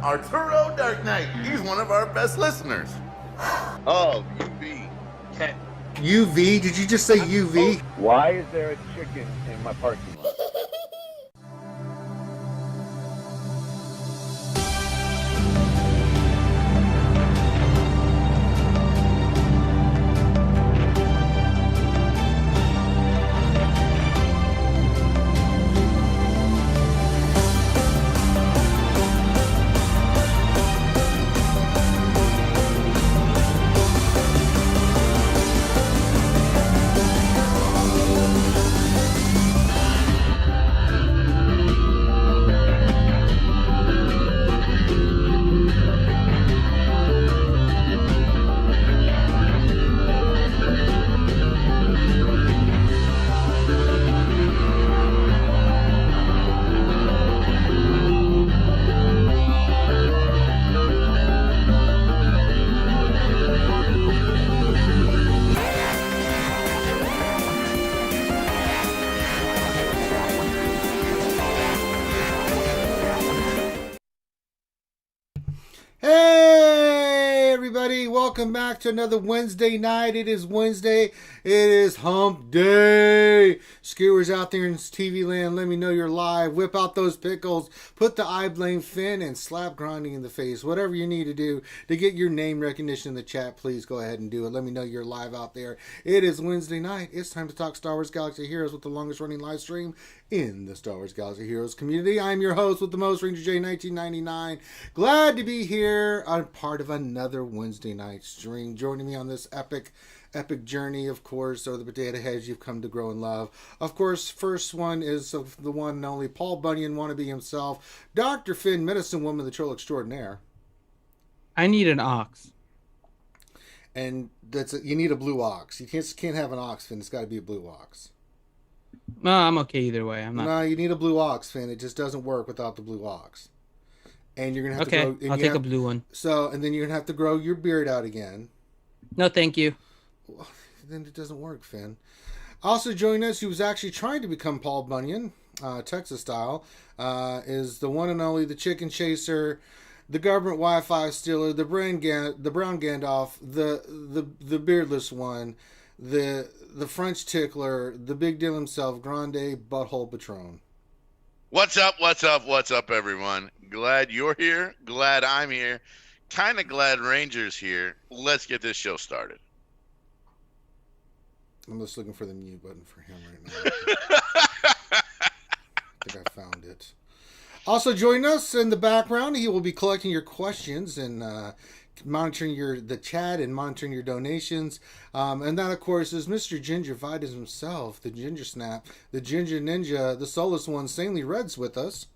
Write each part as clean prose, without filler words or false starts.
Arturo Dark Knight. He's one of our best listeners. Oh, UV. UV? Did you just say UV? Why is there a chicken in my parking lot? Hey everybody, welcome back to another Wednesday night. It is Wednesday. It is hump day. Skewers out there in TV land, let me know you're live. Whip out those pickles, put the I blame Finn, and slap grinding in the face. Whatever you need to do to get your name recognition in the chat, please go ahead and do it. Let me know you're live out there. It is Wednesday night. It's time to talk Star Wars Galaxy Heroes with the longest running live stream in the Star Wars Galaxy Heroes community. I'm your host with the most, Ranger J 1999. Glad to be here. I'm part of another Wednesday night stream. Joining me on this epic journey, of course, are the potato heads you've come to grow and love. Of course, first one is of the one and only Paul Bunyan wannabe himself, Dr. Finn, medicine woman, the troll extraordinaire. I need an ox. And you need a blue ox. You can't have an ox, Finn. It's got to be a blue ox. No, I'm okay either way. I'm not. No, you need a blue ox, Finn. It just doesn't work without the blue ox. And you're gonna have to grow. I'll take a blue one. So, and then you're gonna have to grow your beard out again. No, thank you. Well, then it doesn't work, Finn. Also joining us, who was actually trying to become Paul Bunyan, Texas style, is the one and only the chicken chaser, the government Wi-Fi stealer, the brown Gandalf, the beardless one, the French tickler, the big deal himself, Grande Butthole Patron. What's up, everyone? Glad you're here. Glad I'm here. Kind of glad Ranger's here. Let's get this show started. I'm just looking for the mute button for him right now. I think I found it. Also joining us in the background, he will be collecting your questions and monitoring the chat and monitoring your donations. And that, of course, is Mr. Gingivitis himself, the Ginger Snap, the Ginger Ninja, the soulless one, Sanely Red's with us.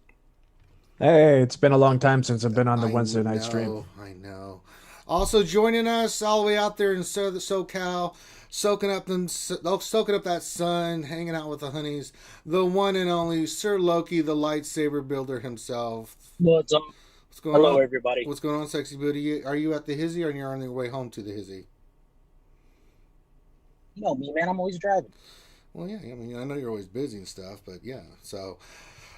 Hey, it's been a long time since I've been on the Wednesday night stream. I know. Also joining us all the way out there in SoCal, soaking up that sun, hanging out with the honeys, the one and only Sir Loki, the lightsaber builder himself. What's up? What's going on? Hello, everybody. What's going on, sexy booty? Are you at the Hizzy or are you on your way home to the Hizzy? You know me, man. I'm always driving. Well, yeah. I mean, I know you're always busy and stuff, but yeah. So,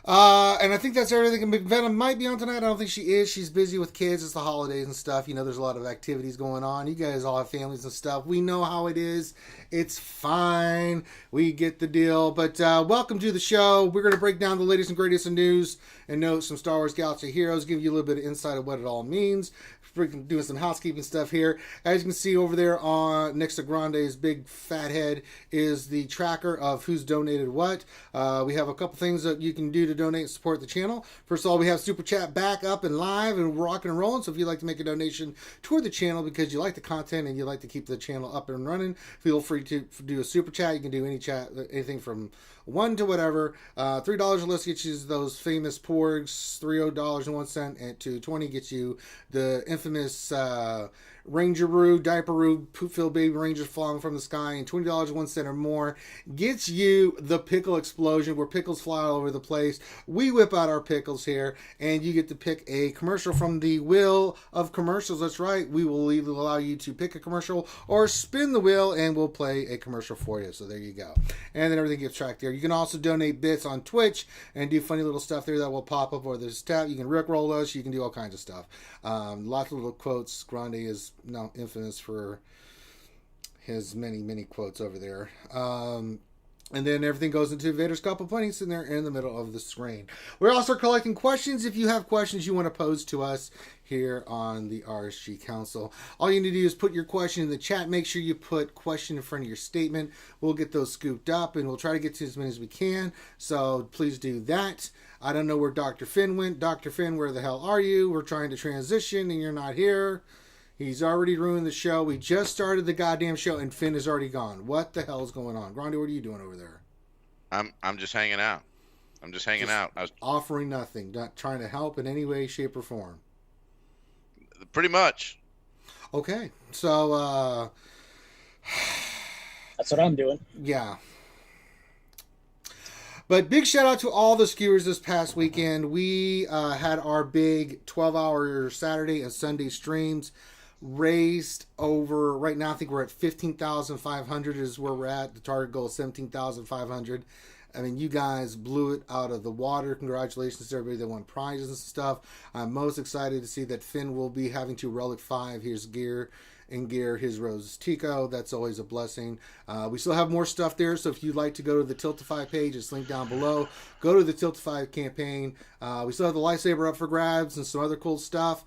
and I think that's everything. Venom might be on tonight. I don't think she is. She's busy with kids. It's the holidays and stuff. You know, there's a lot of activities going on. You guys all have families and stuff. We know how it is. It's fine. We get the deal. But welcome to the show. We're going to break down the latest and greatest in news and notes from Star Wars Galaxy Heroes, give you a little bit of insight of what it all means. We're doing some housekeeping stuff here. As you can see over there on next to Grande's big fat head is the tracker of who's donated what. We have a couple things that you can do to donate and support the channel. First of all, we have Super Chat back up and live and rocking and rolling. So if you'd like to make a donation toward the channel because you like the content and you like to keep the channel up and running, feel free to do a Super Chat. You can do any chat, anything from $1 to whatever. $3 or less gets you those famous porgs. $3.01 and to $20 gets you the infamous Rangeroo, Diaperoo, Poop-filled baby rangers falling from the sky, and $20.01 or more gets you the pickle explosion where pickles fly all over the place. We whip out our pickles here, and you get to pick a commercial from the wheel of commercials. That's right. We will either allow you to pick a commercial or spin the wheel, and we'll play a commercial for you. So there you go. And then everything gets tracked there. You can also donate bits on Twitch and do funny little stuff there that will pop up or there's tab. You can rickroll us. You can do all kinds of stuff. Lots of little quotes. Grande is now infamous for his many quotes over there. And then everything goes into Vader's Cup of Plenty sitting there in the middle of the screen. We're also collecting questions. If you have questions you want to pose to us here on the RSG Council, all you need to do is put your question in the chat. Make sure you put question in front of your statement. We'll get those scooped up, and we'll try to get to as many as we can. So please do that. I don't know where Dr. Finn went. Dr. Finn, where the hell are you? We're trying to transition, and you're not here. He's already ruined the show. We just started the goddamn show, and Finn is already gone. What the hell is going on? Grande, what are you doing over there? I'm just hanging out. I'm just hanging out. I was offering nothing, not trying to help in any way, shape, or form. Pretty much. Okay, so That's what I'm doing. Yeah. But big shout out to all the skewers this past weekend. We had our big 12-hour Saturday and Sunday streams. Raised over, right now I think we're at 15,500 is where we're at. The target goal is 17,500. I mean, you guys blew it out of the water. Congratulations to everybody that won prizes and stuff. I'm most excited to see that Finn will be having to Relic 5 his gear and gear his Rose Tico. That's always a blessing. We still have more stuff there, so if you'd like to go to the Tiltify page, it's linked down below. Go to the Tiltify campaign. We still have the lightsaber up for grabs and some other cool stuff.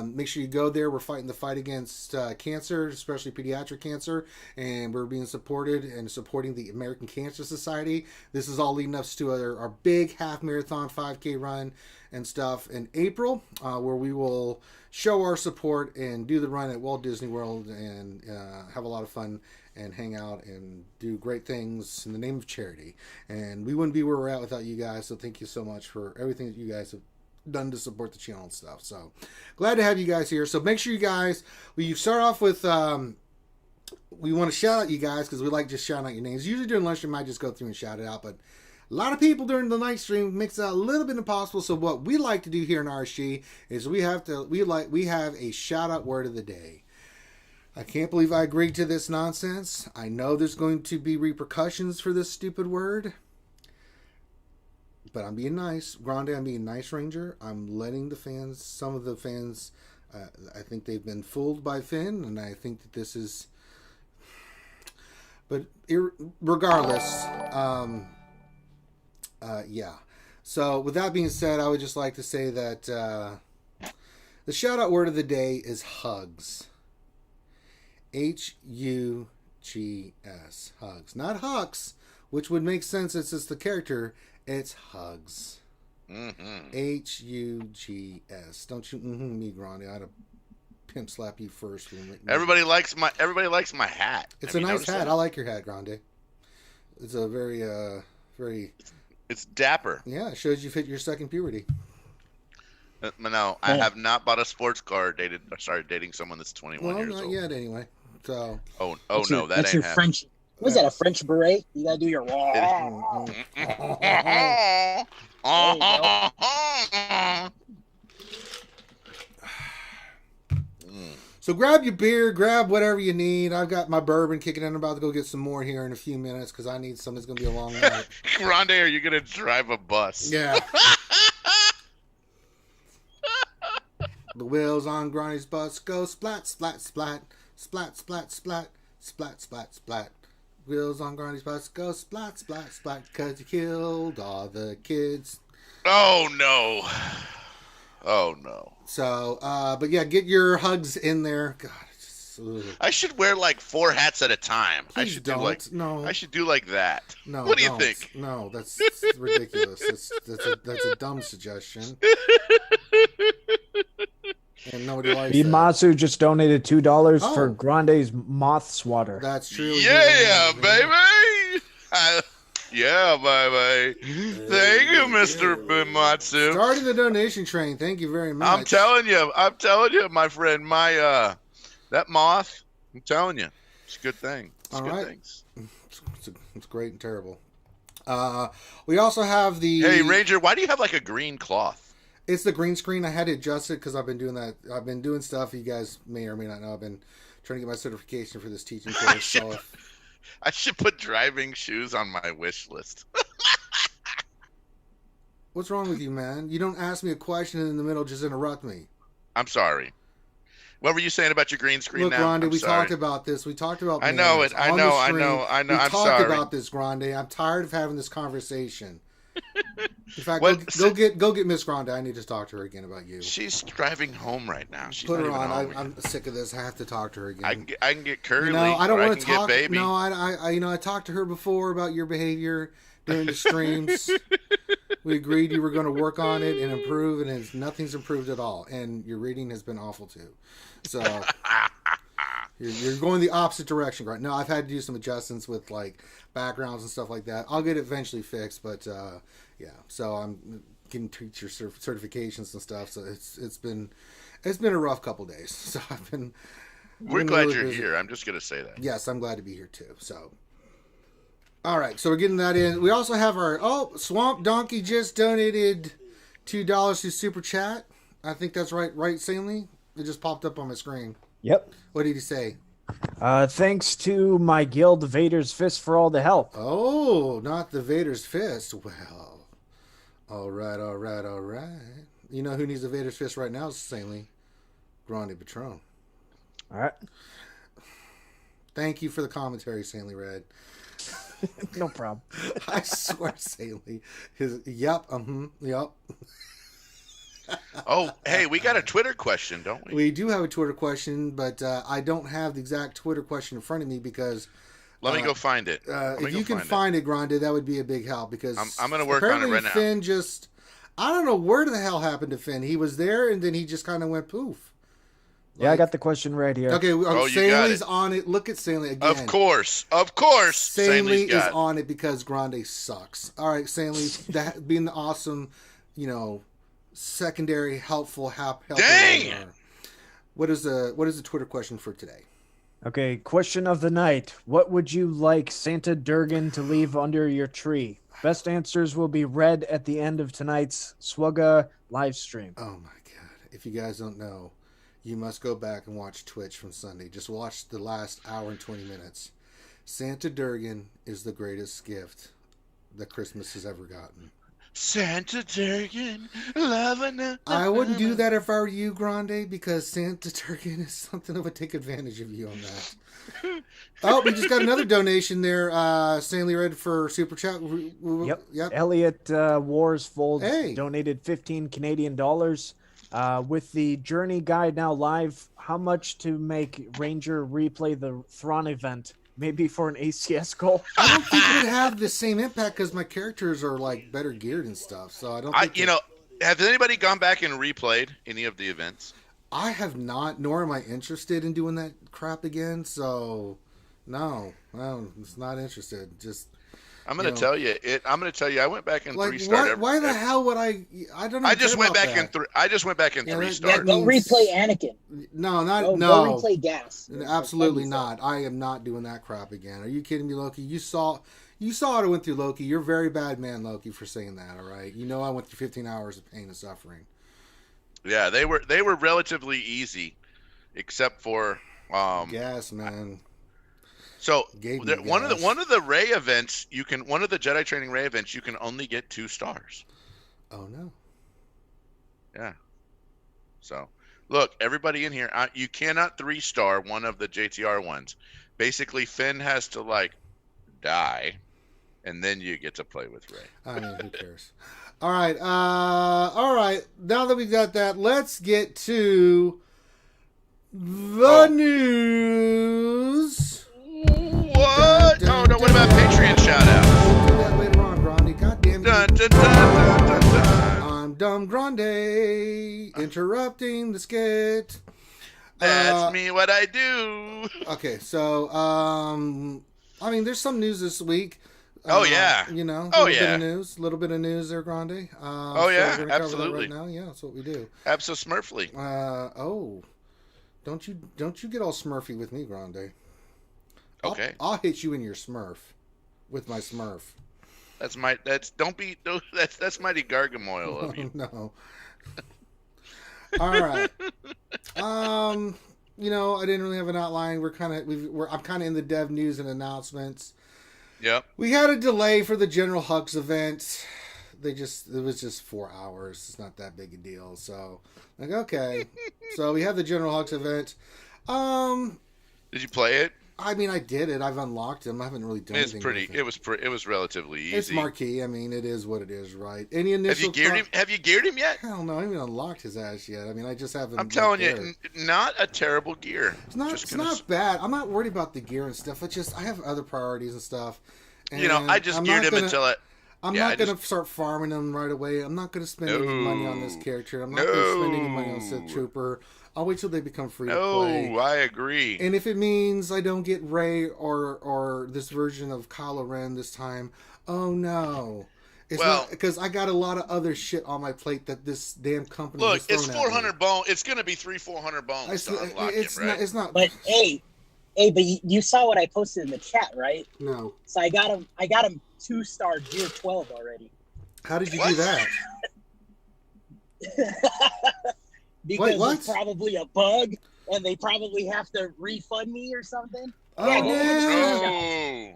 Make sure you go there. We're fighting the fight against cancer, especially pediatric cancer, and we're being supported and supporting the American Cancer Society. This is all leading us to our big half marathon 5K run and stuff in April, where we will show our support and do the run at Walt Disney World and have a lot of fun and hang out and do great things in the name of charity. And we wouldn't be where we're at without you guys, so thank you so much for everything that you guys have done to support the channel and stuff. So glad to have you guys here. So make sure you guys, we start off with we want to shout out you guys because we like just shouting out your names. Usually during lunch we might just go through and shout it out, but a lot of people during the night stream makes it a little bit impossible. So what we like to do here in RSG is we have a shout out word of the day. I can't believe I agreed to this nonsense. I know there's going to be repercussions for this stupid word, but I'm being nice. Grande, I'm being nice, Ranger. I'm letting the fans, some of the fans, I think they've been fooled by Finn, and I think that this is, but regardless, yeah. So with that being said, I would just like to say that the shout out word of the day is hugs. Hugs. Hugs. Not Hux, which would make sense. It's just the character. It's hugs. Mm-hmm. Hugs. Don't you me, Grande. I'd have pimp slap you first. Everybody likes my hat. It's a nice hat. I like your hat, Grande. It's a very It's dapper. Yeah, it shows you've hit your second puberty. No, I have not bought a sports car. Started dating someone that's 21 years old. Well, not yet, anyway. So. Oh no, that that's ain't your French. What is that? A French beret? You gotta do your. So grab your beer, grab whatever you need. I've got my bourbon kicking in. I'm about to go get some more here in a few minutes because I need some. It's going to be a long night. Grande, are you going to drive a bus? Yeah. The wheels on Grande's bus go splat, splat, splat, splat, splat, splat, splat, splat, splat. Wheels on Grande's bus go splat, splat, splat, because you killed all the kids. Oh, no. Oh, no. So, but yeah, get your hugs in there. God, I should wear like 4 hats at a time. Please I should do like that. No, what do you think? No, that's ridiculous. That's a dumb suggestion. And nobody likes that. Matsu just donated $2 for Grande's moth swatter. That's true. Yeah, baby. Yeah, baby. Thank you, Mr. Matsu. Starting the donation train. Thank you very much. I'm telling you, my friend. That moth, I'm telling you, it's a good thing. It's All good right. things. It's great and terrible. We also have the. Hey, Ranger, why do you have like a green cloth? It's the green screen. I had to adjust it because I've been doing that. I've been doing stuff you guys may or may not know. I've been trying to get my certification for this teaching course. I should put driving shoes on my wish list. What's wrong with you, man? You don't ask me a question and in the middle, just interrupt me. I'm sorry. What were you saying about your green screen? Look, now? Grande, we sorry. talked about this. We talked about. I know it. I know. We I'm talked sorry. about this, Grande. I'm tired of having this conversation. In fact, What- go get Miss Grande. I need to talk to her again about you. She's driving home right now. She's Put not her even on. home I'm sick of this. I have to talk to her again. I can get Curly. You know, I don't or want to can talk. Get baby. No, I talked to her before about your behavior during the streams. We agreed you were going to work on it and improve, and nothing's improved at all. And your reading has been awful too. So you're going the opposite direction, right? No, I've had to do some adjustments with like backgrounds and stuff like that. I'll get it eventually fixed, but yeah. So I'm getting teacher certifications and stuff. So it's been a rough couple days. So We're glad really you're busy. here. I'm just gonna say that. Yes, I'm glad to be here too. So, all right, so we're getting that in. We also have our Swamp Donkey just donated $2 to Super Chat. I think that's right, Stanley? It just popped up on my screen. Yep. What did he say? Thanks to my guild, Vader's Fist, for all the help. Oh, not the Vader's Fist. Well, all right. You know who needs a Vader's Fist right now, Stanley? Grande Patron. All right. Thank you for the commentary, Stanley Red. No problem. I swear, Stanley. Yep. Oh, hey, we got a Twitter question, don't we? We do have a Twitter question, but I don't have the exact Twitter question in front of me because. Let me go find it. If you can find it, Grande, that would be a big help because I'm going to work on it right now. Finn just, I don't know where the hell happened to Finn. He was there and then he just kind of went poof. Yeah, I got the question right here. Okay, you got Stanley's it. on it. Look at Stanley again. Of course. Stanley is got it. on it because Grande sucks. All right, Stanley, that being the awesome, secondary helpful Dang! What is the Twitter question for today? Okay, question of the night. What would you like Santa Durgan to leave under your tree? Best answers will be read at the end of tonight's SWGOH live stream. Oh my god. If you guys don't know, you must go back and watch Twitch from Sunday. Just watch the last hour and 20 minutes. Santa Durgan is the greatest gift that Christmas has ever gotten. Santa Durgan, loving. I wouldn't do that if I were you, Grande, because Santa Durgan is something that would take advantage of you on that. Oh, we just got another donation there. Stanley Red for Super Chat. Yep. Elliot Warsfold Hey. donated 15 Canadian dollars. With the Journey Guide now live, how much to make Ranger replay the Thrawn event? Maybe for an ACS goal? I don't think it would have the same impact because my characters are like better geared and stuff. So I don't think has anybody gone back and replayed any of the events? I have not, nor am I interested in doing that crap again. So no, it's not interested. Just I'm going to tell you I'm going to tell you. I went back and like restarted. why the hell would I? I don't. I just went back and Yeah, restarted. Go replay Anakin. No, Go replay Gas. Absolutely not. I am not doing that crap again. Are you kidding me, Loki? You saw what I went through, Loki. You're a very bad man, Loki, for saying that. All right. You know I went through 15 hours of pain and suffering. Yeah, they were relatively easy, except for Gas, man. So Gave me one gas. of the Ray events one of the Jedi training Ray events you can only get 2 stars. Oh no. Yeah. So look, everybody in here, you cannot 3-star one of the JTR ones. Basically, Finn has to die, and then you get to play with Ray. I mean, who cares? All right. Now that we got that, let's get to the news. What? Oh no! What about Patreon shout-outs? We'll do that later on, Grande. God damn it. Dun, dun, dun, dun, dun, dun. I'm Dumb Grande, interrupting the skit. That's me. What I do. Okay, so there's some news this week. Oh yeah. A little bit of news there, Grande. Oh yeah, we're gonna cover that absolutely. right now, yeah, that's what we do. Abso-Smurfly. Don't you get all Smurfy with me, Grande. Okay. I'll hit you in your Smurf with my Smurf. That's Mighty Gargamoil of you. No. All right. You know, I didn't really have an outline. I'm kind of in the dev news and announcements. Yep. We had a delay for the General Hux event. It was just 4 hours. It's not that big a deal. So, like, okay. So we have the General Hux event. Did you play it? I mean, I did it. I've unlocked him. I haven't really done anything with it. It was relatively easy. It's marquee. I mean, it is what it is, right? Any initial Have you geared him yet? Hell no, I haven't even unlocked his ass yet. I mean, I just haven't. I'm telling you, not a terrible gear. It's not bad. I'm not worried about the gear and stuff. It's just I have other priorities and stuff. And you know, I just geared him until it. I'm not going to start farming him right away. I'm not going to spend any money on this character. I'm not going to spend any money on Sith Trooper. I'll wait till they become free to play. Oh, I agree. And if it means I don't get Rey or this version of Kylo Ren this time, oh no. It's not because I got a lot of other shit on my plate that this damn company has thrown it's 400 bones. It's going to be 300-400 bones to unlock him, right? It's not. But but you saw what I posted in the chat, right? No. So I got him 2-star Gear 12 already. How did you do that? Because it's probably a bug, and they probably have to refund me or something. Oh, no.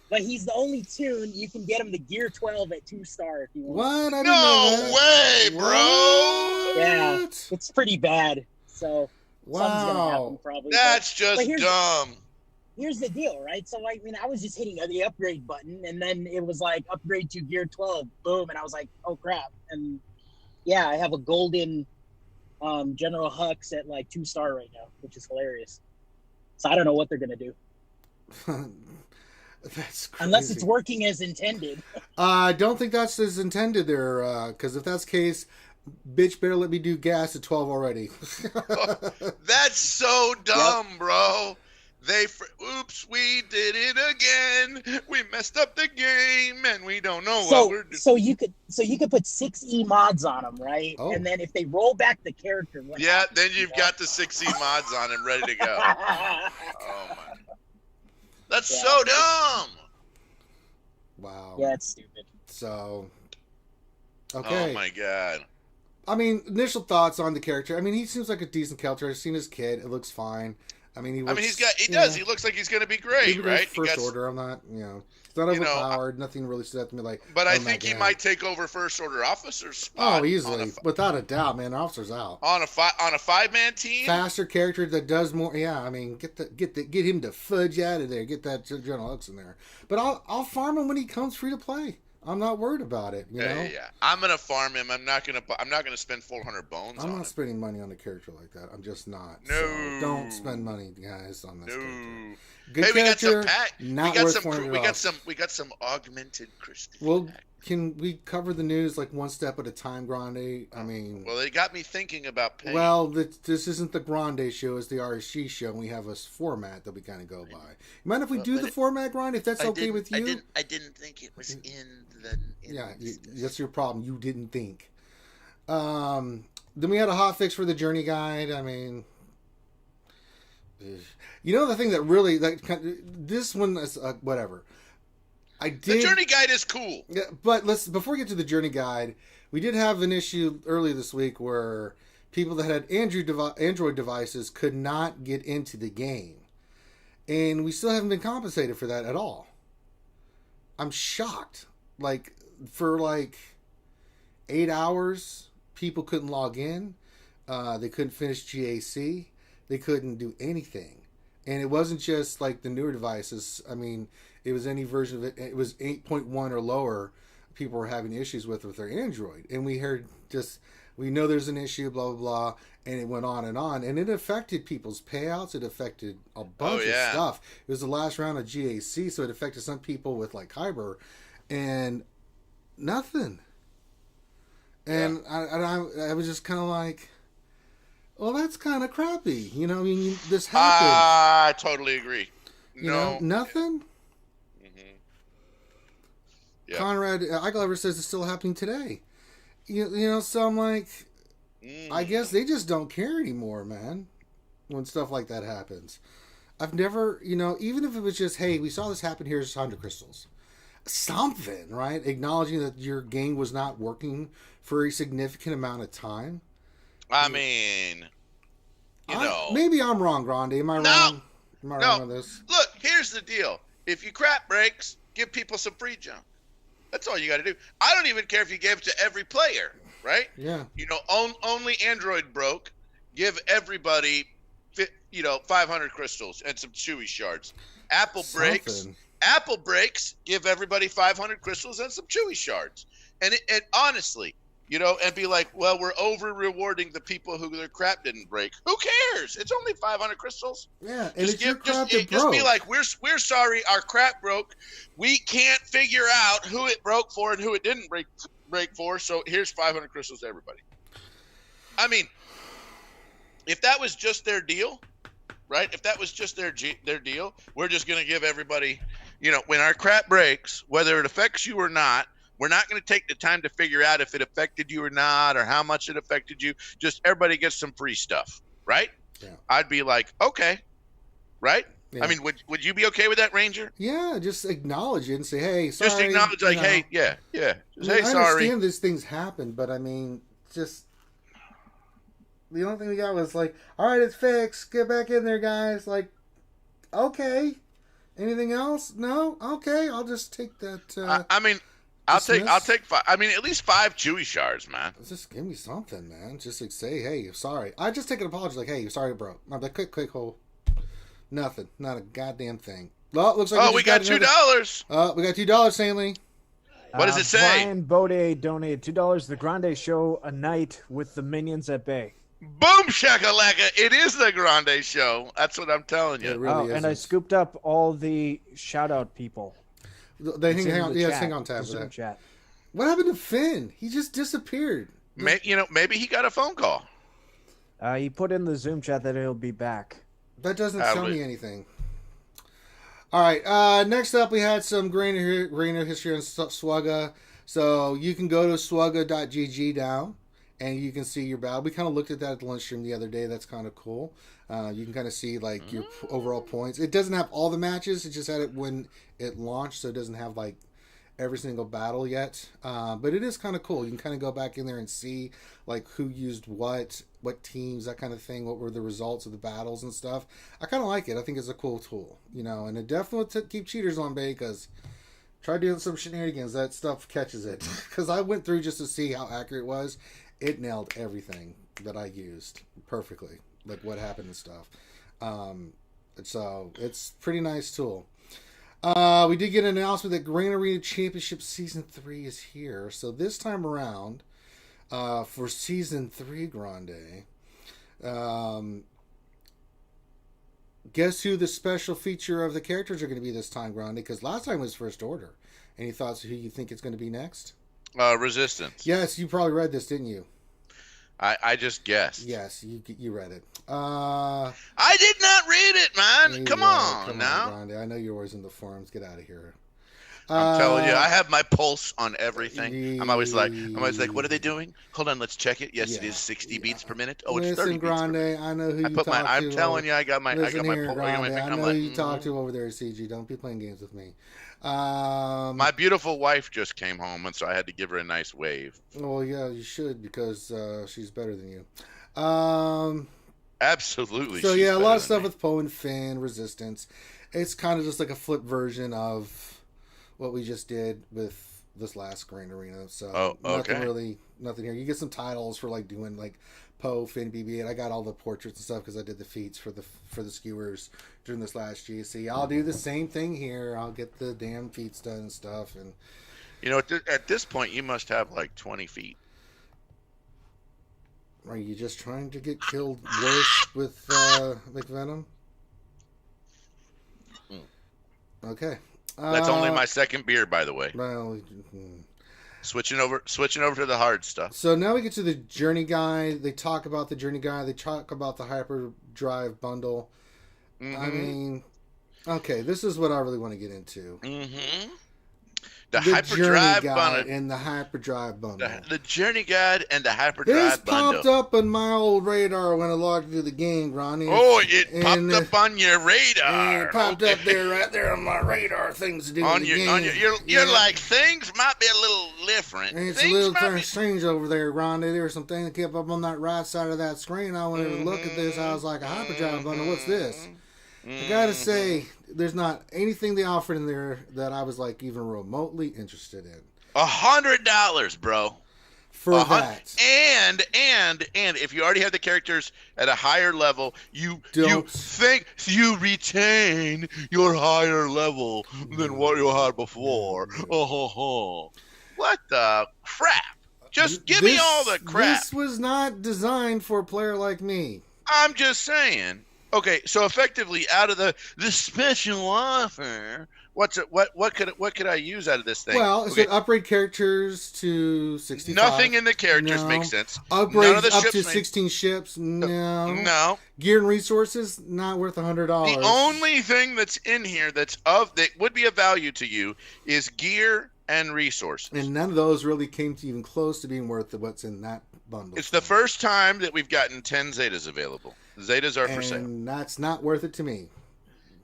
But he's the only tune you can get him the Gear 12 at 2-star if you want. What? I didn't know way, bro! Yeah, it's pretty bad. So something's gonna happen probably. That's just dumb. Here's the deal, right? So I mean, I was just hitting the upgrade button, and then it was like upgrade to Gear 12, boom, and I was like, oh crap! And yeah, I have a golden General Hux at like 2-star right now, which is hilarious. So I don't know what they're gonna do. That's crazy. Unless it's working as intended. I don't think that's as intended there, because if that's the case, bitch better let me do gas at 12 already. That's so dumb, bro. Oops, we did it again. We messed up the game, and we don't know what we're doing. So you could put 6E mods on them, right? Oh. And then if they roll back the character, then you've got the 6E mods on him ready to go. Oh my! That's so dumb. Wow. Yeah, it's stupid. So, okay. Oh my god. I mean, initial thoughts on the character. I mean, he seems like a decent character. I've seen his kid. It looks fine. I mean, he does. He looks like he's going to be great, right? First order. I'm not, it's not overpowered. Nothing really stood out to me like. But I think he might take over first order officer's spot. Oh, easily, without a doubt, man. Officer's out on a 5-man team. Faster character that does more. Yeah, I mean, get him to fudge out of there. Get that General Hux in there. But I'll farm him when he comes free to play. I'm not worried about it. You know. Yeah. I'm gonna farm him. I'm not gonna spend 400 bones. I'm not spending money on a character like that. I'm just not. No. So don't spend money, guys, on this character. Good character. We got some augmented Christian. Well, can we cover the news like one step at a time, Grande? I mean, well, they got me thinking about paying. Well, this isn't the Grande show; it's the RSG show. And we have a format that we kind of go by. You mind if we do the format, Grande? If that's okay with you? I didn't think it was in the. That's your problem. You didn't think. Then we had a hot fix for the Journey Guide. I mean, the thing that really this one is whatever. The Journey Guide is cool. Yeah, but before we get to the Journey Guide, we did have an issue earlier this week where people that had Android devices could not get into the game. And we still haven't been compensated for that at all. I'm shocked. For 8 hours, people couldn't log in. They couldn't finish GAC. They couldn't do anything. And it wasn't just like the newer devices. I mean, it was any version of it. It was 8.1 or lower. People were having issues with their Android. And we know there's an issue, blah, blah, blah. And it went on. And it affected people's payouts. It affected a bunch of stuff. It was the last round of GAC, so it affected some people with Hyper. And nothing. And I was just kind of like, well, that's kind of crappy. I mean, this happened. I totally agree. Nothing? Mm-hmm. Yep. Conrad Eiglever says it's still happening today. So I'm like, I guess they just don't care anymore, man. when stuff like that happens. I've never, even if it was just, hey, we saw this happen, here's 100 crystals. Something, right? Acknowledging that your game was not working for a significant amount of time. I mean, maybe I'm wrong, Grande. Am I wrong? Am I wrong on this? Look, here's the deal. If you crap breaks, give people some free junk. That's all you got to do. I don't even care if you gave it to every player, right? Yeah. Only Android broke. Give everybody, 500 crystals and some Chewy shards. Apple breaks. Give everybody 500 crystals and some Chewy shards. And honestly, and be like, well, we're over rewarding the people who their crap didn't break. Who cares? It's only 500 crystals. Yeah, and just be like, we're sorry, our crap broke. We can't figure out who it broke for and who it didn't break for. So here's 500 crystals to everybody. I mean, if that was just their deal, right? If that was just their deal, we're just going to give everybody, when our crap breaks, whether it affects you or not, we're not going to take the time to figure out if it affected you or not, or how much it affected you. Just everybody gets some free stuff, right? Yeah. I'd be like, okay, right? Yeah. I mean, would you be okay with that, Ranger? Yeah, just acknowledge it and say, hey, sorry. Just acknowledge, like, hey, yeah. Just, hey, I sorry. understand these things happen, but I mean, just the only thing we got was like, all right, it's fixed. Get back in there, guys. Like, okay. Anything else? No? Okay, I'll just take that. I mean, I'll take 5. I mean, at least 5 Chewy shards, man. Just give me something, man. Just like say, hey, sorry. I just take an apology, like, hey, sorry, bro. I'm like, quick, hold. Nothing. Not a goddamn thing. Well, it looks like we got $2. We got $2, Stanley. What does it say? Brian Bode donated $2. The Grande Show, a night with the minions at bay. Boom shakalaka! It is the Grande Show. That's what I'm telling you. It really is. And I scooped up all the shout-out people. They hang on tab for that. Chat. What happened to Finn? He just disappeared. Maybe he got a phone call. He put in the Zoom chat that he'll be back. That doesn't tell me anything. All right. Next up, we had some grainer history on SWGOH. So you can go to swga.gg now, and you can see your battle. We kind of looked at that at the lunch stream the other day. That's kind of cool. You can kind of see like your overall points. It doesn't have all the matches. It just had it when it launched, so it doesn't have like every single battle yet. But it is kind of cool. You can kind of go back in there and see like who used what teams, that kind of thing. What were the results of the battles and stuff. I kind of like it. I think it's a cool tool, and it definitely keep cheaters on bay because try doing some shenanigans. That stuff catches it. Because I went through just to see how accurate it was. It nailed everything that I used perfectly. Like what happened and stuff. So it's a pretty nice tool. We did get an announcement that Gran Arena Championship Season 3 is here. So this time around, for Season 3 Grande, guess who the special feature of the characters are going to be this time, Grande? Because last time was First Order. Any thoughts of who you think it's going to be next? Resistance. Yes, you probably read this, didn't you? I just guessed. Yes, you read it. I did not read it, man. Come on now. Grande. I know you're always in the forums. Get out of here. I'm telling you, I have my pulse on everything. I'm always like, what are they doing? Hold on, let's check it. Yes, it is 60 beats per minute. Oh, it's 30 beats per minute. I know who you talk to. I'm telling you, I got my pulse. I know who you talk to over there at CG. Don't be playing games with me. My beautiful wife just came home, and so I had to give her a nice wave. Well, yeah, you should because she's better than you. Absolutely. So yeah, a lot of stuff with Poe and Finn, Resistance. It's kind of just like a flip version of what we just did with this last Gran Arena. So nothing here. You get some titles for like doing like Poe, Finn, BB-8. I got all the portraits and stuff because I did the feats for the skewers during this last GC. I'll do the same thing here. I'll get the damn feats done and stuff. And at this point, you must have like 20 feet. Are you just trying to get killed worse with McVenom? Okay. That's only my second beer, by the way. Well, switching over to the hard stuff. So now we get to the Journey Guide. They talk about the Journey Guide. They talk about the Hyperdrive Bundle. Mm-hmm. I mean, okay, this is what I really want to get into. Mm-hmm. The Journey Hyperdrive Guide Bundle. and the Hyperdrive Bundle. The Journey Guide and the This Hyperdrive Bundle. popped up on my old radar when I logged into the game, Ronnie. Oh, it And, popped up on your radar. and it popped Okay. up there, right there on my radar. Things to do On in the your, game. on your, you're Yeah. like, things might be a little different. And it's a Things little might kind be- of strange over there, Rhonda. There was some things that kept up on that right side of that screen. I went and look at this. I was like, a Hyperdrive Bundle, what's this? I gotta say, there's not anything they offered in there that I was like even remotely interested in. $100, bro. For that. And if you already have the characters at a higher level, you Don't. think you retain your higher level than what you had before. Oh, what the crap? Just give me all the crap. This was not designed for a player like me. I'm just saying. Okay, so effectively, out of the special offer, what could I use out of this thing? Well, it Okay, said upgrade characters to 65. nothing in the characters No. makes sense. Upgrade None of the up ships to make- 16 ships. No. No. Gear and resources not worth $100. The only thing that's in here that would be of value to you is gear and resources. And none of those really came to even close to being worth what's in that bundle. It's the first time that we've gotten 10 Zetas available. Zetas are for sale. And that's not worth it to me.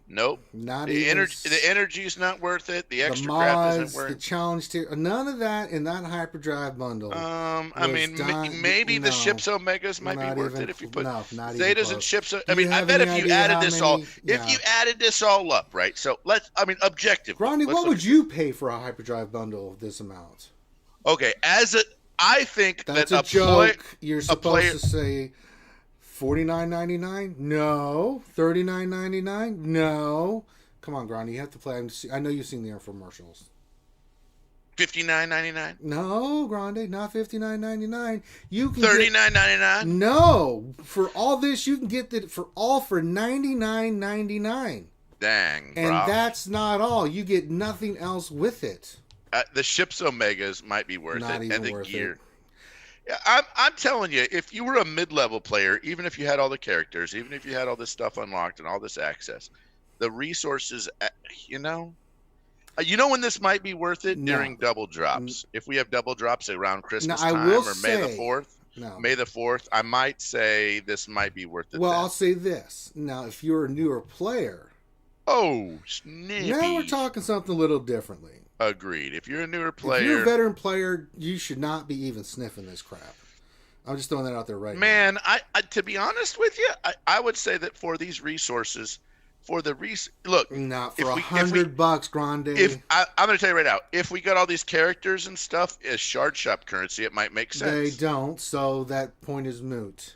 Nope. Not The even energy's not worth it. The the extra crap mods, isn't worth the it. challenge tier. None of that in that Hyperdrive bundle. I was mean, done- maybe the no. ships Omegas might be Not worth even it if you cl- put no, not even Zetas close. and ships. Do I you mean, I have bet any if you idea added how this all, many- if yeah. you added this all up, right? So objective. Ronnie, what would you pay for a Hyperdrive bundle of this amount? Okay, I think That's that a joke. play- You're supposed player- to say $49.99. No. $39.99. No. Come on, Ronnie, you have to play. I know you've seen the infomercials. $59.99, No, Grande, not $59.99. You can $39.99. No, for all this you can get that for $99.99. Dang, And bro. that's not all. You get nothing else with it. The ships Omegas might be worth Not it, even and the worth gear. it. Yeah, I'm telling you, if you were a mid-level player, even if you had all the characters, even if you had all this stuff unlocked and all this access, the resources, you know when this might be worth it? No. During double drops. If we have double drops around Christmas I time will or May the say- 4th, No. May the 4th, I might say this might be worth it. Well, then. I'll say this. Now, if you're a newer player, Oh, snippy. now we're talking something a little differently. Agreed. If you're a newer If you're a player, veteran player, you should not be even sniffing this crap. I'm just throwing that out there right now. man, I to be honest with you, I would say that for these resources, look, Not for if we- $100, Grande. I'm going to tell you right now, if we got all these characters and stuff as shard shop currency, it might make They sense. don't, so that point is moot.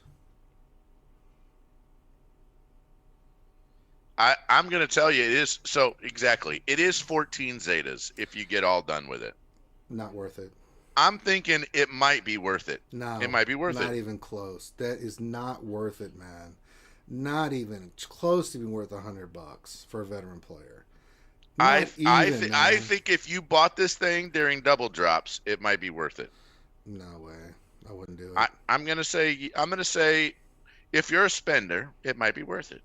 I'm going to tell you, it is so exactly. It is 14 Zetas if you get all done with it. Not worth it. I'm thinking it might be worth it. No. It might be worth Not it. even close. That is not worth it, man. Not even close to being worth $100 for a veteran player. I Not even, man. think if you bought this thing during double drops, it might be worth it. No way. I wouldn't do it. I'm gonna say if you're a spender, it might be worth it.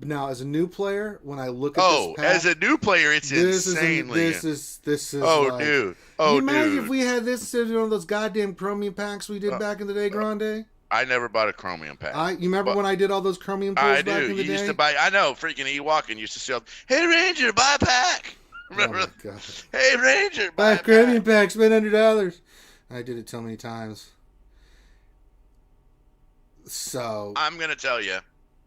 Now, as a new player, when I look at Oh, this pack, as a new player, it's insanely. This is. Oh, like, dude. Oh, you imagine dude. if we had this instead of one of those goddamn chromium packs we did back in the day, Grande? I never bought a chromium pack. You remember But- when I did all those chromium pulls I back do. in the You day? used to buy. I know. Freaking Ewok and used to sell. Hey Ranger, buy a pack. Remember? Oh my god! Hey Ranger, buy a Buy chromium pack. packs, spend $100. I did it so many times. So, I'm gonna tell you.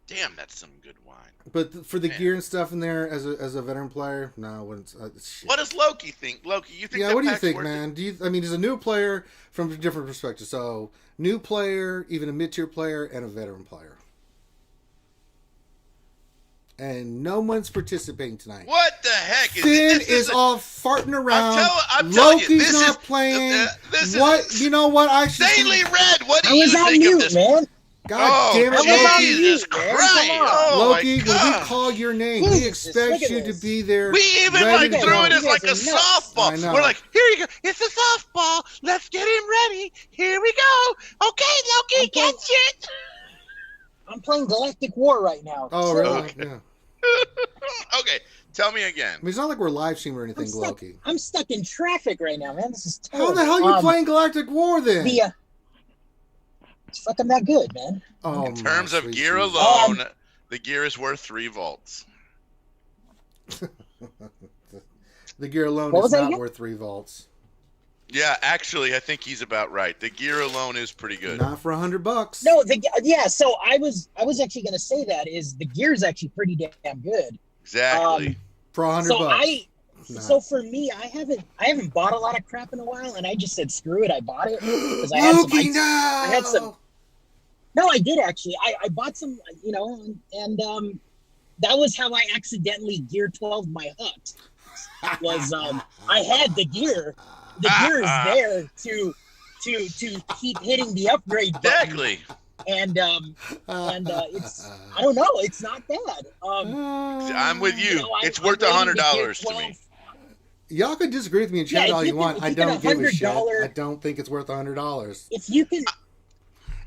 Damn, that's some good wine. but for the Man. gear and stuff in there, as a veteran player, no, I wouldn't. Shit. What does Loki think? Loki, you think? Yeah, that what do you pack's think, worth it? man? I mean, as a new player from a different perspective. So, new player, even a mid-tier player, and a veteran player. And no one's participating tonight. What the heck is Finn this? is all farting around. I'm telling you, Loki's this not is- playing. this What? is You know what? I should. Stanley Red. What do I you was on think of mute, this? man. God damn it, I was on Loki. Jesus mute, man. Christ! Come on. Oh Loki, my when we God. call your name, Jesus, we expect look at you to this. be there. We even ready like to threw go. it as You like a guys are nuts. I softball. know. We're like, here you go. It's a softball. Let's get him ready. Here we go. Okay, Loki, Okay. catch it. I'm playing Galactic War right now. Oh, So, really? Okay. Yeah. Okay, Tell me again. I mean, it's not like we're live streaming or anything, stuck, Glokey. I'm stuck in traffic right now, man. This is terrible. How the hell are you playing Galactic War then? It's fucking that good, man. Oh, In terms of sweet gear Jesus. alone, the gear is worth 3 volts. The gear alone What is was that not again? worth 3 volts. Yeah, actually, I think he's about right. The gear alone is pretty good. Not for $100. No, yeah. So I was actually gonna say that is the gear's actually pretty damn good. Exactly. For $100. So so for me, I haven't bought a lot of crap in a while, and I just said screw it. I bought it because I had some. Loki, no! I had some. No, I did actually. I bought some, and that was how I accidentally gear 12 my hut. Was I had the gear. The gear is there to keep hitting the upgrade button. Exactly. And it's I don't know, it's not bad. I'm with you. It's I'm worth waiting $100 to me. Y'all can disagree with me in chat Yeah, all if you you want. can- I if you don't get give a shit. $100 I don't think it's worth $100. If you can,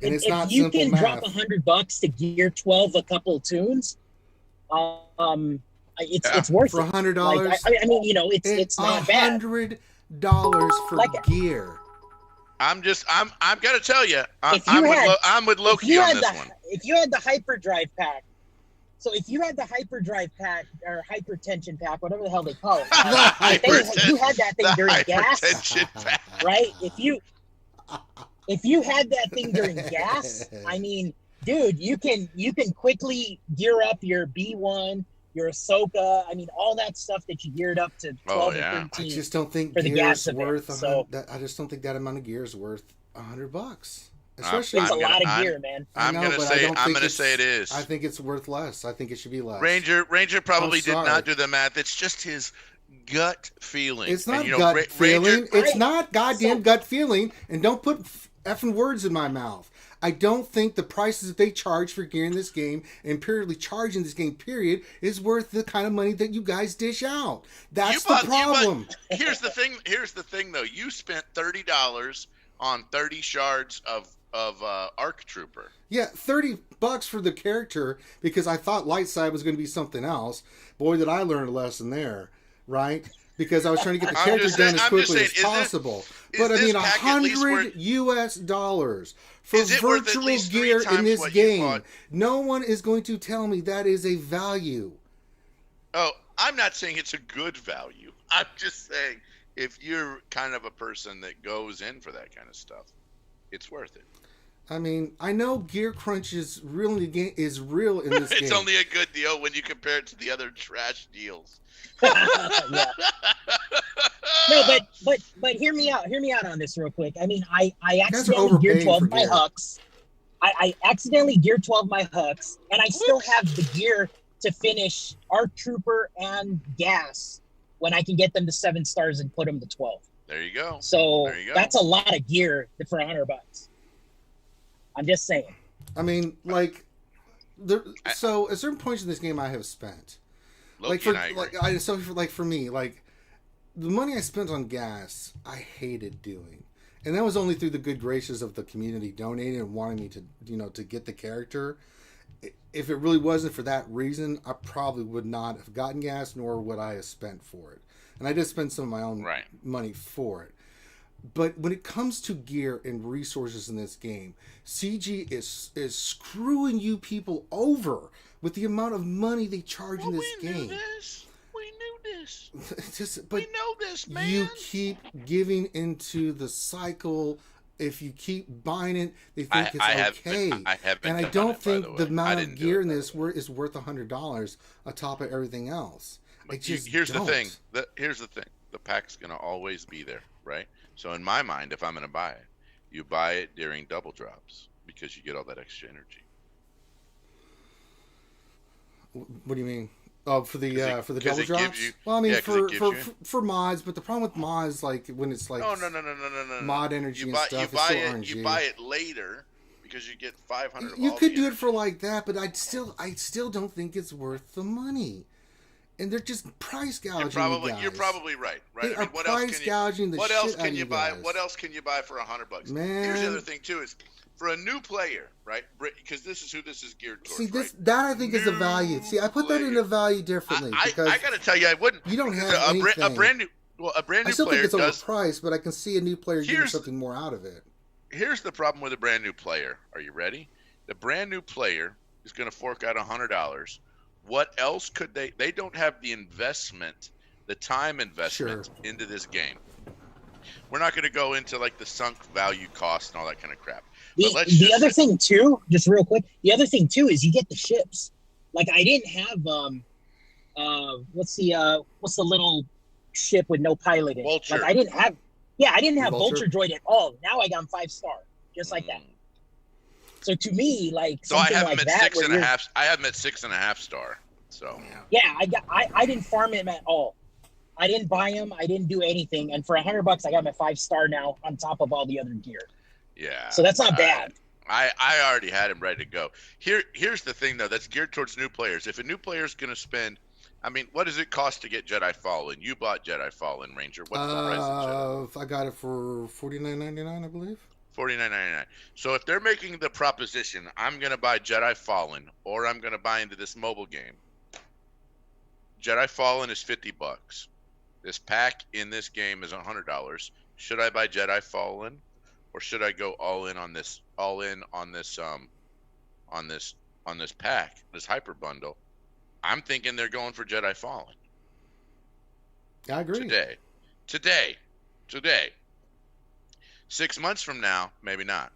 And it's if not you simple can math. drop $100 to gear 12 a couple tunes, it's worth For it. $100, Like, I mean, it's not bad. $100 for Like- gear. I'm gotta tell you, If you had- I'm with If Loki you on had this the one. if you had the Hyperdrive pack, so if you had the Hyperdrive pack or hypertension pack, whatever the hell they call it, if you had that thing The during gas, hypertension pack. right? If you had that thing during gas, I mean, dude, you can quickly gear up your B1, your Ahsoka. I mean, all that stuff that you geared up to 12 yeah. and I 13. just don't think for the gear's gas event, worth so- I just don't think that amount of gear is worth $100. It's Especially a I'm lot gonna- of gear, man. I I'm know, gonna but I say don't I'm think gonna it's- say it is. I think it's worth less. I think it should be less. Ranger probably did sorry. not do the math. It's just his gut feeling. It's not And, gut feeling. Ranger, It's I- not goddamn so- gut feeling. And don't put effing words in my mouth. I don't think the prices that they charge for gear in this game and periodically charging this game, period, is worth the kind of money that you guys dish out. That's the problem. Here's the thing. Here's the thing, though. You spent $30 on 30 shards of Arc Trooper. Yeah, $30 for the character because I thought light side was going to be something else. Boy, did I learn a lesson there, right? Because I was trying to get the I'm character just done saying- as I'm quickly just as saying, possible. is But I this mean, pack at least $100 US for Is it worth at virtual least 3 gear in times this what you game. bought? No one is going to tell me that is a value. Oh, I'm not saying it's a good value. I'm just saying if you're kind of a person that goes in for that kind of stuff, it's worth it. I mean, I know gear crunch is real in the game. Is real in this game. It's only a good deal when you compare it to the other trash deals. Yeah. No, but hear me out. Hear me out on this real quick. I mean, I guys are accidentally overpaying geared 12 for my gear. hooks. I accidentally geared 12 my hooks, and I still have the gear to finish Arc Trooper and Gas when I can get them to 7 stars and put them to 12. There you go. So There you go. that's a lot of gear for $100. I'm just saying. I mean, like, so at certain points in this game, I have spent. Loki and I agree. For me, like the money I spent on gas, I hated doing, and that was only through the good graces of the community donating and wanting me to, to get the character. If it really wasn't for that reason, I probably would not have gotten gas, nor would I have spent for it. And I did spend some of my own money for it. But when it comes to gear and resources in this game, CG is screwing you people over with the amount of money they charge in this game. We knew this. But we know this, man. you keep giving into the cycle. If you keep buying it, they think it's okay. I haven't and I done don't it, by think the the way. amount I of didn't do gear it, in by this the way. is worth $100 on top of everything else. I just Here's don't. the thing. Here's the thing. The pack's gonna always be there, right? So in my mind, if I'm gonna buy it, you buy it during double drops because you get all that extra energy. What do you mean? Oh, for the double it drops? gives you- Well, I mean yeah, 'cause it gives for mods, but the problem with mods, like when it's like No. mod energy You and buy, stuff, you it's buy still it. RNG. You buy it later because you get 500. You of all could the do it energy. for like that, but I still don't think it's worth the money. And they're just price gouging. You're probably right. They I mean, are what else price can gouging the what shit else out can of you you buy? guys. What else can you buy for $100? Man. Here's the other thing too: is for a new player, right? Because this is who this is geared towards. See, this right? that I think is a value. See, I put that in a value differently because I got to tell you, I wouldn't. you don't have a anything. brand new. Well, a brand I new still player think it's does. overpriced, but I can see a new player getting something more out of it. Here's the problem with a brand new player. Are you ready? The brand new player is going to fork out $100. What else could they? They don't have the investment, the time investment into this game. We're not going to go into like the sunk value cost and all that kind of crap. The other thing too, just real quick, the other thing too is you get the ships. Like I didn't have what's the little ship with no pilot in it? Vulture. Like I didn't have Vulture Droid at all. Now I got him 5-star, just like that. So to me, like so I something have like him at that, 6.5. I have him at 6.5 star. So yeah, I didn't farm him at all. I didn't buy him. I didn't do anything. And for $100, I got him at 5-star now on top of all the other gear. Yeah. So that's not bad. I already had him ready to go. Here's the thing though, that's geared towards new players. If a new player is going to spend, I mean, what does it cost to get Jedi Fallen? You bought Jedi Fallen, Ranger. What's the price of Jedi? I got it for $49.99, I believe. $49.99. So if they're making the proposition, I'm going to buy Jedi Fallen, or I'm going to buy into this mobile game. Jedi Fallen is $50. This pack in this game is $100. Should I buy Jedi Fallen, or should I go all in on this pack, this hyper bundle? I'm thinking they're going for Jedi Fallen. I agree. Today. 6 months from now, maybe not.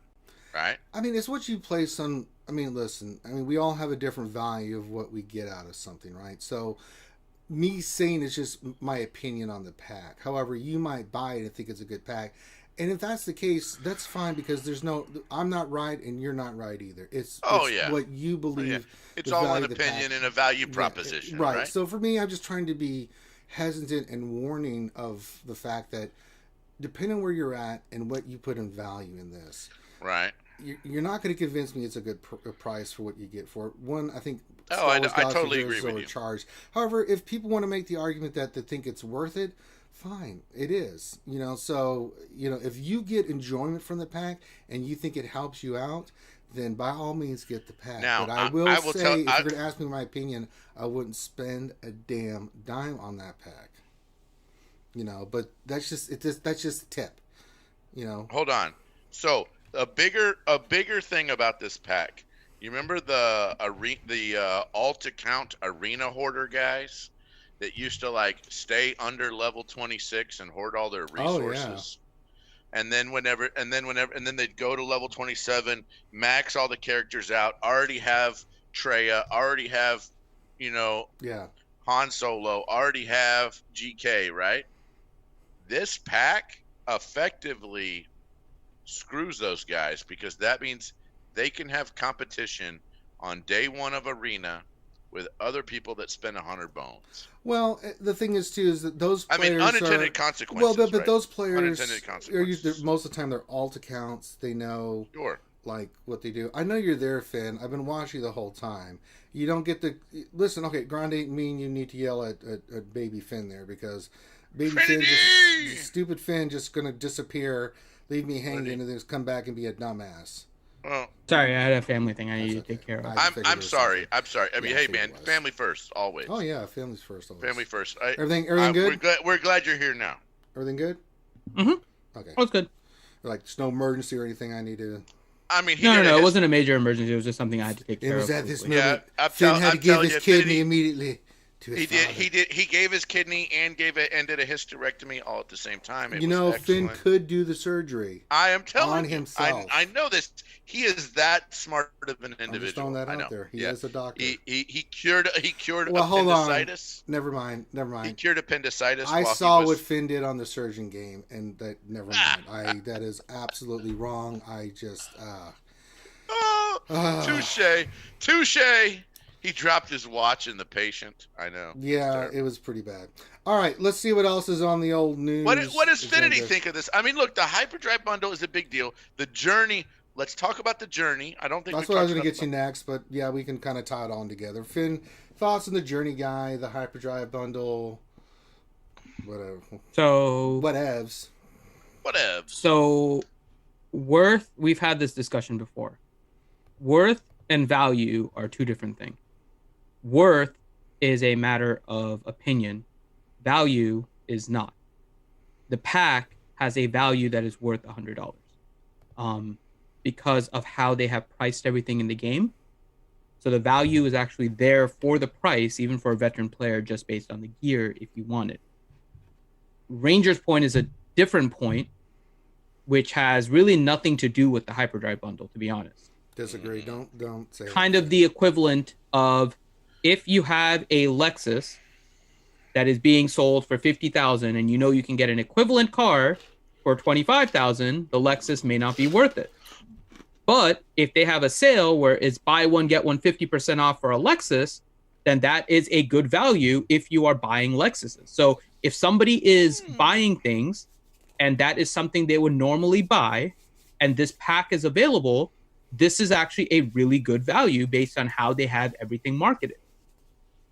Right? I mean, it's what you place on. I mean, listen. I mean, we all have a different value of what we get out of something, right? So, me saying it's just my opinion on the pack. However, you might buy it and think it's a good pack. And if that's the case, that's fine because I'm not right and you're not right either. It's what you believe. Yeah. It's all an opinion and a value proposition. Right. So for me, I'm just trying to be hesitant and warning of the fact that depending on where you're at and what you put in value in this. Right. You're not going to convince me it's a good price for what you get for it. One, I think I totally agree with you. Overcharged. However, if people want to make the argument that they think it's worth it, fine, it is. So if you get enjoyment from the pack and you think it helps you out, then by all means get the pack. Now, but I will say, if you're going to ask me my opinion, I wouldn't spend a damn dime on that pack. But that's just a tip. Hold on. So a bigger thing about this pack. You remember the alt account arena hoarder guys that used to like stay under level 26 and hoard all their resources. And then they'd go to level 27, max all the characters out, already have Traya, already have, Han Solo, already have GK, right? This pack effectively screws those guys because that means they can have competition on day one of arena with other people that spend 100 bones. Well, the thing is too is that those players unintended consequences. Well, but those players unintended consequences. Most of the time they're alt accounts. They know like what they do. I know you're there, Finn. I've been watching the whole time. You don't get to listen. Okay, Grande, me and you need to yell at Baby Finn there because Baby Finn, stupid Finn, just gonna disappear, leave me hanging, and then just come back and be a dumbass. Oh. Sorry, I had a family thing I need to take care of. I'm sorry. I mean, hey, man, family first, always. Oh, yeah, family's first, always. Family first. Everything good? We're glad you're here now. Everything good? Mm-hmm. Okay. Oh, it's good. Like, there's no emergency or anything I need to... I mean, no, it wasn't a major emergency. It was just something I had to take care of. It was at this moment. Finn had to give his kidney immediately. He gave his kidney and did a hysterectomy all at the same time. Finn could do the surgery. I am telling you, himself. I know this. He is that smart of an individual. I'm just throwing that out there. He is a doctor. He cured appendicitis. Hold on. Never mind. He cured appendicitis. I saw what Finn did on the surgeon game, and that never mind. That is absolutely wrong. I just touche. He dropped his watch in the patient. I know. Yeah, it was pretty bad. All right, let's see what else is on the old news. What does Finity think of this? I mean, look, the Hyperdrive Bundle is a big deal. The journey. Let's talk about the journey. I don't think that's what I was going to get you next, but yeah, we can kind of tie it on together. Finn, thoughts on the journey guy, the Hyperdrive Bundle, whatever. So whatevs. So worth, we've had this discussion before. Worth and value are two different things. Worth is a matter of opinion. Value is not. The pack has a value that is worth $100 because of how they have priced everything in the game. So the value is actually there for the price, even for a veteran player, just based on the gear if you want it. Ranger's point is a different point, which has really nothing to do with the Hyperdrive Bundle, to be honest. Disagree. Don't say kind of the equivalent of if you have a Lexus that is being sold for $50,000 and you know you can get an equivalent car for $25,000, the Lexus may not be worth it. But if they have a sale where it's buy one get one 50% off for a Lexus, then that is a good value if you are buying Lexuses. So if somebody is buying things and that is something they would normally buy, and this pack is available, this is actually a really good value based on how they have everything marketed.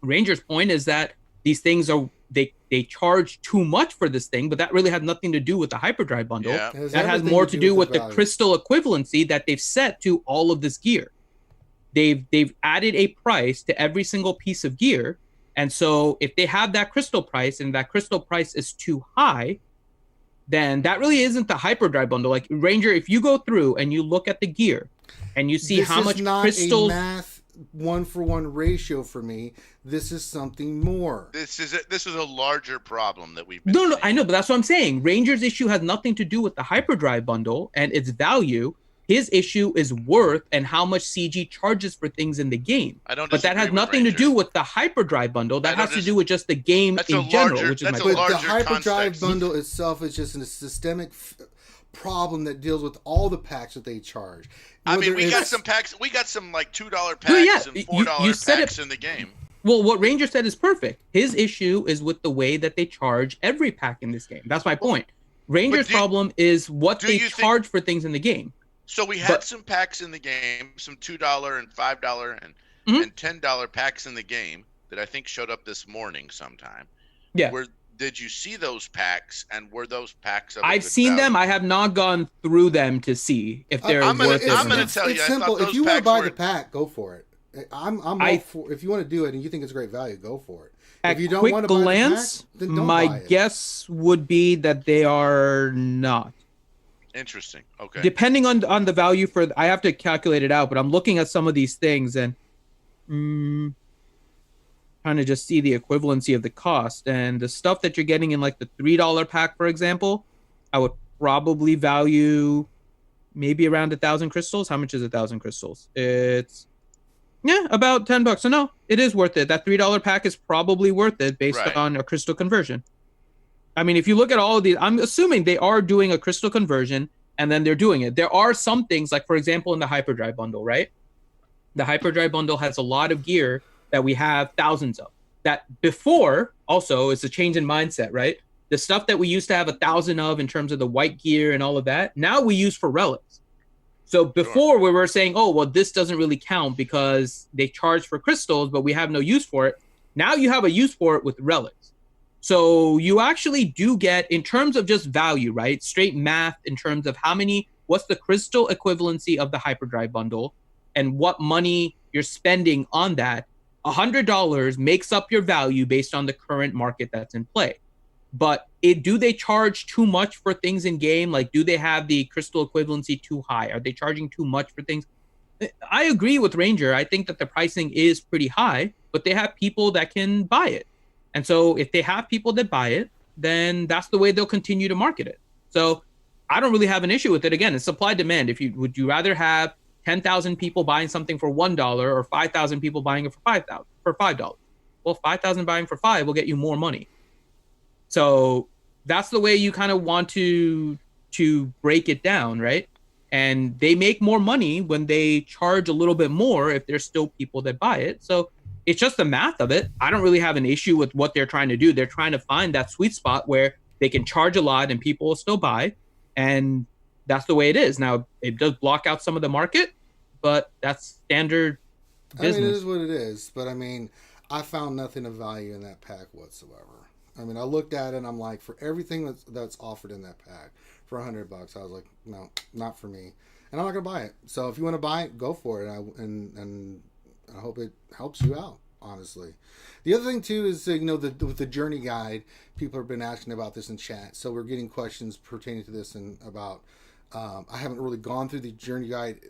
Ranger's point is that these things are, they charge too much for this thing, but that really has nothing to do with the Hyperdrive Bundle. Yeah. That has more to do with the crystal equivalency that they've set to all of this gear. They've added a price to every single piece of gear. And so if they have that crystal price and that crystal price is too high, then that really isn't the Hyperdrive Bundle. Like Ranger, if you go through and you look at the gear and you see how much crystals... a math 1-for-1 ratio for me. This is something more. This is a larger problem that we've been No, seeing. I know, but that's what I'm saying. Ranger's issue has nothing to do with the Hyperdrive Bundle and its value. His issue is worth and how much CG charges for things in the game. But that has nothing to do with the Hyperdrive Bundle. That has to do with just the game in general, which is my point. But the Hyperdrive Bundle itself is just a systemic problem that deals with all the packs that they charge. I mean, we got some packs. We got some like $2 packs and $4 packs in the game. Well, what Ranger said is perfect. His issue is with the way that they charge every pack in this game. That's my point. Ranger's problem is what they charge for things in the game. So we had some packs in the game, some $2 and $5 and $10 packs in the game that I think showed up this morning sometime. Yeah. Did you see those packs, and were those packs? I've seen them. I have not gone through them to see if they're worth it. I'm going to tell you, it's simple. If you want to buy the pack, go for it. I'm all for. If you want to do it and you think it's a great value, go for it. If you don't want to buy the pack, then don't buy it. My guess would be that they are not. Interesting. Okay. Depending on the value for, I have to calculate it out, but I'm looking at some of these things and trying to just see the equivalency of the cost. And the stuff that you're getting in like the $3 pack, for example, I would probably value maybe around 1,000 crystals. How much is 1,000 crystals? It's about $10. So no, it is worth it. That $3 pack is probably worth it based on a crystal conversion. I mean, if you look at all of these, I'm assuming they are doing a crystal conversion and then they're doing it. There are some things, like for example, in the Hyperdrive Bundle, right? The Hyperdrive Bundle has a lot of gear that we have thousands of. That before, also, it's a change in mindset, right? The stuff that we used to have 1,000 of in terms of the white gear and all of that, now we use for relics. So before we were saying, oh, well, this doesn't really count because they charge for crystals, but we have no use for it. Now you have a use for it with relics. So you actually do get, in terms of just value, right? Straight math in terms of what's the crystal equivalency of the Hyperdrive Bundle and what money you're spending on that. $100 makes up your value based on the current market that's in play. But do they charge too much for things in game? Like, do they have the crystal equivalency too high? Are they charging too much for things? I agree with Ranger. I think that the pricing is pretty high, but they have people that can buy it. And so if they have people that buy it, then that's the way they'll continue to market it. So I don't really have an issue with it. Again, it's supply demand. Would you rather have 10,000 people buying something for $1 or 5,000 people buying it for $5? Well, 5,000 buying for $5 will get you more money. So that's the way you kind of want to break it down, right? And they make more money when they charge a little bit more if there's still people that buy it. So it's just the math of it. I don't really have an issue with what they're trying to do. They're trying to find that sweet spot where they can charge a lot and people will still buy. And that's the way it is. Now, it does block out some of the market, but that's standard business. I mean, it is what it is. But, I mean, I found nothing of value in that pack whatsoever. I mean, I looked at it and I'm like, for everything that's offered in that pack, for $100. I was like, no, not for me, and I'm not gonna buy it. So if you want to buy it, go for it. And I hope it helps you out. Honestly, the other thing too is with the journey guide, people have been asking about this in chat, so we're getting questions pertaining to this and about. I haven't really gone through the journey guide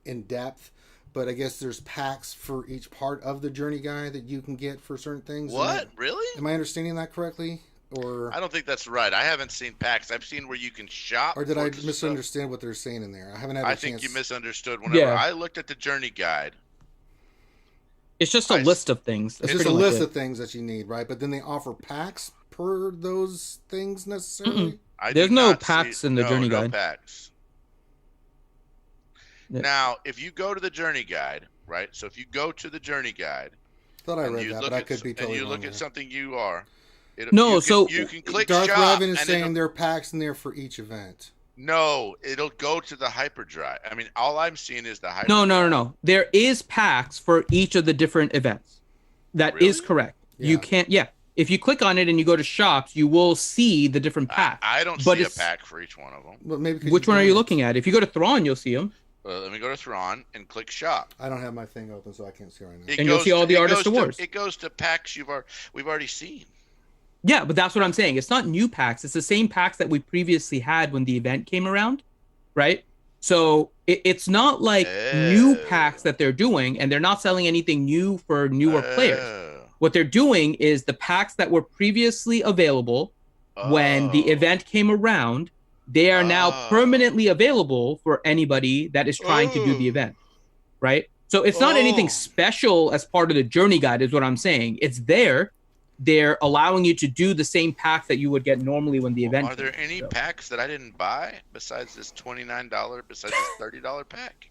in depth, but I guess there's packs for each part of the journey guide that you can get for certain things. What? Really? Am I understanding that correctly? Or I don't think that's right. I haven't seen packs. I've seen where you can shop. Or did I misunderstand what they're saying in there? I haven't had a chance. I think you misunderstood. Whenever I looked at the journey guide, it's just a list of things. It's just a list of things that you need, right? But then they offer packs per those things necessarily? There's no packs in the journey guide. No packs. Yeah. Now, if you go to the journey guide, right? So if you go to the journey guide, thought I read that, but I could be totally wrong. And you look at something you are. You can click Darth shop. Revan is saying there are packs in there for each event. No, it'll go to the hyperdrive. I mean, all I'm seeing is the hyperdrive. No. There is packs for each of the different events. That is correct. Yeah. You can't. Yeah. If you click on it and you go to shops, you will see the different packs. I don't see a pack for each one of them. But maybe which one are you looking at? If you go to Thrawn, you'll see them. Let me go to Thrawn and click shop. I don't have my thing open, so I can't see right now. And you'll see all the Artist Awards. It goes to packs we've already seen. Yeah, but that's what I'm saying. It's not new packs. It's the same packs that we previously had when the event came around, right? So it's not like new packs that they're doing, and they're not selling anything new for newer players. What they're doing is the packs that were previously available when the event came around, they are now permanently available for anybody that is trying to do the event, right? So it's not anything special as part of the journey guide is what I'm saying. It's there. They're allowing you to do the same packs that you would get normally when the event. Are there any packs that I didn't buy besides this $29, besides this $30 pack?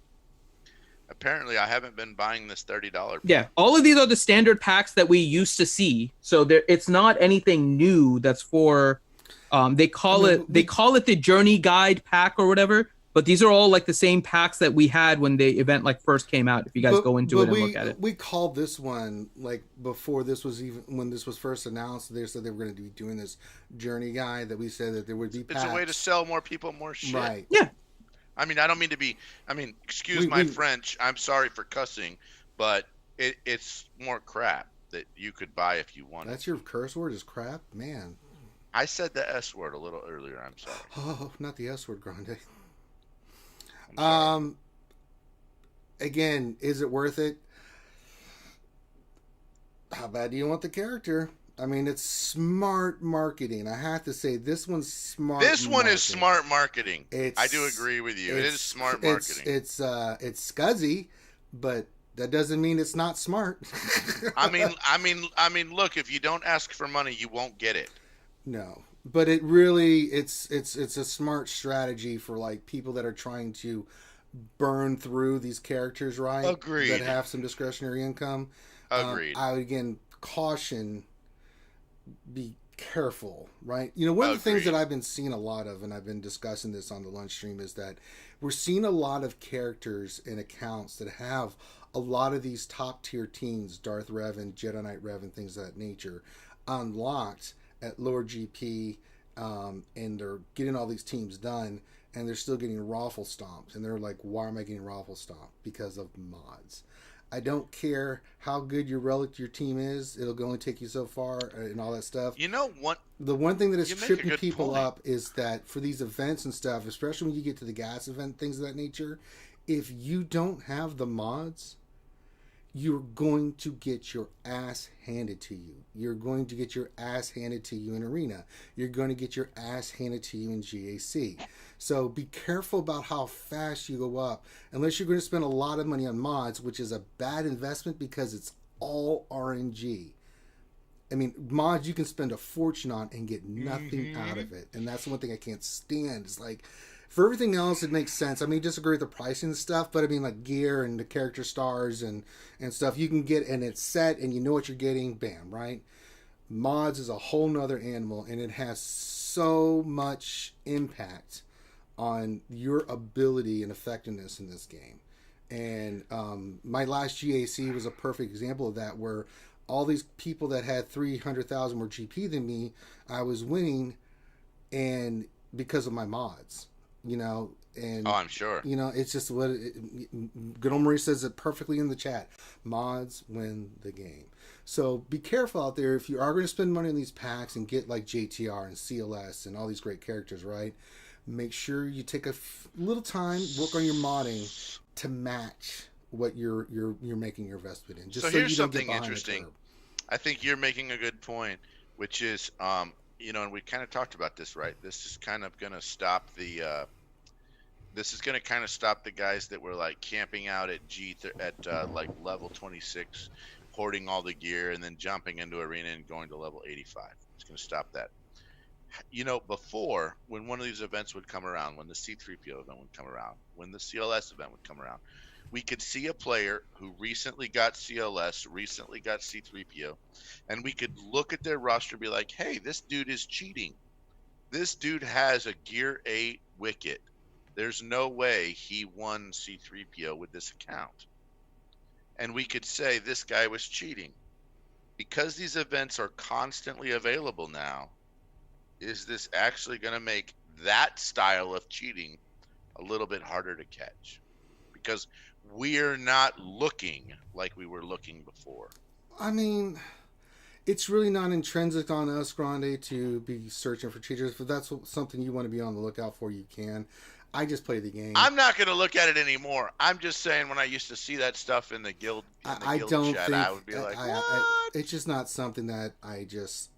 Apparently, I haven't been buying this $30 pack. Yeah, all of these are the standard packs that we used to see. So it's not anything new that's for. They call it the journey guide pack or whatever. But these are all like the same packs that we had when the event like first came out. If you guys go into it and look at it, we called this one like before this was even when this was first announced. They said they were going to be doing this journey guide. That we said that there would be packs. It's a way to sell more people more shit. Right. Yeah. I mean, I don't mean to be. I mean, excuse my French. I'm sorry for cussing, but it's more crap that you could buy if you wanted. That's your curse word is crap, man. I said the S word a little earlier. I'm sorry. Oh, not the S word, Grande. Again, is it worth it? How bad do you want the character? I mean, it's smart marketing. I have to say, this one's smart. This one is smart marketing. I do agree with you. It is smart marketing. It's scuzzy, but that doesn't mean it's not smart. I mean, look, if you don't ask for money, you won't get it. No. But it really, it's a smart strategy for like people that are trying to burn through these characters, right? Agreed. That have some discretionary income. Agreed. I would again caution, be careful, right? You know, one of the things that I've been seeing a lot of, and I've been discussing this on the lunch stream, is that we're seeing a lot of characters and accounts that have a lot of these top tier teams, Darth Revan, Jedi Knight Revan, things of that nature, unlocked at lower GP, and they're getting all these teams done, and they're still getting raffle stomped, and they're like, why am I getting raffle stomped? Because of mods. I don't care how good your team is, it'll only take you so far, and all that stuff. You know what? The one thing that is tripping people up is that for these events and stuff, especially when you get to the gas event, things of that nature, if you don't have the mods, you're going to get your ass handed to you. You're going to get your ass handed to you in Arena. You're going to get your ass handed to you in GAC. So be careful about how fast you go up, unless you're going to spend a lot of money on mods, which is a bad investment because it's all RNG. I mean, mods you can spend a fortune on and get nothing out of it. And that's the one thing I can't stand. It's like, for everything else, it makes sense. I mean, disagree with the pricing and stuff, but I mean, like gear and the character stars and stuff you can get, and it's set and you know what you're getting, bam, right? Mods is a whole nother animal, and it has so much impact on your ability and effectiveness in this game. And my last GAC was a perfect example of that, where all these people that had 300,000 more GP than me, I was winning, and because of my mods, you know, and Oh, I'm sure. you know, it's just what good old Marie says it perfectly in the chat. Mods win the game. So be careful out there if you are going to spend money on these packs and get like JTR and CLS and all these great characters, right? Make sure you take a little time, work on your modding to match what you're making your investment in. Just So so here's you don't get something behind the interesting. curve. I think you're making a good point, which is, you know, and we kind of talked about this, right? This is kind of going to stop the, this is going to kind of stop the guys that were like camping out at like level 26, hoarding all the gear and then jumping into arena and going to level 85. It's going to stop that. You know, before, when one of these events would come around, when the C3PO event would come around, when the CLS event would come around, we could see a player who recently got CLS, recently got C3PO, and we could look at their roster and be like, hey, this dude is cheating. This dude has a Gear 8 Wicket. There's no way he won C3PO with this account. And we could say this guy was cheating. Because these events are constantly available now, is this actually going to make that style of cheating a little bit harder to catch? Because we're not looking like we were looking before. I mean, it's really not intrinsic on us, Grande, to be searching for cheaters. If that's something you want to be on the lookout for, you can. I just play the game. I'm not going to look at it anymore. I'm just saying, when I used to see that stuff in the guild, chat, I would be like, what? It's just not something that I just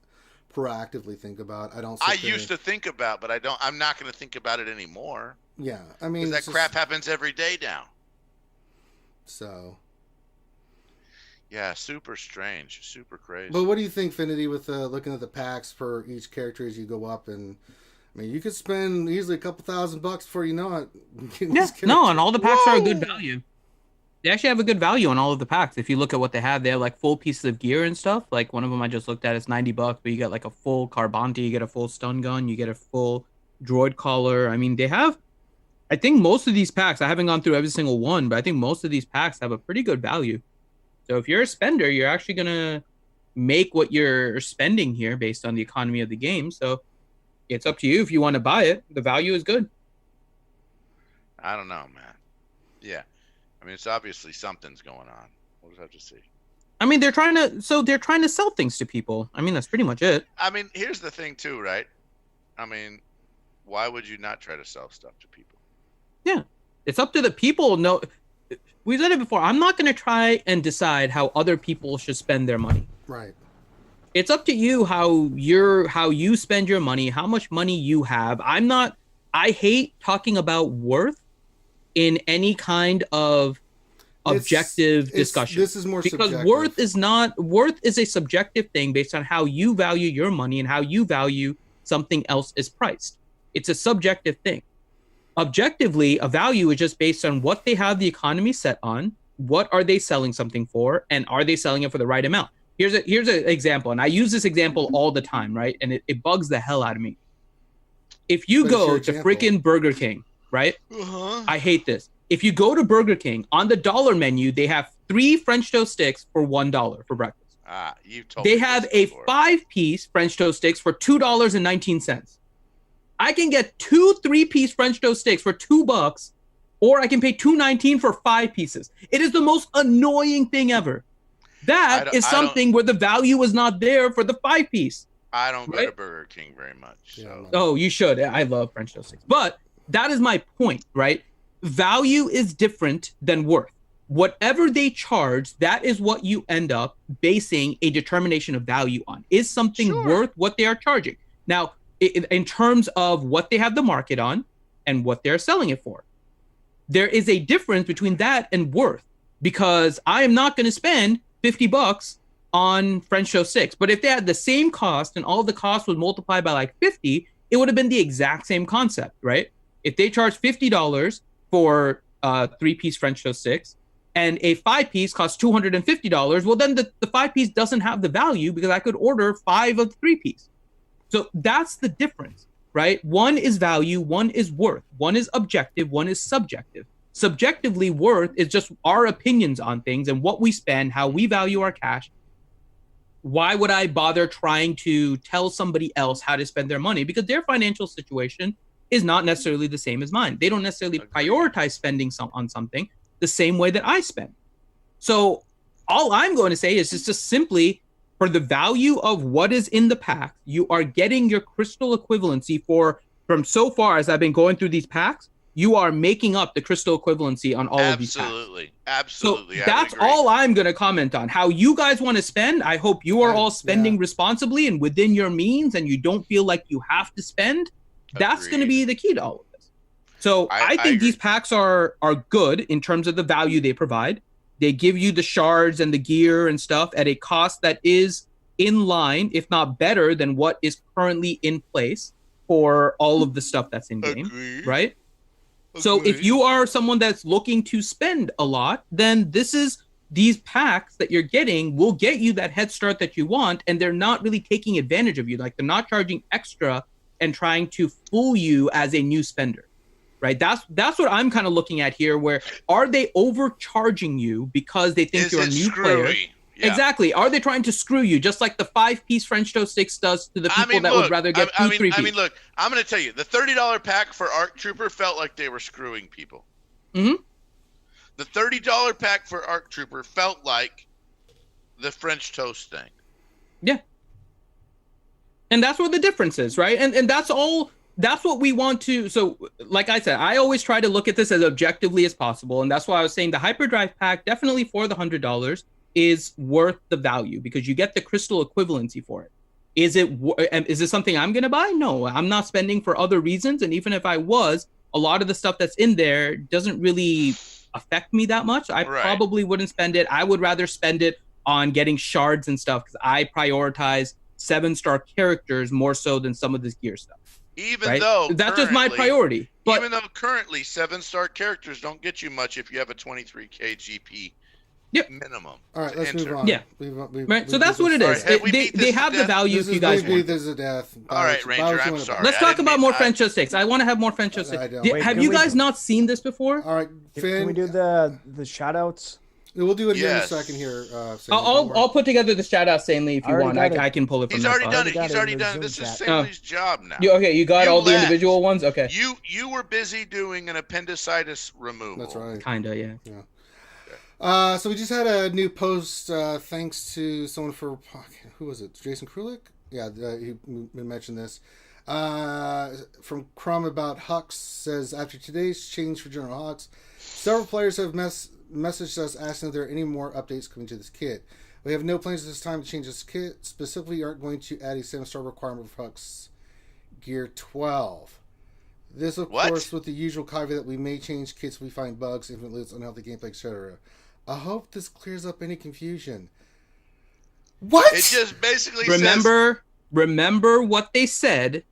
proactively think about. I don't. I used to think about, but I'm not going to think about it anymore. Yeah, I mean, that crap happens every day now. So. Yeah, super strange, super crazy. But what do you think, Finity, with looking at the packs for each character as you go up? And I mean, you could spend easily a couple $1,000 before you know it. Yeah, no, and all the packs are a good value. They actually have a good value on all of the packs. If you look at what they have, they have like full pieces of gear and stuff. Like one of them I just looked at is $90, but you get like a full Carbonte, you get a full stun gun, you get a full droid collar. I mean, they have, I think most of these packs, I haven't gone through every single one, but I think most of these packs have a pretty good value. So if you're a spender, you're actually going to make what you're spending here based on the economy of the game. So it's up to you if you want to buy it. The value is good. I don't know, man. Yeah. I mean, it's obviously something's going on. We'll just have to see. I mean, they're trying to sell things to people. I mean, that's pretty much it. I mean, here's the thing too, right? I mean, why would you not try to sell stuff to people? Yeah. It's up to the people. No, we've said it before. I'm not going to try and decide how other people should spend their money. Right. It's up to you how you spend your money, how much money you have. I hate talking about worth in any kind of objective discussion. This is more because subjective. Worth is a subjective thing based on how you value your money and how you value something else is priced. It's a subjective thing. Objectively, a value is just based on what they have the economy set on, what are they selling something for, and are they selling it for the right amount? Here's an example, and I use this example all the time, right? And it bugs the hell out of me. If you go to freaking Burger King, right? Uh-huh. I hate this. If you go to Burger King, on the dollar menu, they have 3 French toast sticks for $1 for breakfast. You told They me have this a before. 5-piece French toast sticks for $2.19. I can get 2 3-piece French toast sticks for $2, or I can pay $2.19 for 5 pieces. It is the most annoying thing ever. That is something where the value is not there for the 5-piece. I don't go to Burger King very much. So. Oh, you should. I love French toast sticks. But that is my point, right? Value is different than worth. Whatever they charge, that is what you end up basing a determination of value on. Is something worth what they are charging? Now, in terms of what they have the market on and what they're selling it for, there is a difference between that and worth, because I am not going to spend $50 on French toast sticks. But if they had the same cost and all the cost was multiplied by like 50, it would have been the exact same concept, right? If they charge $50 for 3-piece French toast sticks and a 5-piece costs $250, well, then the 5-piece doesn't have the value because I could order 5 of the 3-piece. So that's the difference, right? One is value, one is worth. One is objective, one is subjective. Subjectively, worth is just our opinions on things and what we spend, how we value our cash. why would I bother trying to tell somebody else how to spend their money? Because their financial situation is not necessarily the same as mine. They don't necessarily prioritize spending on something the same way that I spend. So all I'm going to say is just simply, for the value of what is in the pack, you are getting your crystal equivalency from so far as I've been going through these packs, you are making up the crystal equivalency on all of these packs. Absolutely. So that's all I'm going to comment on. How you guys want to spend, I hope you are all spending responsibly and within your means, and you don't feel like you have to spend. That's going to be the key to all of this. So I think these packs are good in terms of the value they provide. They give you the shards and the gear and stuff at a cost that is in line, if not better, than what is currently in place for all of the stuff that's in game, right? So if you are someone that's looking to spend a lot, then these packs that you're getting will get you that head start that you want, and they're not really taking advantage of you. Like, they're not charging extra and trying to fool you as a new spender. Right, that's what I'm kind of looking at here. Where are they overcharging you because they think you're a new player? Yeah. Exactly. Are they trying to screw you, just like the 5-piece French toast sticks does to the people that would rather get 3-piece? I mean, look, I'm going to tell you, the $30 pack for ARC Trooper felt like they were screwing people. Mm-hmm. The $30 pack for ARC Trooper felt like the French toast thing. Yeah. And that's what the difference is, right? And that's all. That's what we want to. So, like I said, I always try to look at this as objectively as possible. And that's why I was saying the Hyperdrive pack, definitely for the $100, is worth the value because you get the crystal equivalency for it. Is it something I'm going to buy? No, I'm not spending for other reasons. And even if I was, a lot of the stuff that's in there doesn't really affect me that much. I probably wouldn't spend it. I would rather spend it on getting shards and stuff because I prioritize 7-star characters more so than some of this gear stuff. Even though that's just my priority. But even though currently 7-star characters don't get you much if you have a 23k GP minimum. All right, let's move on. Yeah. Right. So that's what it is. They have the value if you guys want. This is a death. All right, Ranger, I'm sorry. Let's talk about more French sticks. I want to have more French sticks. Have you guys not seen this before? All right, Finn. Can we do the shout outs? We'll do it in a second here. I'll put together the shout out, Stanley, if you want. I can pull it from He's already done it. He's already done it. This is Stanley's job now. You got all the individual ones? Okay. You were busy doing an appendicitis removal. That's right. Kinda, yeah. So we just had a new post, thanks to someone who was it? Jason Krulik? Yeah, he mentioned this. From Crumb about Hux says, after today's change for General Hux, several players have messaged us asking if there are any more updates coming to this kit. We have no plans at this time to change this kit. Specifically, we aren't going to add a 7-star requirement for Hux Gear 12. This, of course, with the usual caveat that we may change kits if we find bugs, infinite loots, unhealthy gameplay, etc. I hope this clears up any confusion. What? It just basically remember what they said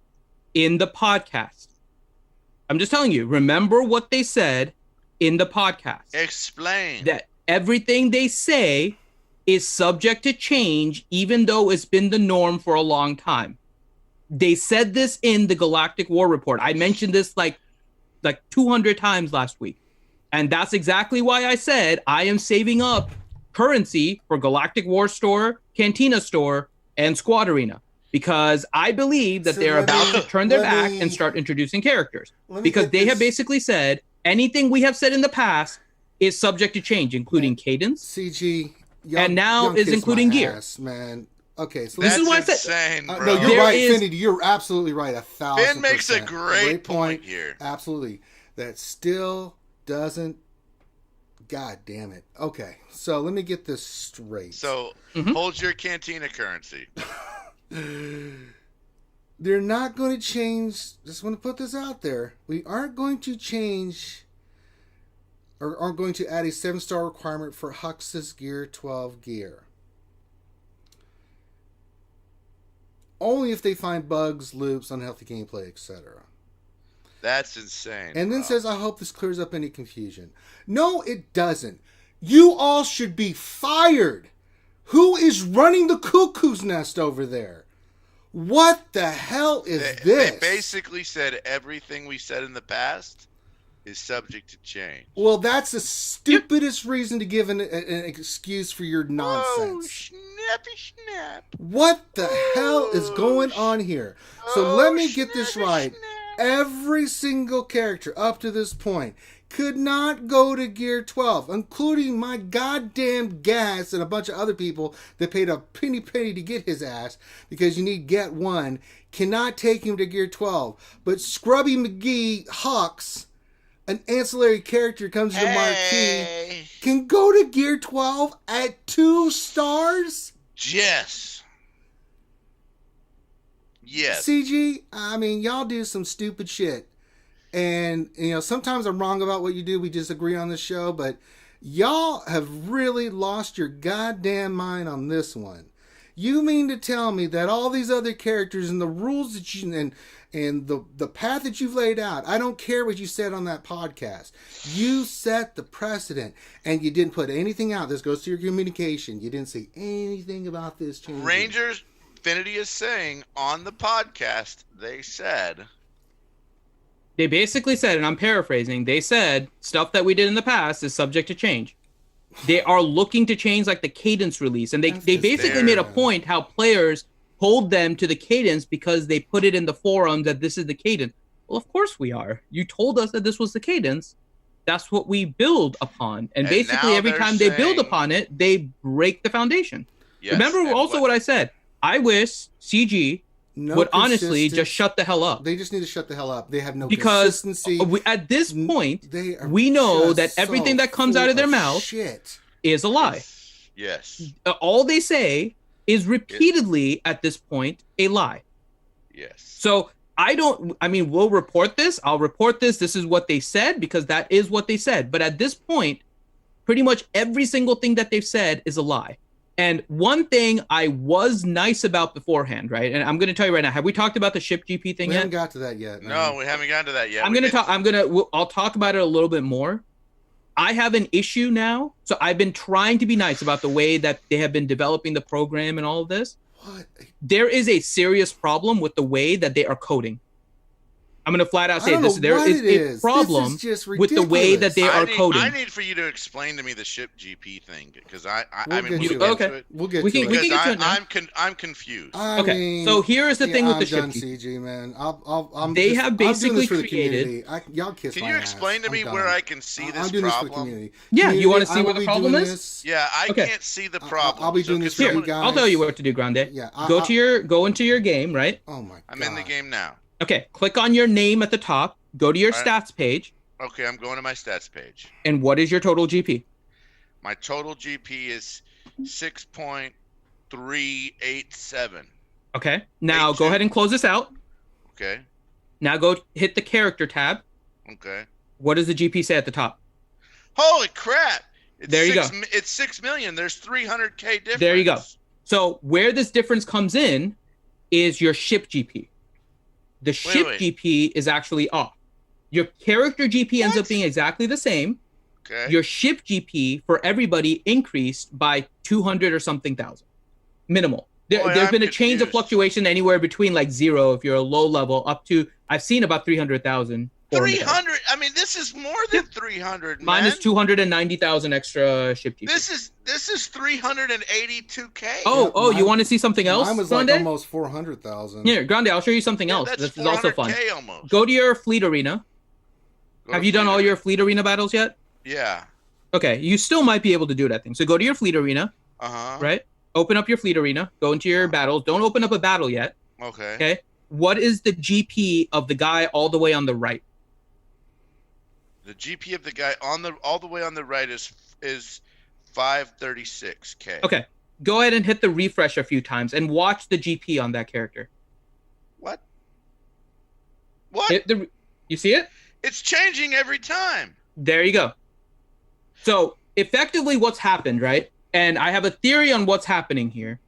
in the podcast. I'm just telling you, remember what they said in the podcast. Explain. That everything they say is subject to change, even though it's been the norm for a long time. They said this in the Galactic War Report. I mentioned this like 200 times last week. And that's exactly why I said I am saving up currency for Galactic War Store, Cantina Store, and Squad Arena. Because I believe that they're about to turn their back and start introducing characters. Because they have basically said anything we have said in the past is subject to change, including cadence, CG, and now is including gear. Ass, man. Okay, so this is why I said, bro. no, you're right, Finny. You're absolutely right. 1,000%. Finn makes a great point here. Absolutely, that still doesn't. God damn it. Okay, so let me get this straight. So hold your Cantina currency. They're not going to change. Just want to put this out there. We aren't going to change, or aren't going to add a 7-star requirement for Hux's Gear 12 gear. Only if they find bugs, loops, unhealthy gameplay, etc. That's insane. And then says, I hope this clears up any confusion. No, it doesn't. You all should be fired. Who is running the cuckoo's nest over there? What the hell is this? They basically said everything we said in the past is subject to change. Well, that's the stupidest reason to give an excuse for your nonsense. Oh, snappy snap. What the hell is going on here? So let me get this right. Every single character up to this point could not go to Gear 12, including my goddamn Gas and a bunch of other people that paid a penny to get his ass because you need Get 1, cannot take him to Gear 12. But Scrubby McGee Hawks, an ancillary character comes to Marquee, can go to Gear 12 at 2 stars? Yes. Yes. CG, I mean, y'all do some stupid shit. And, you know, sometimes I'm wrong about what you do. We disagree on this show. But y'all have really lost your goddamn mind on this one. You mean to tell me that all these other characters and the rules that you... And the path that you've laid out, I don't care what you said on that podcast. You set the precedent, and you didn't put anything out. This goes to your communication. You didn't say anything about this change. Rangers, Infinity is saying on the podcast, they said... They basically said, and I'm paraphrasing, they said stuff that we did in the past is subject to change. They are looking to change like the cadence release. And they basically made a point how players hold them to the cadence because they put it in the forum that this is the cadence. Well, of course we are. You told us that this was the cadence. That's what we build upon. And basically every time they build upon it, they break the foundation. Yes, remember also what I said. I wish CG would honestly just shut the hell up. They just need to shut the hell up. They have no consistency. At this point, we know that everything that comes out of their mouth is a lie. Yes. All they say is repeatedly at this point a lie. Yes. So we'll report this. I'll report this. This is what they said because that is what they said. But at this point, pretty much every single thing that they've said is a lie. And one thing I was nice about beforehand, right? And I'm going to tell you right now, have we talked about the ship GP thing yet? We haven't got to that yet. No, we haven't gotten to that yet. I'll talk about it a little bit more. I have an issue now. So I've been trying to be nice about the way that they have been developing the program and all of this. What? There is a serious problem with the way that they are coding. I'm going to flat out say this. There is a problem with the way that they are coding. I need for you to explain to me the ship GP thing because we'll get to it. I'm confused. So here is the thing with the ship GP. Man. They have basically created. Y'all kiss Can my you ass. explain to me where I can see this I'm doing problem? This for the community. Yeah, you want to see where the problem is? Yeah, I can't see the problem. I'll be doing this for you guys. I'll tell you what to do, Grande. Yeah, go into your game, right? Oh my God. I'm in the game now. Okay, click on your name at the top. Go to your stats page. Okay, I'm going to my stats page. And what is your total GP? My total GP is 6.387. Okay. Now go ahead and close this out. Okay. Now go hit the character tab. Okay. What does the GP say at the top? Holy crap! There you go. It's 6 million. There's 300K difference. There you go. So where this difference comes in is your ship GP. The ship GP is actually off. Your character GP ends up being exactly the same. Okay. Your ship GP for everybody increased by 200 or something thousand. Minimal. There's been a change of fluctuation anywhere between like 0 if you're a low level up to, I've seen about 300,000. 300? I mean, this is more than 300, Mine is 290,000 extra ship GP. This is 382K. Oh, you want to see something else? Mine was Grande? like almost 400,000. Here, Grande, I'll show you something else. This is also fun. Almost. Go to your fleet arena. Have you done all your fleet arena battles yet? Yeah. Okay, you still might be able to do that thing. So go to your fleet arena. Right? Open up your fleet arena. Go into your battles. Don't open up a battle yet. Okay. Okay. What is the GP of the guy all the way on the right? The GP of the guy all the way on the right is 536K. Okay. Go ahead and hit the refresh a few times and watch the GP on that character. What? You see it? It's changing every time. There you go. So effectively what's happened, right? And I have a theory on what's happening here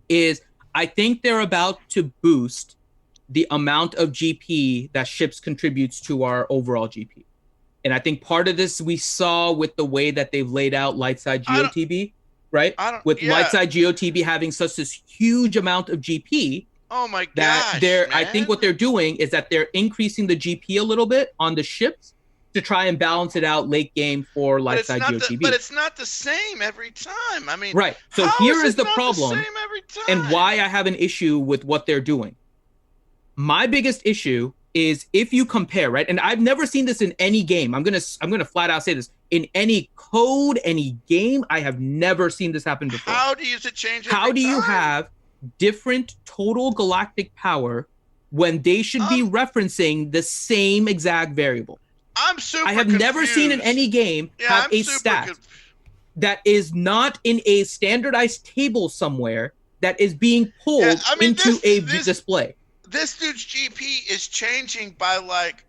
is I think they're about to boost the amount of GP that ships contributes to our overall GP. And I think part of this we saw with the way that they've laid out Lightside Geo TB, right? Lightside Geo TB having such this huge amount of GP. Oh my gosh, man. I think what they're doing is that they're increasing the GP a little bit on the ships to try and balance it out late game for Lifeside Geo TB. But it's not the same every time. I mean, right. So how here is it the not problem the same every time? and why I have an issue with what they're doing. My biggest issue is if you compare, right? And I've never seen this in any game. I'm gonna flat out say this. In any code, any game, I have never seen this happen before. How do you change? How do you have different total galactic power when they should be referencing the same exact variable? I'm super I have never seen in any game have a stat that is not in a standardized table somewhere that is being pulled into a display. This dude's GP is changing by like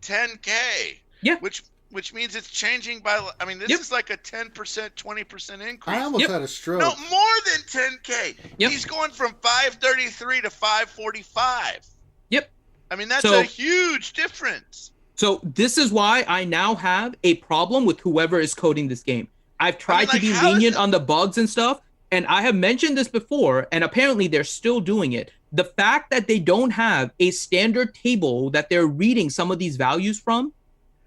10K. Yeah. Which means it's changing by, I mean, this is like a 10%, 20% increase. I almost had a stroke. No, more than 10K. Yep. He's going from 533 to 545. Yep. I mean, that's a huge difference. So this is why I now have a problem with whoever is coding this game. I've tried to be lenient on the bugs and stuff, and I have mentioned this before, and apparently they're still doing it. The fact that they don't have a standard table that they're reading some of these values from,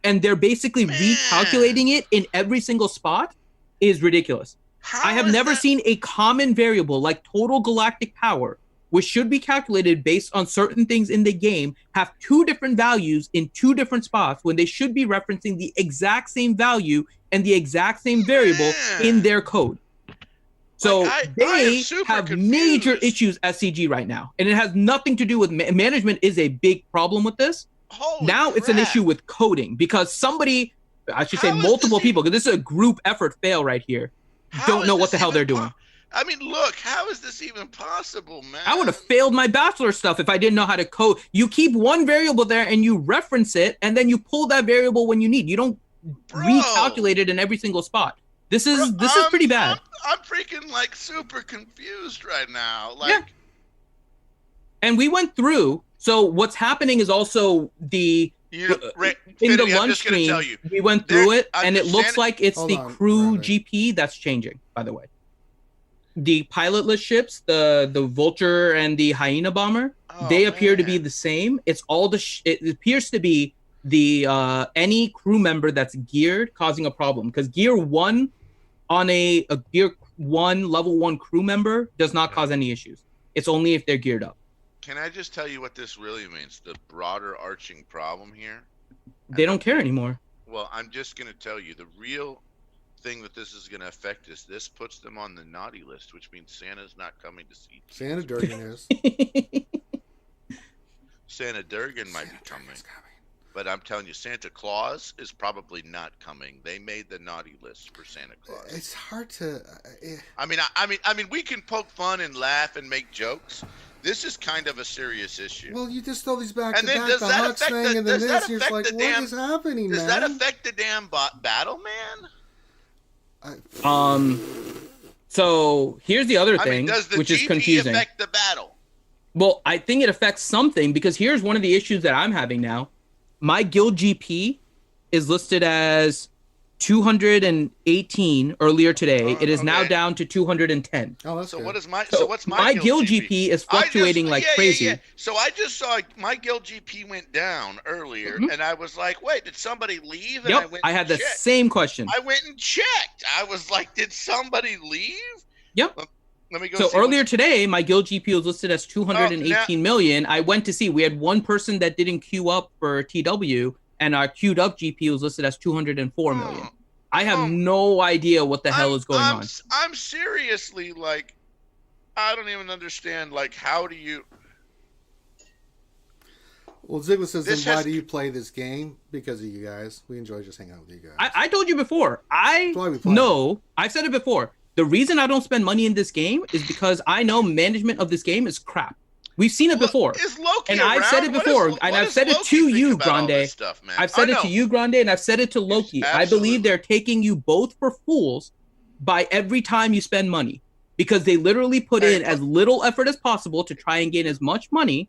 and they're basically recalculating it in every single spot is ridiculous. I have never seen a common variable like total galactic power, which should be calculated based on certain things in the game, have two different values in two different spots when they should be referencing the exact same value and the exact same variable in their code. So they have major issues SCG right now, and it has nothing to do with management is a big problem with this. Now it's an issue with coding because somebody, I should say multiple people, because this is a group effort fail right here, don't know what the hell they're doing. I mean, look, how is this even possible, man? I would have failed my bachelor stuff if I didn't know how to code. You keep one variable there and you reference it, and then you pull that variable when you need. You don't recalculate it in every single spot. This is pretty bad. I'm freaking like super confused right now. Like, and we went through. So what's happening is also in the lunch stream, we went through it, and it looks like it's the crew GP that's changing, by the way. The pilotless ships, the Vulture and the Hyena bomber, they appear to be the same. It's all it appears to be the any crew member that's geared causing a problem, because gear 1 on a gear 1 level 1 crew member does not cause any issues. It's only if they're geared up. Can I just tell you what this really means? The broader arching problem here? They don't care anymore. Well, I'm just going to tell you the real thing that this is going to affect is this puts them on the naughty list, which means Santa's not coming to see. Santa Durgan is. Santa Durgan might be coming. But I'm telling you, Santa Claus is probably not coming. They made the naughty list for Santa Claus. It's hard to. I mean, we can poke fun and laugh and make jokes. This is kind of a serious issue. Well, you just throw these back and to back, the Hux thing, and then this, you're like, what is happening, man? Does that affect the damn battle, man? So here's the other thing, which is confusing. Affect the battle? Well, I think it affects something, because here's one of the issues that I'm having now. My guild GP is listed as 218 earlier today. It is now down to 210. Oh, that's so good. what is my? So what's my guild GP is fluctuating like crazy. Yeah. So I just saw my guild GP went down earlier, and I was like, "Wait, did somebody leave?" And I had the same question. I went and checked. I was like, "Did somebody leave?" Yep. Let me go. So earlier today, my guild GP was listed as 218 million. I went to see. We had one person that didn't queue up for TW, and our queued up GP was listed as 204 million. I have no idea what the hell is going on. I'm seriously like, I don't even understand. Like, how do you? Well, Ziggler says, then why do you play this game? Because of you guys. We enjoy just hanging out with you guys. I told you before. I've said it before. The reason I don't spend money in this game is because I know management of this game is crap. We've seen it before. Is Loki and around? I've said it before, and I've said it to you, Grande. I've said it to you, Grande, and I've said it to Loki. I believe they're taking you both for fools by every time you spend money, because they literally put in as little effort as possible to try and gain as much money,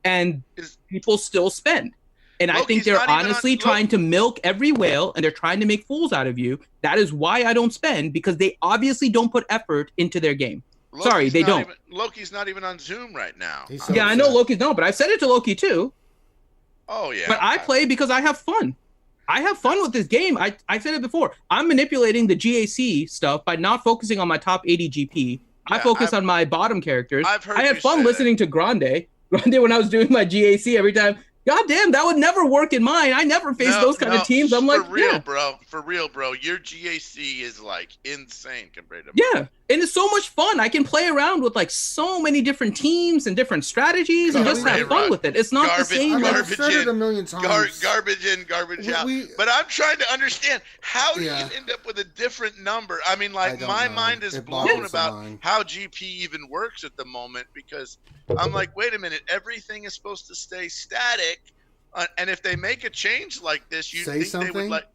and people still spend. And I think they're honestly trying to milk every whale, and they're trying to make fools out of you. That is why I don't spend, because they obviously don't put effort into their game. Sorry, they don't. Loki's not even on Zoom right now. Yeah, I know Loki's not, but I said it to Loki too. Oh, yeah. But I play because I have fun. I have fun with this game. I said it before. I'm manipulating the GAC stuff by not focusing on my top 80 GP. I focus on my bottom characters. I had fun listening to Grande when I was doing my GAC every time. God damn, that would never work in mine. I never faced those kind of teams. I'm like, for real, bro. For real, bro. Your GAC is like insane compared to mine. Yeah, and it's so much fun. I can play around with like so many different teams and different strategies and just have fun with it. It's not the same. Garbage I've said it a million times. Garbage in, garbage out. But I'm trying to understand how do you end up with a different number? I mean, like my mind is blown about how GP even works at the moment because I'm like, wait a minute, everything is supposed to stay static, and if they make a change like this, you think they would like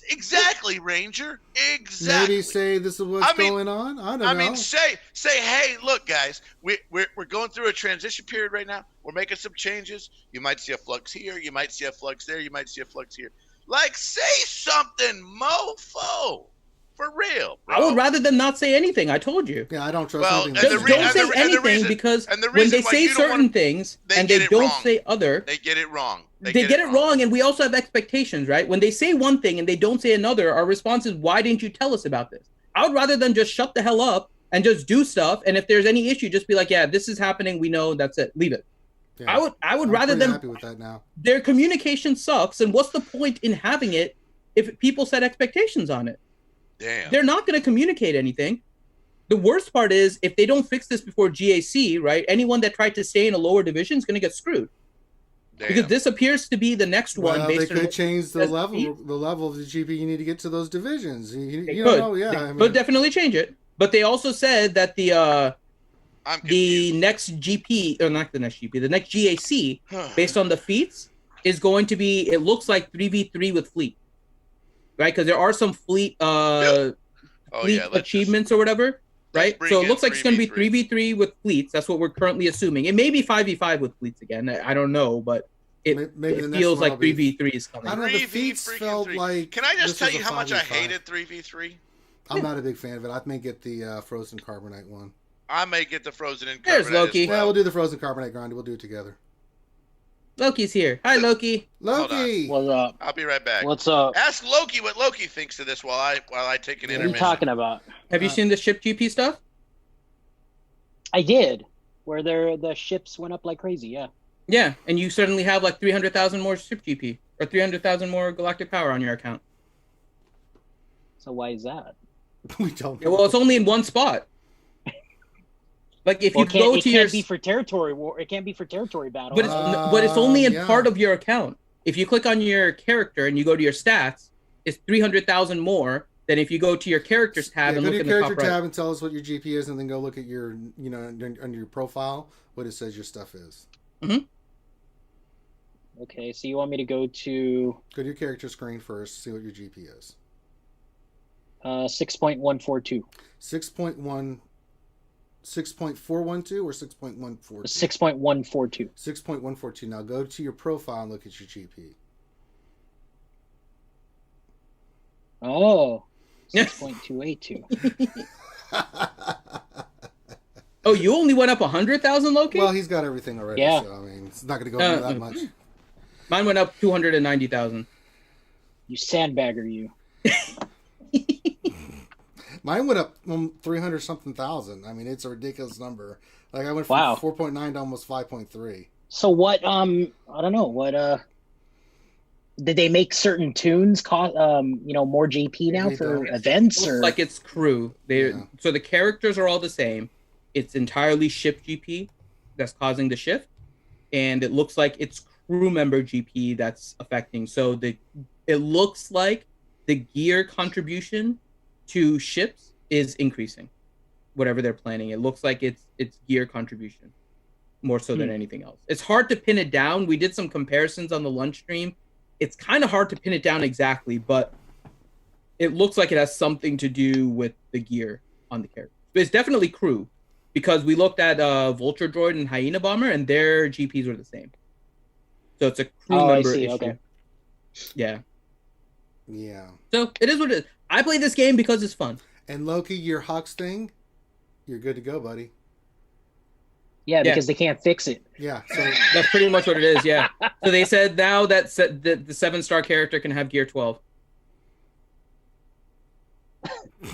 exactly, Ranger, exactly. Maybe say this is what's going on. I don't know. I mean, say, hey, look, guys, we're going through a transition period right now. We're making some changes. You might see a flux here. You might see a flux there. You might see a flux here. Like, say something, mofo. For real, bro. I would rather them not say anything. I told you. Yeah, I don't trust anything. Just don't say anything because when they say certain things and they don't say other, they get it wrong. They get it wrong, and we also have expectations, right? When they say one thing and they don't say another, our response is, why didn't you tell us about this? I would rather than just shut the hell up and just do stuff, and if there's any issue, just be like, yeah, this is happening, we know, that's it, leave it. Yeah, I would rather them happy with that now. Their communication sucks, and what's the point in having it if people set expectations on it? Damn. They're not going to communicate anything. The worst part is if they don't fix this before GAC, right? Anyone that tried to stay in a lower division is going to get screwed. Damn. Because this appears to be the next one. They could change the level of the GP you need to get to those divisions. They could definitely change it. But they also said that the next GP, or not the next GP, the next GAC, based on the feats, is going to be, it looks like 3v3 with fleet. Right, because there are some fleet achievements or whatever, right? So it looks like it's going to be 3v3 with fleets. That's what we're currently assuming. It may be 5v5 with fleets again. I don't know, but it feels like 3v3 is coming. I don't know, the feats felt like... Can I just tell you how much I hated 3v3? I'm not a big fan of it. I may get the Frozen Carbonite one. I may get the Frozen and Carbonite. There's Loki. Yeah, we'll do the Frozen Carbonite grind. We'll do it together. Loki's here. Hi, Loki. Loki. What's up? I'll be right back. What's up? Ask Loki what Loki thinks of this while I take an intermission. What are you talking about? Have you seen the ship GP stuff? I did, where the ships went up like crazy. Yeah. Yeah, and you suddenly have like 300,000 more ship GP or 300,000 more galactic power on your account. So why is that? We don't know. Well, it's only in one spot. Like if you go to your, it can't be for territory war. It can't be for territory battle. But it's only in part of your account. If you click on your character and you go to your stats, it's 300,000 more than if you go to your characters tab and look at the top right. Go to your character tab and tell us what your GP is, and then go look at your, under your profile, what it says your stuff is. Mm-hmm. Okay, so you want me to go to your character screen first, see what your GP is. 6.142. 6.412 or 6.142? 6.142. 6.142. Now go to your profile and look at your GP. Oh, 6.282. Oh, you only went up 100,000, Loki? Well, he's got everything already. Yeah. So, I mean, it's not going to go into that much. Mine went up 290,000. You sandbagger, you. Mine went up 300 something thousand. I mean, it's a ridiculous number. Like I went from 4.9 to almost 5.3. So what? I don't know. What? Did they make certain tunes cost? More GP now for events, or like it's crew? So the characters are all the same. It's entirely ship GP that's causing the shift, and it looks like it's crew member GP that's affecting. So it looks like the gear contribution to ships is increasing, whatever they're planning. It looks like it's gear contribution more so than anything else. It's hard to pin it down. We did some comparisons on the lunch stream. It's kind of hard to pin it down exactly, but it looks like it has something to do with the gear on the character. But it's definitely crew, because we looked at Vulture Droid and Hyena Bomber, and their GPs were the same. So it's a crew member issue. Okay. Yeah. Yeah. So it is what it is. I play this game because it's fun. And Loki, your Hux thing, you're good to go, buddy. Yeah, because they can't fix it. Yeah, so That's pretty much what it is. Yeah. So they said now that the 7-star character can have gear 12.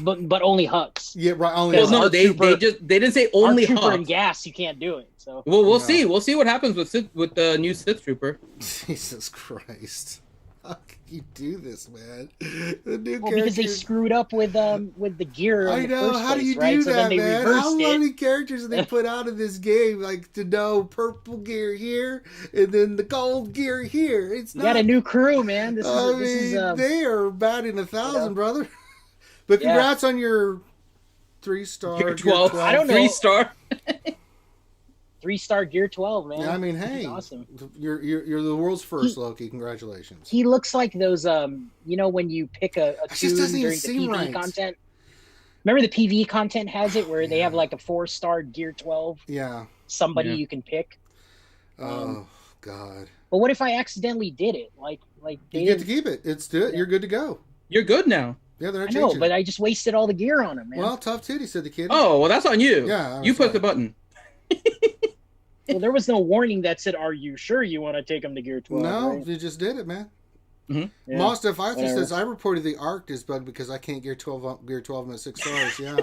But only Hux. yeah, right. Only Well, no, Arc they Trooper- they didn't say only Arc Trooper and Hux. gas, you can't do it. So Well, we'll No. see. We'll see what happens with the new Sith Trooper. Jesus Christ. How can you do this, man? The new well, because they characters- screwed up with the gear. I in the know. first How do you place, right? do So that, then they man? reversed How it. many characters did they put out in this game? Like to know purple gear here and then the gold gear here. It's You not. got a new crew, man. This I is this is mean, they are batting 1,000, know. brother. But Yeah. congrats on your 3-star. Gear 12. I don't know. 3-star. 3-star gear 12, man. Yeah, I mean, This is hey, awesome. you're the world's first, Loki. Congratulations. He looks like those when you pick a just tune doesn't even during the seem PvE right. content. Remember the PvE content has it where they have like a 4-star gear 12 Yeah. somebody Yeah. you can pick. Oh God. But what if I accidentally did it? Like they You get to didn't- keep it. It's good. You're good to go. You're good now. Yeah, they're I not know, changing. but it. I just wasted all the gear on him, man. Well, tough titty, said the kid. Oh, well, that's on you. Yeah, You I'm put sorry. the button. Well, there was no warning that said, "Are you sure you want to take him to gear 12?" No, right? you just did it, man. Yeah. Monster Fighter whatever. says I reported the arc is bugged because I can't gear 12 at 6 stars. Yeah.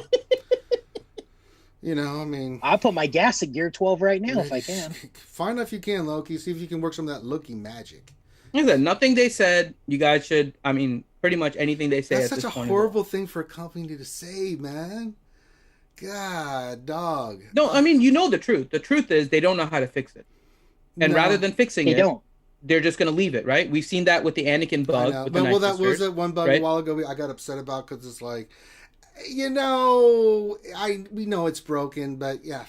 You know, I mean, I'll put my gas at gear 12 right now if I can. Find out if you can, Loki. See if you can work some of that Loki magic. Like I said, nothing they said, you guys should, I mean, pretty much anything they say That's at such this a point. horrible thing for a company to say, man. God, dog. No, I mean, you know the truth. The truth is they don't know how to fix it. And No, rather than fixing They it, don't. they're just going to leave it, right? We've seen that with the Anakin I bug. know. With the But, well, Night that was Sisters. that one bug right? a while ago I got upset about because it's like, you know, we know it's broken, but yeah,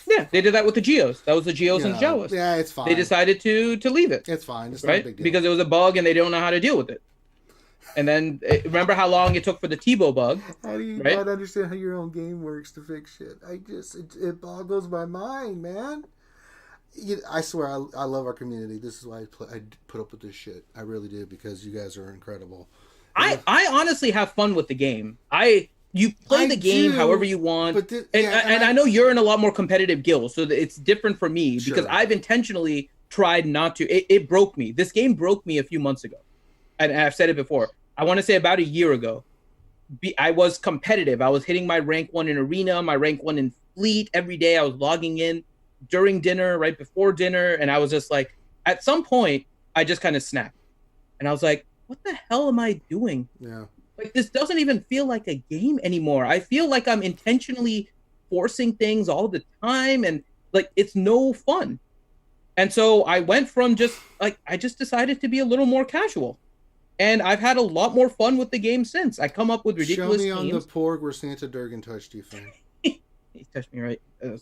Yeah, they did that with the Geos. That was the Geos and the yeah, Jawas. yeah, it's fine. They decided to leave it, It's fine. It's not a right? big deal. Because it was a bug and they don't know how to deal with it. And then remember how long it took for the Tebow bug? How do you right? not understand how your own game works to fix shit? It boggles my mind, man. I swear, I love our community. This is why I put up with this shit. I really do because you guys are incredible. I honestly have fun with the game. You play I the game do, however you want, but and I know you're in a lot more competitive guilds, so that it's different for me Sure. because I've intentionally tried not to. It broke me. This game broke me a few months ago, and I've said it before. I want to say about a year ago. I was competitive. I was hitting my rank 1 in arena, my rank 1 in fleet every day. I was logging in during dinner, right before dinner, and I was just like, at some point, I just kind of snapped, and I was like, "What the hell am I doing? Yeah. Like this doesn't even feel like a game anymore. I feel like I'm intentionally forcing things all the time, and like it's no fun." And so I went from I just decided to be a little more casual. And I've had a lot more fun with the game since. I come up with ridiculous Show me on the games. porg where Santa Durgan touched you, fam. He touched me right. Yeah.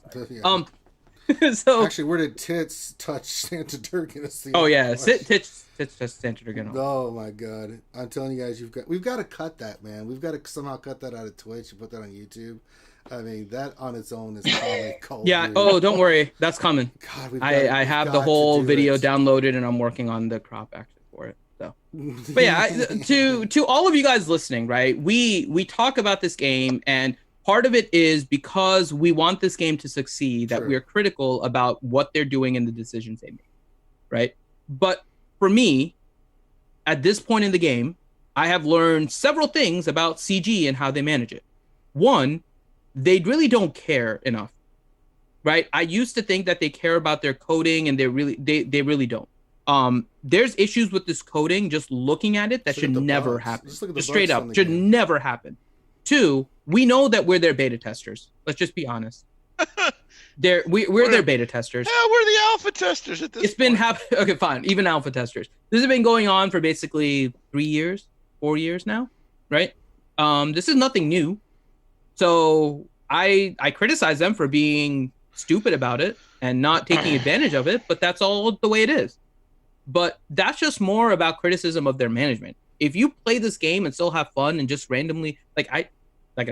So Actually, where did tits touch Santa Durgan? Is the oh other yeah, question. tits just Santa again. Oh my god! I'm telling you guys, we've got to cut that, man. We've got to somehow cut that out of Twitch and put that on YouTube. I mean, that on its own is probably cold. Yeah. dude. Oh, don't worry, that's coming. God, I have the whole video downloaded, and I'm working on the crop actually for it. So. But yeah, to all of you guys listening, right? We talk about this game, and part of it is because we want this game to succeed, that True. we're critical about what they're doing and the decisions they make, right? But for me, at this point in the game, I have learned several things about CG and how they manage it. One, they really don't care enough, right? I used to think that they care about their coding, and they really don't. There's issues with this coding, just looking at it, that Look should at the never bugs. happen. Just look at the Just straight bugs up, on the should game. never happen. Two, we know that we're their beta testers. Let's just be honest. We're their beta testers. Yeah, we're the alpha testers at this It's been point. okay, fine. Even alpha testers. This has been going on for basically 4 years now, right? This is nothing new. So I criticize them for being stupid about it and not taking advantage of it, but that's all the way it is. But that's just more about criticism of their management. If you play this game and still have fun and just randomly, like I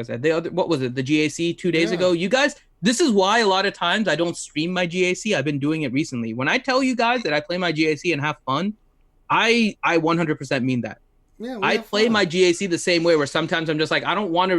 said, what was it? The GAC 2 days Yeah. ago. You guys, this is why a lot of times I don't stream my GAC. I've been doing it recently. When I tell you guys that I play my GAC and have fun, I 100% mean that. Yeah, we I have play fun. my GAC the same way, where sometimes I'm just like, I don't want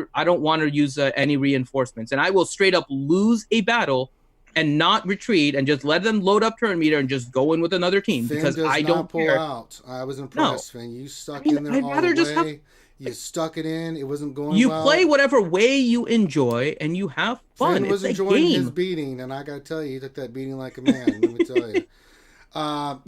to use any reinforcements, and I will straight up lose a battle and not retreat and just let them load up turn meter and just go in with another team Finn because does I not don't pull care. out. I was impressed, Finn. You stuck I mean, in there I'd all rather the just have- way. You stuck it in. It wasn't going You well. play whatever way you enjoy and you have fun. Finn was it's a enjoying game. his beating, and I got to tell you, he took that beating like a man. Let me tell you. I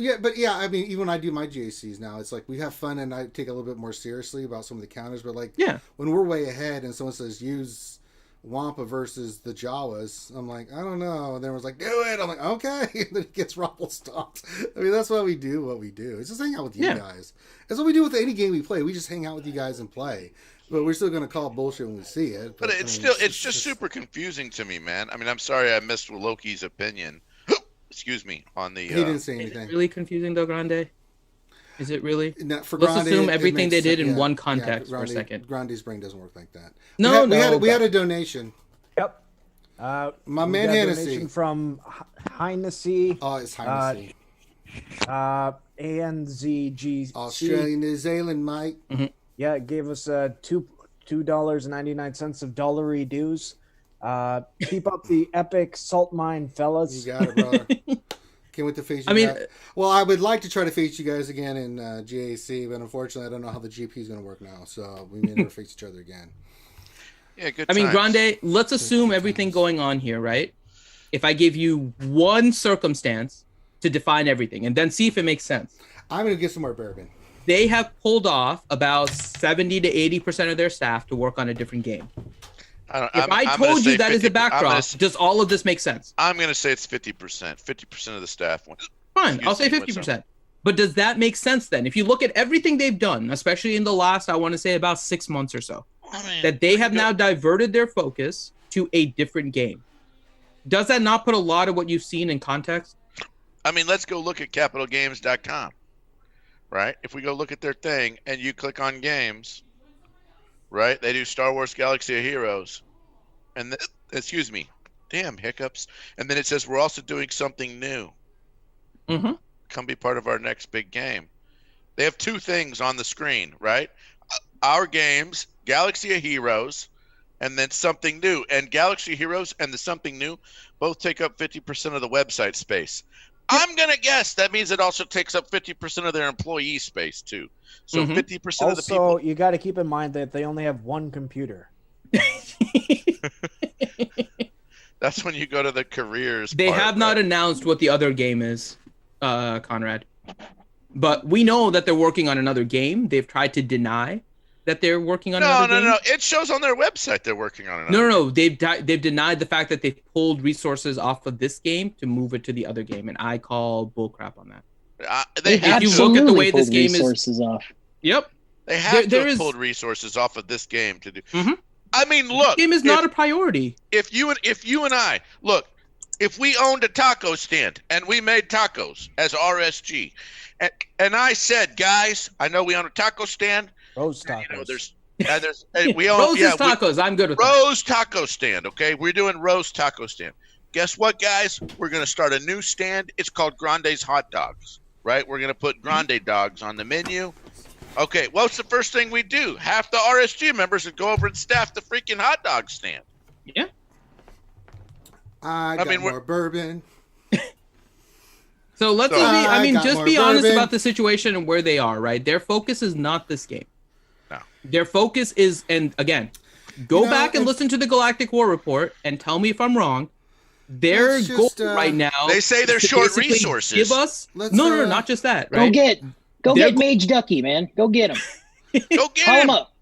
mean, even when I do my GACs now, it's like we have fun and I take it a little bit more seriously about some of the counters. But like, when we're way ahead and someone says use Wampa versus the Jawas, I'm like, I don't know. And then was like, do it. I'm like, okay. And then it gets ruffle stomped. I mean, that's why we do what we do. It's just hang out with you guys. That's what we do with any game we play. We just hang out with you guys and play. But we're still going to call bullshit when we see it. But it's just super confusing to me, man. I mean, I'm sorry I missed Loki's opinion. Excuse me, on the... He didn't say Is anything. it really confusing, though, Grande? Is it really? No, for Let's Grande, assume it everything makes they did sense. in one context Grande, for a second. Grande's brain doesn't work like that. No, we had a donation. Yep. My We man got a Hennessy. donation from Hennessy. Oh, it's Hennessy. ANZG. Australian, New Zealand, mate. Yeah, it gave us $2.99 of dollary dues. Keep up the epic salt mine, fellas. You got it, brother. Can't wait to face you guys. Well, I would like to try to face you guys again in GAC, but unfortunately, I don't know how the GP is going to work now, so we may never face each other again. Yeah, good I mean, times. Grande, let's assume everything going on here, right? If I give you one circumstance to define everything and then see if it makes sense. I'm going to get some more bourbon. They have pulled off about 70 to 80% of their staff to work on a different game. If I told you that as a backdrop, does all of this make sense? I'm going to say it's 50%. 50% of the staff went. Fine, I'll say 50%. But does that make sense then? If you look at everything they've done, especially in the last, I want to say about 6 months or so, that they have now diverted their focus to a different game. Does that not put a lot of what you've seen in context? I mean, let's go look at capitalgames.com, right? If we go look at their thing and you click on games, right? They do Star Wars Galaxy of Heroes. And excuse me, damn hiccups. And then it says we're also doing something new. Mm-hmm. Come be part of our next big game. They have two things on the screen, right? Our games, Galaxy of Heroes, and then something new. And Galaxy of Heroes and the something new both take up 50% of the website space. I'm going to guess that means it also takes up 50% of their employee space, too. So 50% of the people... Also, you got to keep in mind that they only have one computer. That's when you go to the careers They part, have not right? announced what the other game is, Conrad. But we know that they're working on another game. They've tried to deny that they're working on another game. No. It shows on their website they're working on another No. They've denied the fact that they've pulled resources off of this game to move it to the other game, and I call bullcrap on that. They If you look at the way this pulled game resources off. Yep. They have There to have is- pulled resources off of this game to do. Mhm. I mean, look. This game is not a priority. If you and I look, if we owned a taco stand and we made tacos as RSG, and I said, guys, I know we own a taco stand. Rose tacos. You know, there's we own Rose's tacos. I'm good with that. Rose taco stand. Okay, we're doing Rose taco stand. Guess what, guys? We're gonna start a new stand. It's called Grande's Hot Dogs. Right? We're gonna put Grande dogs on the menu. Okay, what's the first thing we do? Half the RSG members would go over and staff the freaking hot dog stand. Yeah. I got more bourbon. So let's just be honest about the situation and where they are, right? Their focus is not this game. No. Their focus is, and again, go back and listen to the Galactic War Report and tell me if I'm wrong. Their goal right now. They say they're short resources. Give us no, not just that. Right? Go get Mage Ducky, man. Go get him. Go get Call him. him up.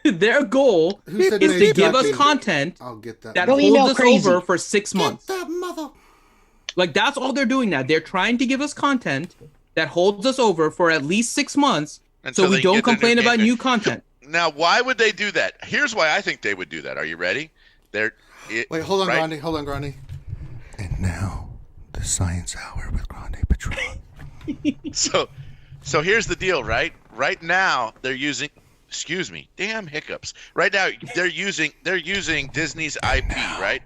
Their goal is to give us content that holds us over for 6 months. Like, that's all they're doing now. They're trying to give us content that holds us over for at least 6 months so we don't complain about new content. Now, why would they do that? Here's why I think they would do that. Are you ready? Wait, hold on, right? Grande. Hold on, Grande. And now, the Science Hour with Grande Patrol. So here's the deal, right? Right now, they're using... Excuse me. Damn hiccups. Right now, they're using Disney's IP, right?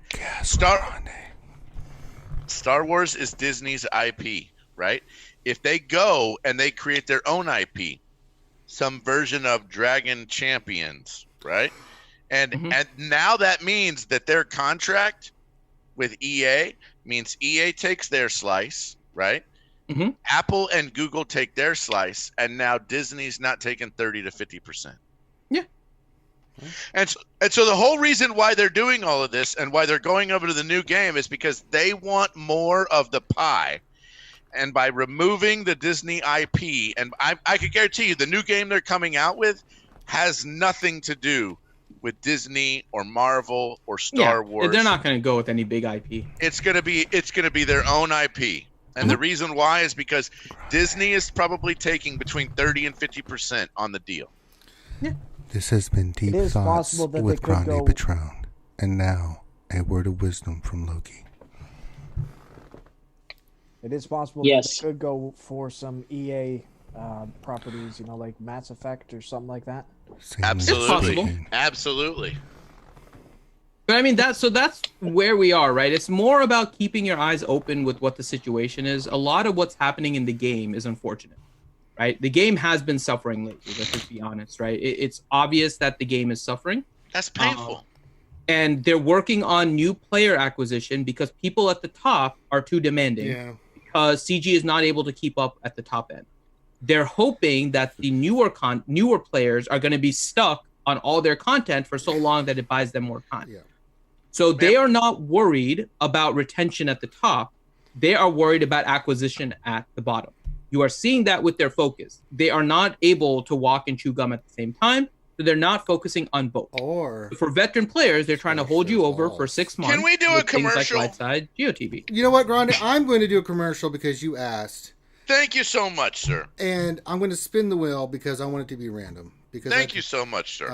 Star Wars is Disney's IP, right? If they go and they create their own IP, some version of Dragon Champions, right? And now that means that their contract with EA means EA takes their slice, right? Mhm. Apple and Google take their slice, and now Disney's not taking 30 to 50%. Yeah. And so the whole reason why they're doing all of this and why they're going over to the new game is because they want more of the pie. And by removing the Disney IP, and I could guarantee you the new game they're coming out with has nothing to do with Disney or Marvel or Star Wars. They're not going to go with any big IP. It's gonna be their own IP. And the reason why is because Disney is probably taking between 30 and 50% on the deal. Yeah. This has been Deep It is Thoughts possible that with they could Grande go- Patron. And now, a word of wisdom from Loki. It is possible Yes. that they could go for some EA properties, like Mass Effect or something like that. Absolutely. Absolutely. But I mean, that's where we are, right? It's more about keeping your eyes open with what the situation is. A lot of what's happening in the game is unfortunate, right? The game has been suffering lately. Let's just be honest, right? It's obvious that the game is suffering. That's painful. And they're working on new player acquisition because people at the top are too demanding. Yeah. Because CG is not able to keep up at the top end. They're hoping that the newer players are going to be stuck on all their content for so long that it buys them more time. Yeah. So they are not worried about retention at the top. They are worried about acquisition at the bottom. You are seeing that with their focus. They are not able to walk and chew gum at the same time. So they're not focusing on both. Or For veteran players, they're trying to hold you over for 6 months. Can we do a with things commercial? like Lightside Geo TB. you know what, Grande? I'm going to do a commercial because you asked, Thank you so much, sir. and I'm going to spin the wheel because I want it to be random. Because Thank you so much, sir.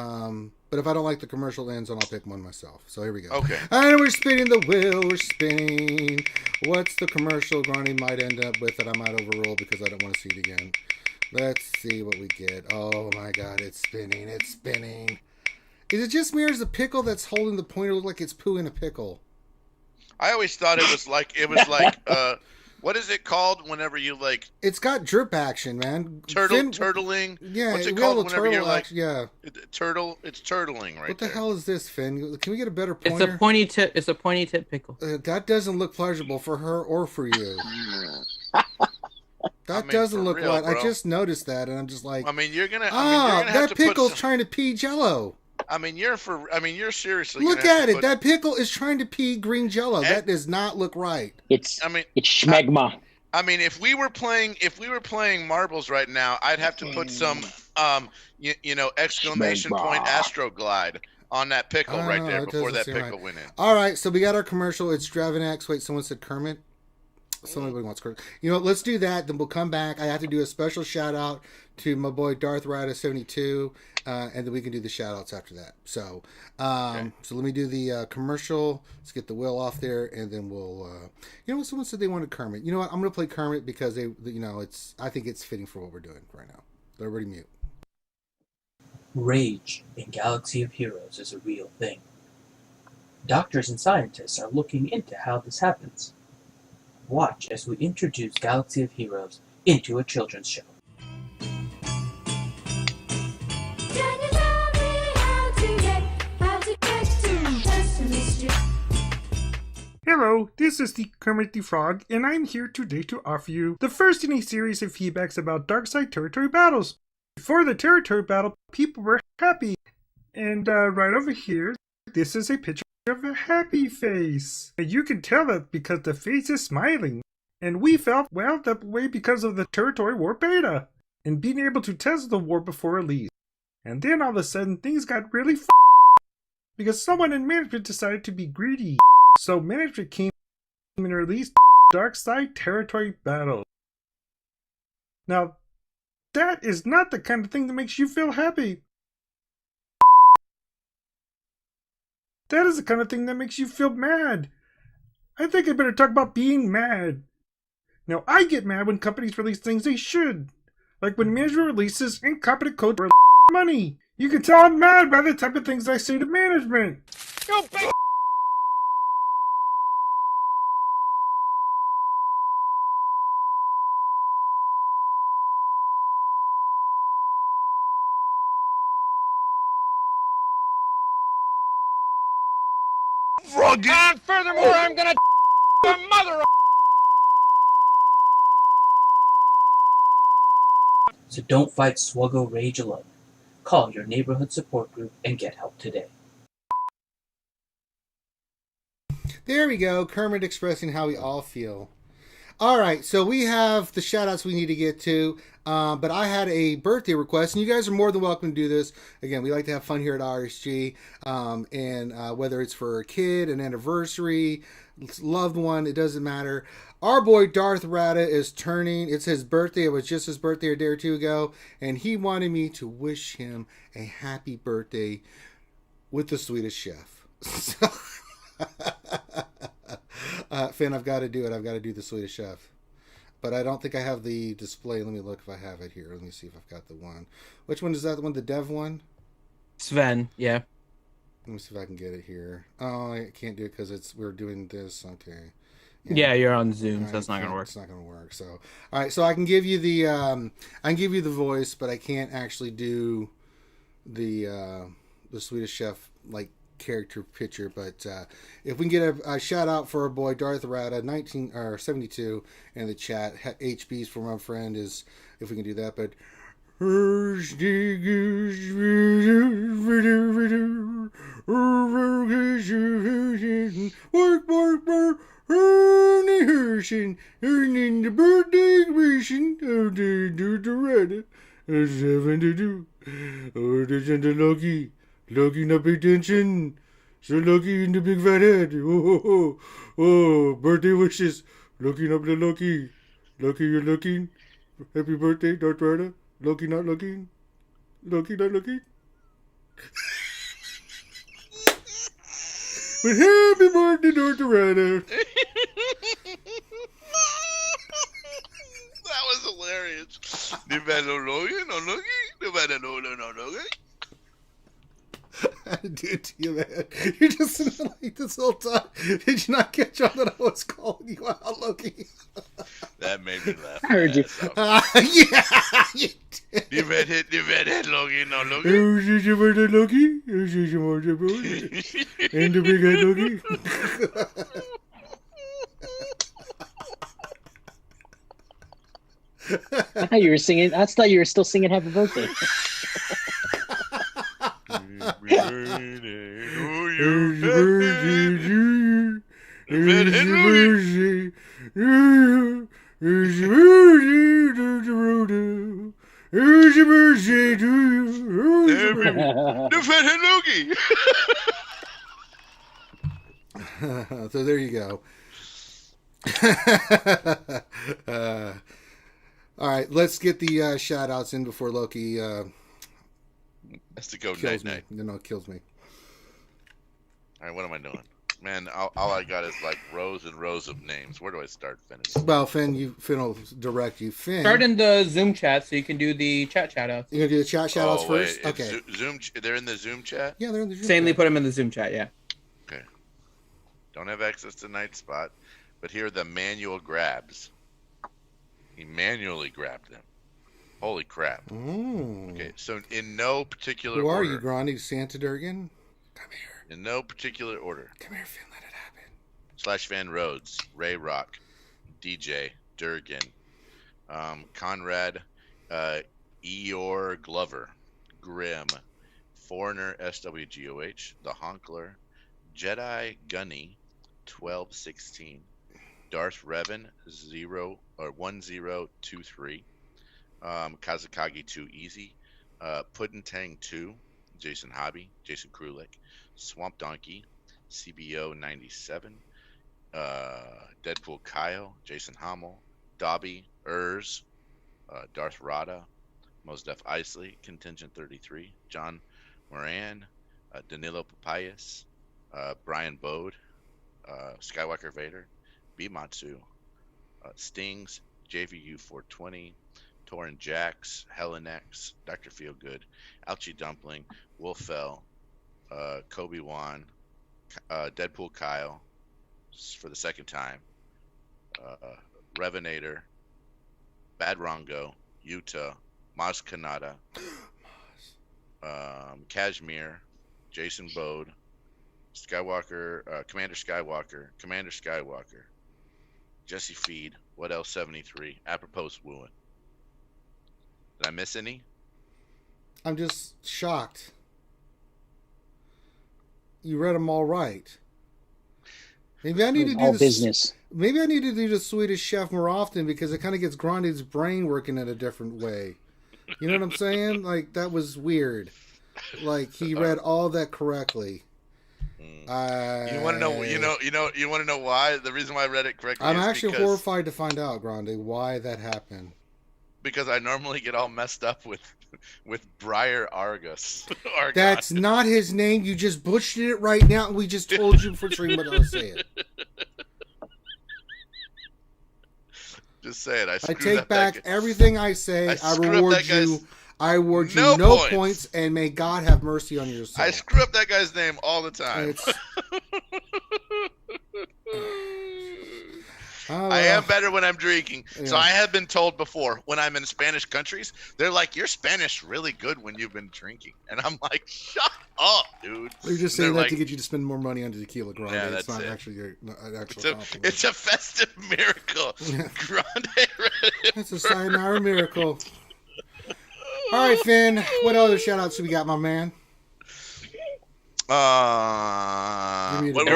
But if I don't like the commercial ends, then I'll pick one myself. So here we go. Okay. And we're spinning the wheel. We're spinning. What's the commercial Grande might end up with that I might overrule because I don't want to see it again? Let's see what we get. Oh my God, it's spinning. It's spinning. Is it just me or is the pickle that's holding the pointer look like it's poo in a pickle? I always thought it was like what is it called whenever you like It's got drip action, man. turtling? Yeah, What's it we called have a whenever you're turtle like action, yeah. it's turtling right What the there. hell is this, Finn? Can we get a better It's pointer? a pointy tip. It's a pointy tip pickle. That doesn't look pleasurable for her or for you. That mean, doesn't for look real, right. I bro. just noticed that, and I'm just like, I mean, you're gonna that have to pickle's put some, trying to pee Jello. you're seriously Look gonna have at to it. put- That pickle is trying to pee green Jello. And- That does not look right. It's I mean, schmegma. I mean, if we were playing marbles right now, I'd have to put some, exclamation point Astroglide on that pickle Oh, right there it before that doesn't seem pickle right. went in. All right, so we got our commercial. It's Dravenax. Wait, someone said Kermit. Somebody wants Kermit. You know what? Let's do that. Then we'll come back. I have to do a special shout out to my boy Darth Rider 72, and then we can do the shout outs after that. So, so let me do the commercial. Let's get the wheel off there, and then we'll. You know what? Someone said they wanted Kermit. You know what? I'm gonna play Kermit because I think it's fitting for what we're doing right now. Everybody mute. Rage in Galaxy of Heroes is a real thing. Doctors and scientists are looking into how this happens. Watch as we introduce Galaxy of Heroes into a children's show. Hello, this is the Kermit the Frog, and I'm here today to offer you the first in a series of feedbacks about Darkside territory battles. Before the territory battle, people were happy. And right over here, this is a picture of a happy face. And you can tell that because the face is smiling. And we felt, well, that way because of the territory war beta. And being able to test the war before release. And then all of a sudden, things got really because someone in management decided to be greedy. So management came and released Darkside Territory Battle. Now, that is not the kind of thing that makes you feel happy. That is the kind of thing that makes you feel mad. I think I better talk about being mad. Now, I get mad when companies release things they should. Like when management releases incompetent code for money. You can tell I'm mad by the type of things I say to management. You big Frog. And furthermore, I'm gonna the mother. So don't fight SWGOH rage alone. Call your neighborhood support group and get help today. There we go. Kermit expressing how we all feel. All right, so we have the shout-outs we need to get to, but I had a birthday request, and you guys are more than welcome to do this. Again, we like to have fun here at RSG, and whether it's for a kid, an anniversary, loved one, it doesn't matter. Our boy Darth Rada is turning, it's his birthday, it was just his birthday a day or two ago, and he wanted me to wish him a happy birthday with the Swedish Chef. So... Finn, I've got to do it. I've got to do the Swedish Chef. But I don't think I have the display. Let me look if I have it here. Let me see if I've got the one. Which one is that? The one? The dev one? Sven, yeah. Let me see if I can get it here. Oh, I can't do it because we're doing this. Okay. Yeah, you're on Zoom, so that's not gonna work. It's not gonna work. So, all right. So I can give you the voice, but I can't actually do the Swedish Chef like character picture. But if we can get a shout out for our boy Darth Rada 72 in the chat, HB's for my friend is if we can do that. But in the birthday mission of the Rada 72. Oh, there's the Lucky not pay attention. So Lucky in the big fat head. Oh, birthday wishes. Looking up the Lucky. Lucky, you're looking. Happy birthday, Darth Rada. Lucky not looking. Lucky not looking. But happy birthday, Darth Rada. That was hilarious. No. I had to do it to you, man. You're just sitting like this whole time. Did you not catch on that I was calling you out, Loki? That made me laugh. I heard you. Yeah, you did. You've had hit, Loki, no, Loki. Who's your birthday, Loki? Who's your birthday, and the big head, Loki. I thought you were singing. I thought you were still singing "Happy Birthday." So there you go. All right, let's get the shout outs in before Loki Has to go kills night. me. No, it kills me. All right, what am I doing? Man, all I got is like rows and rows of names. Where do I start, Finn? Well, Finn will direct you. Finn, Start in the Zoom chat so you can do the chat shout-outs. you gonna do the chat shout outs first? Wait, Okay. Zoom. They're in the Zoom chat. Yeah, they're in the Zoom Sanely chat. put them in the Zoom chat, yeah. Okay. Don't have access to Night Spot, but here are the manual grabs. He manually grabbed them. Holy crap. Mm. Okay, so in no particular Who are order. you, Grandi Santa Durgan? Come here. In no particular order. Come here, Finn. Let it happen. Slash Van Rhodes, Ray Rock, DJ, Durgan, Conrad, Eeyore Glover, Grim, Foreigner SWGOH, The Honkler, Jedi Gunny, 1216, Darth Revan 1023, Kazakagi 2 Easy, Puddintang 2, Jason Hobby, Jason Krulik, Swamp Donkey, CBO 97, Deadpool Kyle, Jason Hommel, Dobby, Urs, Darth Rada, Mosdef Isley, Contingent 33, John Moran, Danilo Papayas, Brian Bode, Skywalker Vader, Bimatsu, Stings, JVU 420, Torin Jax, Helen X, Dr. Feelgood, Alchie Dumpling, Wolfell, Kobe Wan, Deadpool Kyle for the second time, Revenator, Bad Rongo, Utah, Maz Kanata, Kashmir, Jason Bode, Skywalker, Commander Skywalker, Jesse Feed, what else? 73. Apropos wooing. Did I miss any? I'm just shocked. You read them all right. Maybe I need to do all this. business. Maybe I need to do the Swedish Chef more often because it kind of gets Grande's brain working in a different way. You know what I'm saying? Like, that was weird. Like, he read all that correctly. You want to know? You want to know why? The reason why I read it correctly. I'm is actually because, horrified to find out, Grande, why that happened. because I normally get all messed up with Briar Argus. Argon. That's not his name. You just butchered it right now, and we just told you for stream what to say it. Just say it. I take back everything I say. I reward you. I award you no points, and may God have mercy on your soul. I screw up that guy's name all the time. I am better when I'm drinking. Yeah. So I have been told before, when I'm in Spanish countries, they're like, "You're Spanish really good when you've been drinking." And I'm like, "Shut up, dude." They're just saying that to get you to spend more money on tequila, Grande. Yeah, it's not actually an actual compliment. It's a festive miracle. Grande. It's a sayonara miracle. All right, Finn. What other shout-outs do we got, my man? They're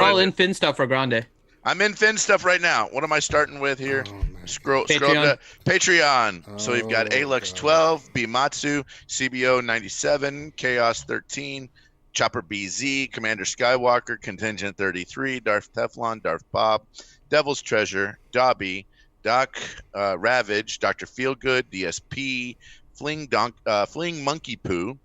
all in Finn stuff for Grande. I'm in Finn stuff right now. What am I starting with here? Scroll to Patreon. So we've got Alux 12, Bimatsu, CBO 97, Chaos 13, Chopper BZ, Commander Skywalker, Contingent 33, Darth Teflon, Darth Bob, Devil's Treasure, Dobby, Doc Ravage, Dr. Feelgood, DSP, Fling Monkey Poo,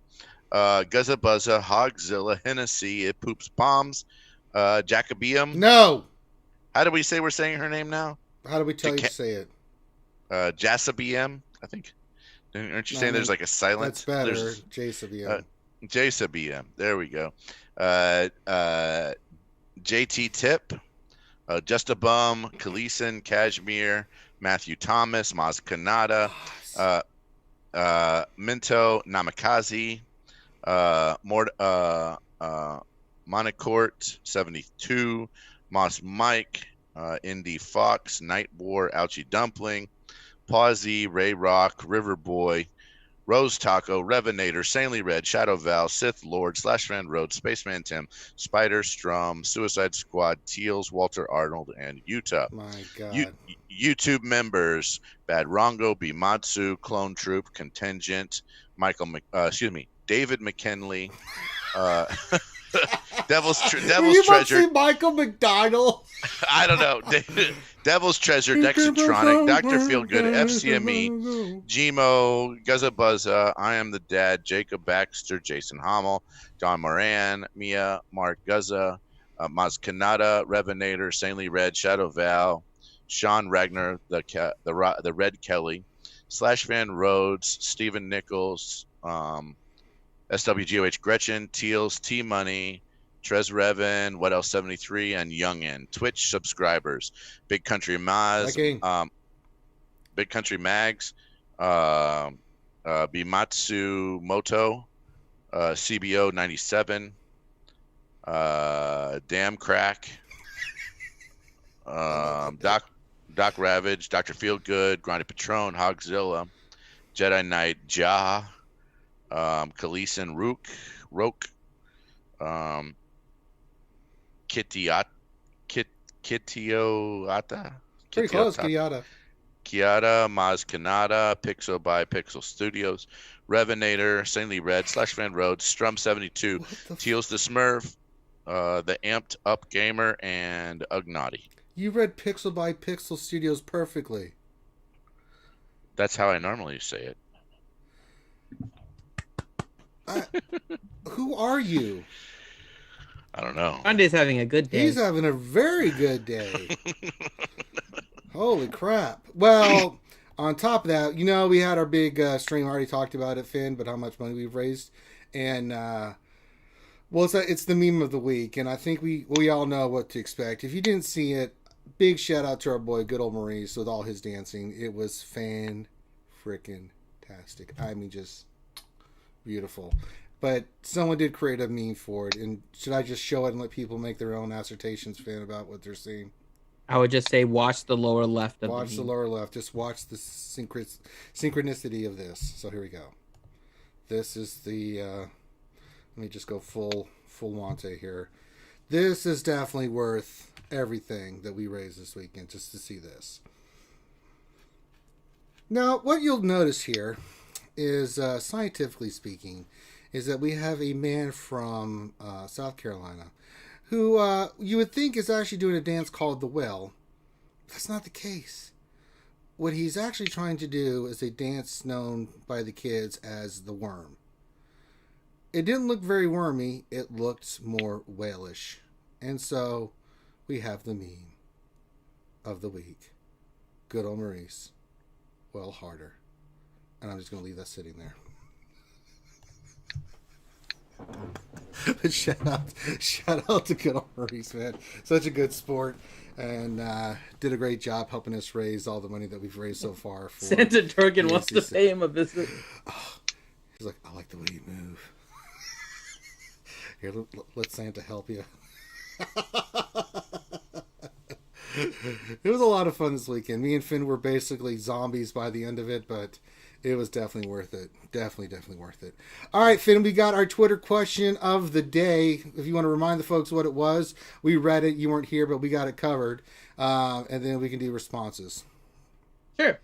Guzza Buzza, Hogzilla, Hennessy, It Poops Bombs, Jacobeum. No! How do we say we're saying her name now? How do we tell you to say it? Jasabium, I think. Aren't you saying there's like a silent? That's better. Jasabium. Jasabium. There we go. JT Tip, Just a Bum, Kalisan, Kashmir, Matthew Thomas, Maz Kanata, Minto, Namikaze, Monocourt 72, Moss Mike, Indy Fox, Night War, Ouchie Dumpling, Pawsy, Ray Rock, River Boy, Rose Taco, Revenator, Sanely Red, Shadow Val, Sith Lord, Slashman Road, Spaceman Tim, Spider Strum, Suicide Squad, Teals, Walter Arnold, and Utah. My God. YouTube members: Bad Rongo, Bimatsu, Clone Troop, Contingent, David McKinley, Devil's Treasure. Michael McDonald? I don't know. Devil's Treasure, Dexatronic, Dr. Feelgood, FCME, Gmo, Guzza Buzza, I Am the Dad, Jacob Baxter, Jason Hommel, Don Moran, Mia, Mark Guzza, Maz Kanata, Revenator, Sanely Red, Shadow Val, Sean Ragnar, the Red Kelly, Slash Van Rhodes, Stephen Nichols, SWGOH Gretchen, Teals, T Money, Trez Revan, What Else 73, and Youngin. Twitch subscribers: Big Country Maz, Big Country Mags, Bimatsu Moto, CBO 97, Damn Crack, Doc Ravage, Dr. Feelgood, Grande Patron, Hogzilla, Jedi Knight Ja, Kalisan Roke, Kitioata. Pretty close, Kitioata. Kiata, Maz Kanata, Pixel by Pixel Studios, Revenator, Sanely Red, Slash Van Road, Strum 72, Teals the Smurf, the Amped Up Gamer, and Ugnaughty. You read Pixel by Pixel Studios perfectly. That's how I normally say it. Who are you? I don't know. Grande's having a good day. He's having a very good day. Holy crap. Well, on top of that, we had our big stream. I already talked about it, Finn, but how much money we've raised. And, it's the meme of the week. And I think we all know what to expect. If you didn't see it, big shout out to our boy, good old Maurice, with all his dancing. It was fan-freaking-tastic. I mean, just beautiful. But someone did create a meme for it. And should I just show it and let people make their own assertions, Finn, about what they're seeing? I would just say watch the lower left of Watch the lower left. Just watch the synchronicity of this. So here we go. This is the... let me just go full Monte here. This is definitely worth everything that we raised this weekend just to see this. Now, what you'll notice here is, scientifically speaking, is that we have a man from South Carolina who you would think is actually doing a dance called the Well. That's not the case. What he's actually trying to do is a dance known by the kids as the Worm. It didn't look very wormy. It looked more whalish. And so we have the meme of the week. Good old Maurice. Well, harder. And I'm just going to leave that sitting there. But shout out to good old Maurice, man. Such a good sport. And did a great job helping us raise all the money that we've raised so far. For Santa Durgan wants to pay him a visit. Oh, he's like, I like the way you move. Here, let Santa help you. It was a lot of fun this weekend. Me and Finn were basically zombies by the end of it, but it was definitely worth it. Definitely worth it. All right, Finn, we got our Twitter question of the day. If you want to remind the folks what it was, we read it. You weren't here, but we got it covered. And then we can do responses. Sure.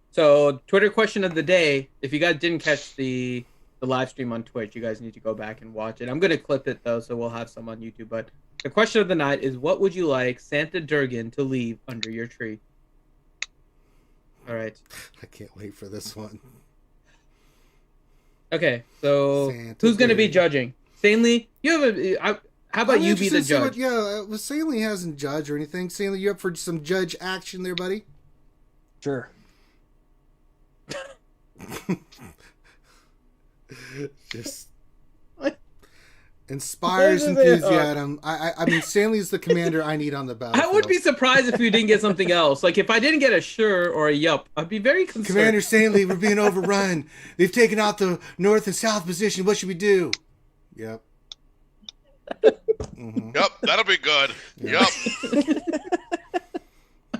So, Twitter question of the day. If you guys didn't catch the live stream on Twitch, you guys need to go back and watch it. I'm going to clip it, though, so we'll have some on YouTube. But the question of the night is, what would you like Santa Durgan to leave under your tree? All right. I can't wait for this one. Okay, so Santa who's going to be Durgan. judging? Stanley, you have how about you be the judge? Stanley hasn't judged or anything. Stanley, you up for some judge action there, buddy? Sure. Just inspires enthusiasm. I mean, Stanley's the commander I need on the battlefield. I would be surprised if you didn't get something else. Like, if I didn't get a sure or a yup, I'd be very concerned. Commander Stanley, we're being overrun. They've taken out the north and south position. What should we do? Yep. Mm-hmm. Yep, that'll be good. Yep.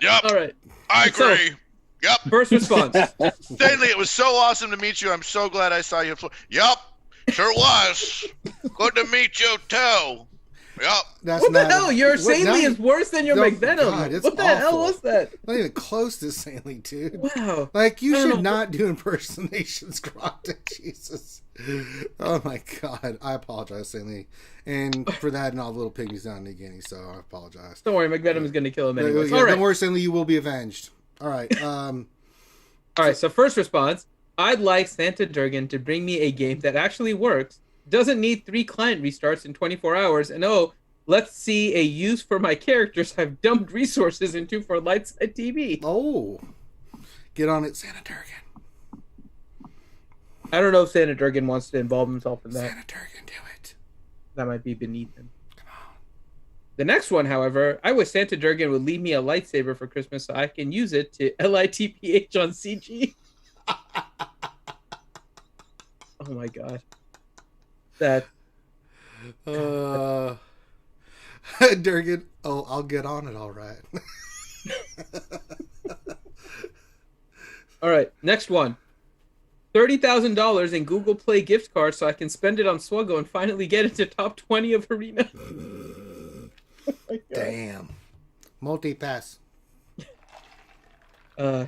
Yep. All right. I agree. Yep. First response. Stanley, it was so awesome to meet you. I'm so glad I saw you. Yep. Sure was. Good to meet you, too. Yep. What the hell? Your Stanley is worse than your McVenom. God, what the hell was that? Not even close to Stanley, dude. Wow. Like, you should not do impersonations, Granta. Jesus. Oh, my God. I apologize, Stanley. And for that and all the little pygmies down in New Guinea, so I apologize. Don't worry, McVenom is going to kill him anyway. Yeah, don't worry, Stanley. You will be avenged. All right. All right, so first response. I'd like Santa Durgan to bring me a game that actually works, doesn't need 3 client restarts in 24 hours, and let's see a use for my characters I've dumped resources into for Lightside TV. Oh, get on it, Santa Durgan. I don't know if Santa Durgan wants to involve himself in that. Santa Durgan, do it. That might be beneath him. Come on. The next one, however, I wish Santa Durgan would leave me a lightsaber for Christmas so I can use it to LITPH on CG. Oh my God. That. Durgan. Oh, I'll get on it. All right. All right. Next one. $30,000 in Google Play gift cards so I can spend it on SWGOH and finally get into top 20 of Arena. Oh damn. Multi-pass.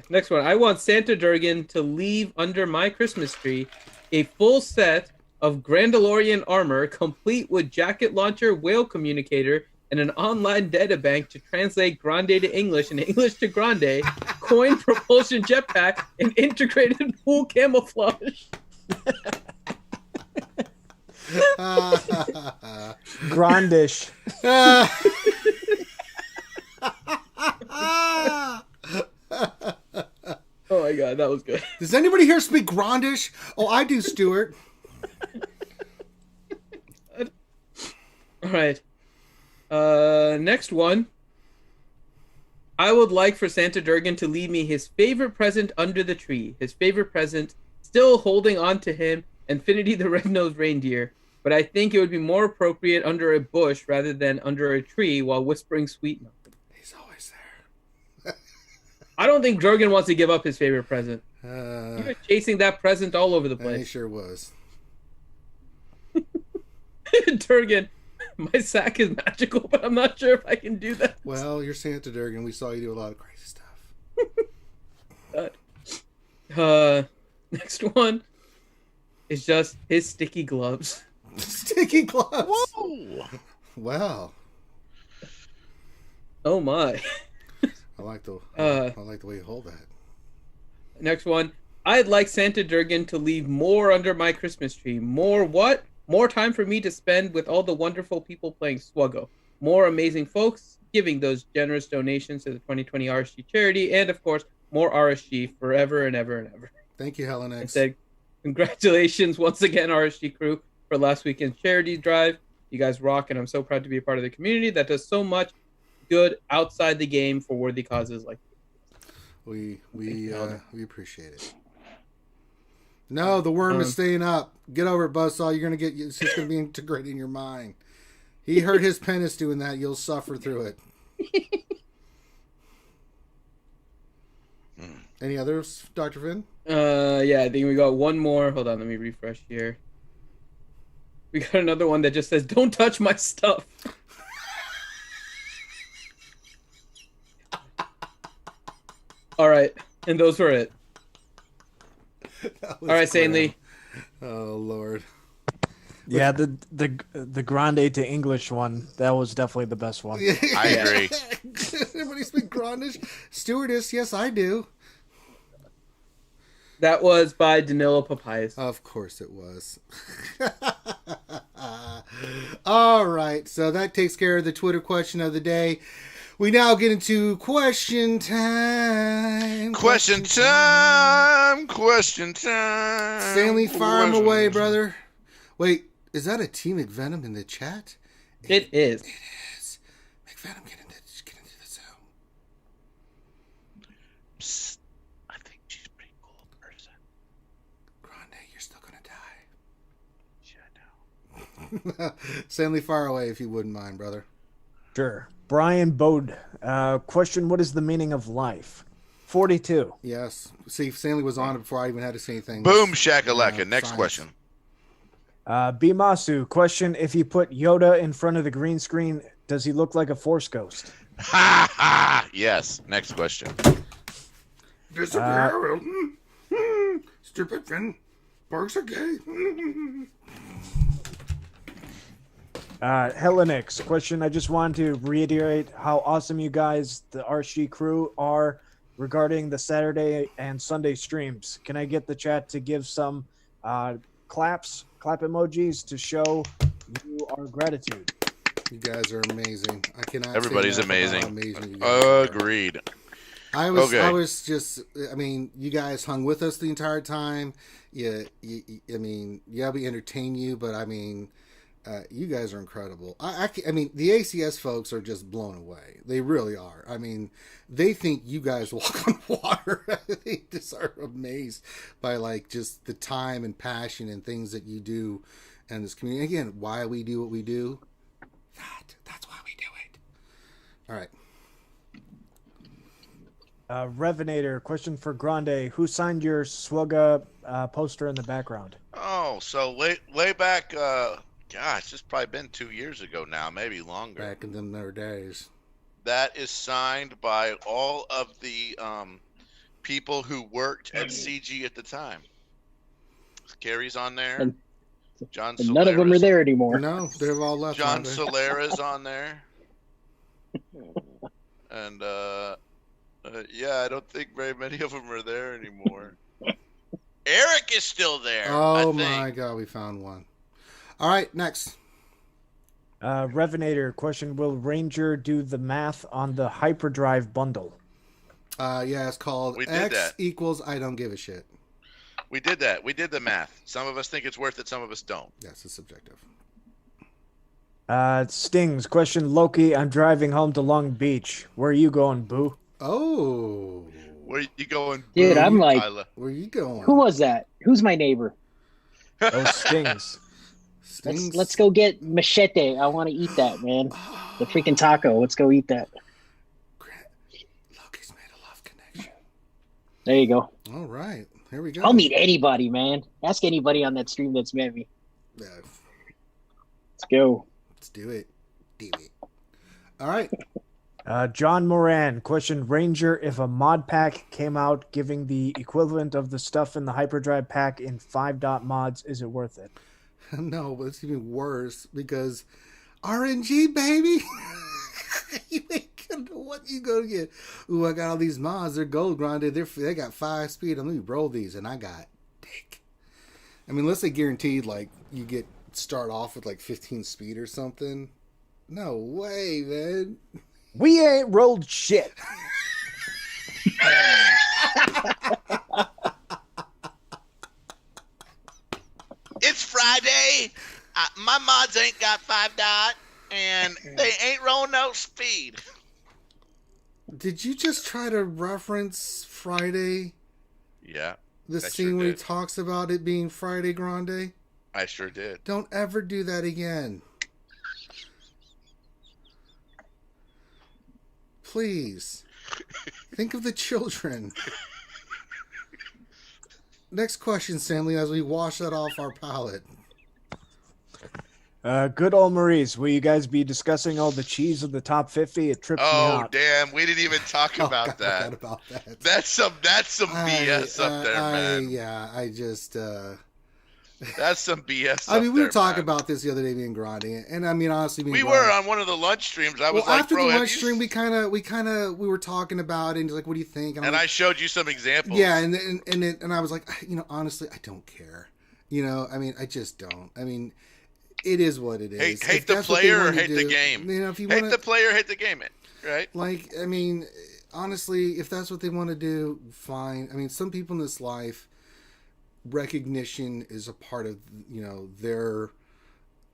Next one. I want Santa Durgan to leave under my Christmas tree a full set of Grandalorian armor complete with jacket launcher, whale communicator, and an online databank to translate Grande to English and English to Grande, coin propulsion jetpack, and integrated pool camouflage. Grandish. Oh my God, that was good. Does anybody here speak Grandish? Oh, I do, Stuart. All right. Next one. I would like for Santa Durgan to leave me his favorite present under the tree. His favorite present, still holding on to him Infinity the Red-Nosed Reindeer, but I think it would be more appropriate under a bush rather than under a tree while whispering sweet nothing. He's always there. I don't think Durgan wants to give up his favorite present. He was chasing that present all over the place. He sure was. Durgan, my sack is magical, but I'm not sure if I can do that. Well, you're Santa Durgan. We saw you do a lot of crazy stuff. Next one is just his sticky gloves. Sticky gloves. Whoa! Wow. Oh my. I like the way you hold that. Next one. I'd like Santa Durgan to leave more under my Christmas tree. More what? More time for me to spend with all the wonderful people playing SWGOH. More amazing folks giving those generous donations to the 2020 RSG charity. And, of course, more RSG forever and ever and ever. Thank you, Helen X. I said, congratulations once again, RSG crew, for last weekend's charity drive. You guys rock, and I'm so proud to be a part of the community that does so much good outside the game for worthy causes like this. We appreciate it. No, the worm is staying up. Get over it, Buzzsaw. It's just gonna be integrated in your mind. He hurt his penis doing that. You'll suffer through it. Any others, Dr. Finn? Yeah, I think we got one more. Hold on, let me refresh here. We got another one that just says, "Don't touch my stuff." All right, and those were it. All right, Sanely. Oh Lord. Yeah, the grande to English one, that was definitely the best one. I agree. Everybody speak Grandish? Stewardess, yes, I do. That was by Danilo Papayas. Of course it was. All right, so that takes care of the Twitter question of the day. We now get into question time. Question time. Stanley, fire him away, brother. Wait, is that a Team McVenom in the chat? It is. It is. McVenom, get into the Zoom. Psst. I think she's a pretty cool person. Grande, you're still going to die. Yeah, I know. Stanley, fire away if you wouldn't mind, brother. Sure. Brian Bode, question, what is the meaning of life? 42. Yes. See, Stanley was on it before I even had to say anything. Boom, shakalaka. Next question. Bimasu, question, if you put Yoda in front of the green screen, does he look like a Force ghost? Ha ha! Yes. Next question. Disappear. Stupid Finn. Barks are gay. Helenix, question, I just wanted to reiterate how awesome you guys, the RSG crew, are regarding the Saturday and Sunday streams. Can I get the chat to give some clap emojis to show you our gratitude? You guys are amazing. I cannot. Everybody's amazing. Agreed. I was just. I mean, you guys hung with us the entire time. I mean, we entertain you, but I mean, you guys are incredible. I mean, the ACS folks are just blown away. They really are. I mean, they think you guys walk on water. They just are amazed by like just the time and passion and things that you do in this community. Again, why we do what we do. That's why we do it. All right. Revenator, question for Grande. Who signed your SWGOH poster in the background? Oh, so way back, gosh, it's probably been 2 years ago now, maybe longer. Back in them there days. That is signed by all of the people who worked at CG at the time. Gary's on there. And John And none of them are there anymore. No, they've all left. John Solera's on there. And yeah, I don't think very many of them are there anymore. Eric is still there. Oh my God, we found one. All right, next. Revenator, question, will Ranger do the math on the Hyperdrive Bundle? Yeah, it's called X equals I don't give a shit. We did that. We did the math. Some of us think it's worth it, some of us don't. Yes, it's subjective. Stings, question, Loki, I'm driving home to Long Beach. Where are you going, boo? Oh. Where you going, Dude, boo, I'm like, Tyler? Where you going? Who was that? Who's my neighbor? Those stings. Let's go get machete. I want to eat that, man. The freaking taco. Let's go eat that. Loki's made a love connection. There you go. All right. Here we go. I'll meet anybody, man. Ask anybody on that stream that's met me. Yeah. Let's go. Let's do it. All right. John Moran questioned Ranger if a mod pack came out giving the equivalent of the stuff in the Hyperdrive pack in 5 mods. Is it worth it? No, but it's even worse because RNG, baby. You ain't gonna know what you gonna get. Ooh, I got all these mods. They're gold grinded. They got 5 speed. Let me roll these, and I got dick. I mean, unless they guaranteed like you start off with like 15 speed or something. No way, man. We ain't rolled shit. It's Friday. My mods ain't got 5 and they ain't rolling no speed. Did you just try to reference Friday? Yeah. The scene where he talks about it being Friday Grande? I sure did. Don't ever do that again. Please. Think of the children. Next question, Stanley, as we wash that off our palate. Good old Maurice, will you guys be discussing all the cheese of the top 50? It trips me out. Oh, damn. We didn't even talk about that. I forgot about that. That's some BS up there, man. Yeah, I just... That's some BS. I mean, we were talking about this the other day, being Grande, and I mean, honestly, we were on one of the lunch streams. I was like, after the lunch stream, we were talking about it, and just like, what do you think? And I showed you some examples. Yeah, and I was like, honestly, I don't care. I mean, I just don't. I mean, it is what it is. Hate the player or hate the game. If you hate the player, hate the game, right? Like, I mean, honestly, if that's what they want to do, fine. I mean, some people in this life, recognition is a part of their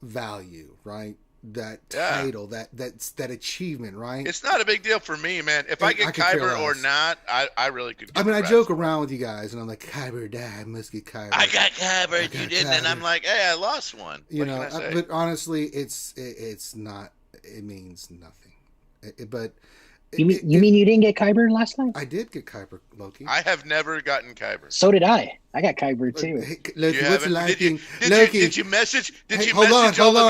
value, right? That title, that achievement, right? It's not a big deal for me, man. If I get Kyber or not, I really could. I mean, I joke around with you guys, and I'm like, Kyber died, I must get Kyber. I got Kyber, you didn't, and I'm like, hey, I lost one. But honestly, it's not. It means nothing. You mean you didn't get Kyber last time? I did get Kyber, Loki. I have never gotten Kyber. So did I. I got Kyber too. Hey, Loki, what's like did you message? Hold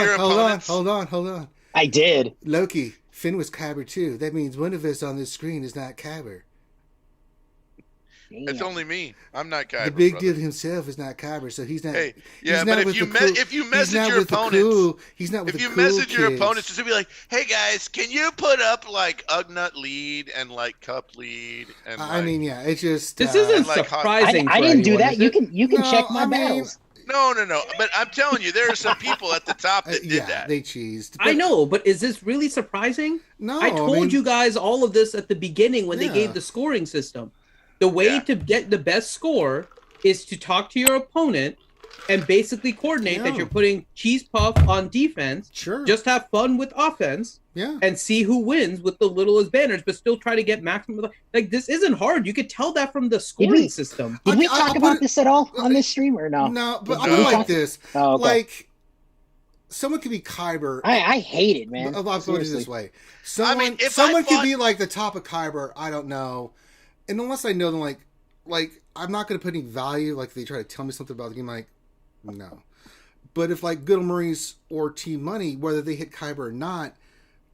on. I did. Loki, Finn was Kyber too. That means one of us on this screen is not Kyber. It's only me. I'm not Kyber. The big deal himself is not Kyber, so he's not. Hey, yeah, but if you message your opponents, he's not with if you the cool message your kids. opponents, to be like, hey guys, can you put up like Ugnut lead and like Cup lead? And I mean, yeah, it's just this isn't like surprising. I didn't do that. You can check my battles. No. But I'm telling you, there are some people at the top that did that. They cheesed. I know, but is this really surprising? No, I told you guys all of this at the beginning when they gave the scoring system. The way to get the best score is to talk to your opponent and basically coordinate that you're putting Cheese Puff on defense. Sure. Just have fun with offense. Yeah. And see who wins with the littlest banners, but still try to get maximum. Like, this isn't hard. You could tell that from the scoring system. Did we talk about this at all on this stream or no? No, but I like this. Oh, okay. Like, someone could be Kyber. I hate it, man. I'll put it this way. Someone could be like the top of Kyber. I don't know. And unless I know them, like I'm not going to put any value. Like they try to tell me something about the game, like no. But if like Good Old Maurice or Team Money, whether they hit Kyber or not,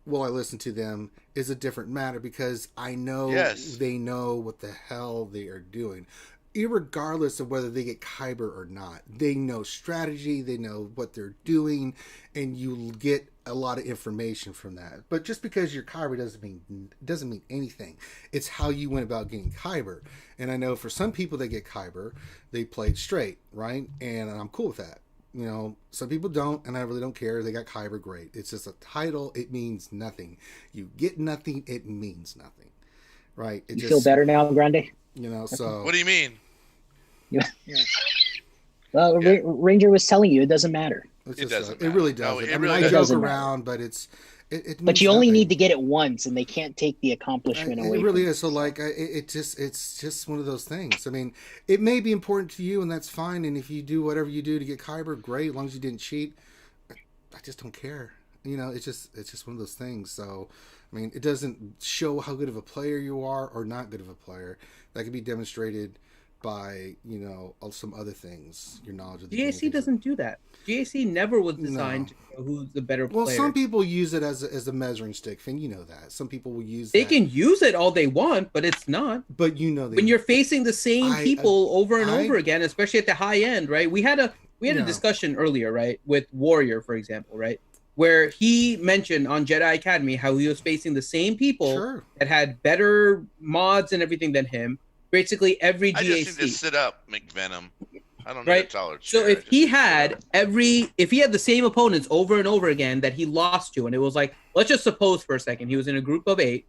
will I listen to them is a different matter because I know they know what the hell they are doing. Irregardless of whether they get Kyber or not, they know strategy, they know what they're doing, and you get a lot of information from that. But just because you're Kyber doesn't mean anything. It's how you went about getting Kyber. And I know for some people that get Kyber, they played straight, right? And I'm cool with that. Some people don't, and I really don't care. They got Kyber, great. It's just a title. It means nothing. You get nothing. It means nothing, right? You feel better now, Grande? So what do you mean? Yeah. Well, Ranger was telling you it doesn't matter. It really doesn't. No, I joke around, but it's It But means you only nothing. need to get it once, and they can't take the accomplishment away. It really from is. So like, it's just one of those things. I mean, it may be important to you, and that's fine. And if you do whatever you do to get Kyber, great. As long as you didn't cheat, I just don't care. You know, it's just one of those things. So, I mean, it doesn't show how good of a player you are or not good of a player. That can be demonstrated by, you know, some other things. Your knowledge of the GAC game. doesn't do that. GAC never was designed to know who's the better player. Well, some people use it as a measuring stick, Finn. You know that. Some people will use They that. can use it all they want, but it's not. But you know, When you're facing the same people over and over again, especially at the high end, right? We had a discussion earlier, right, with Warrior, for example, right, where he mentioned on Jedi Academy how he was facing the same people that had better mods and everything than him. Basically, every GAC. I just need to sit up, McVenom. I don't need Right. a taller So chair. if he had the same opponents over and over again that he lost to, and it was like, let's just suppose for a second he was in a group of 8,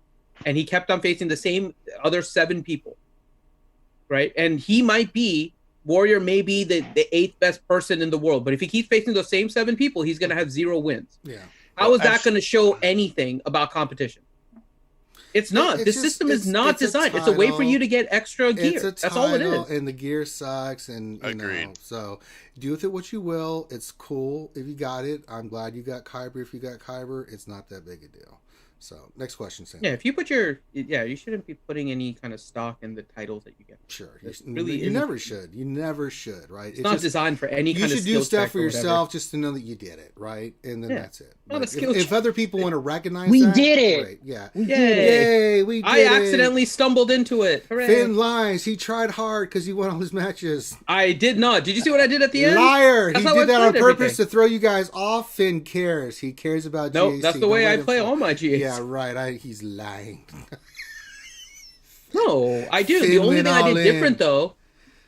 and he kept on facing the same other 7 people, right? And he might be Warrior, may be the 8th best person in the world, but if he keeps facing those same 7 people, he's gonna have 0 wins. Yeah. How is that going to show anything about competition? It's not. It's This just- system is not it's a designed. It's a way for title. you to get extra gear. It's a That's all it title, is. and the gear sucks, and you know, so do with it what you will. It's cool if you got it. I'm glad you got Kyber. If you got Kyber, it's not that big a deal. So next question, Sam. Yeah, if you put you shouldn't be putting any kind of stock in the titles that you get. Sure, Really, you never should. You never should, right? It's not designed for any kind of. You should do skill stuff check for or whatever. yourself just to know that you did it, right? And then that's it. Not a But skill if check. other people want to recognize We that, did it. great. Yeah, We Yay. did it. Yay, we did I accidentally stumbled into it. Hooray. Finn lies. He tried hard because he won all his matches. I did not. Did you see what I did at the end? Liar! That's He how did I that on played purpose everything. to throw you guys off. Finn cares. He cares about Nope, GAC. that's the way Don't I let him play fall. all my GAC. Yeah, right. He's lying. No, I do. Finn The only went thing I all did in. different though.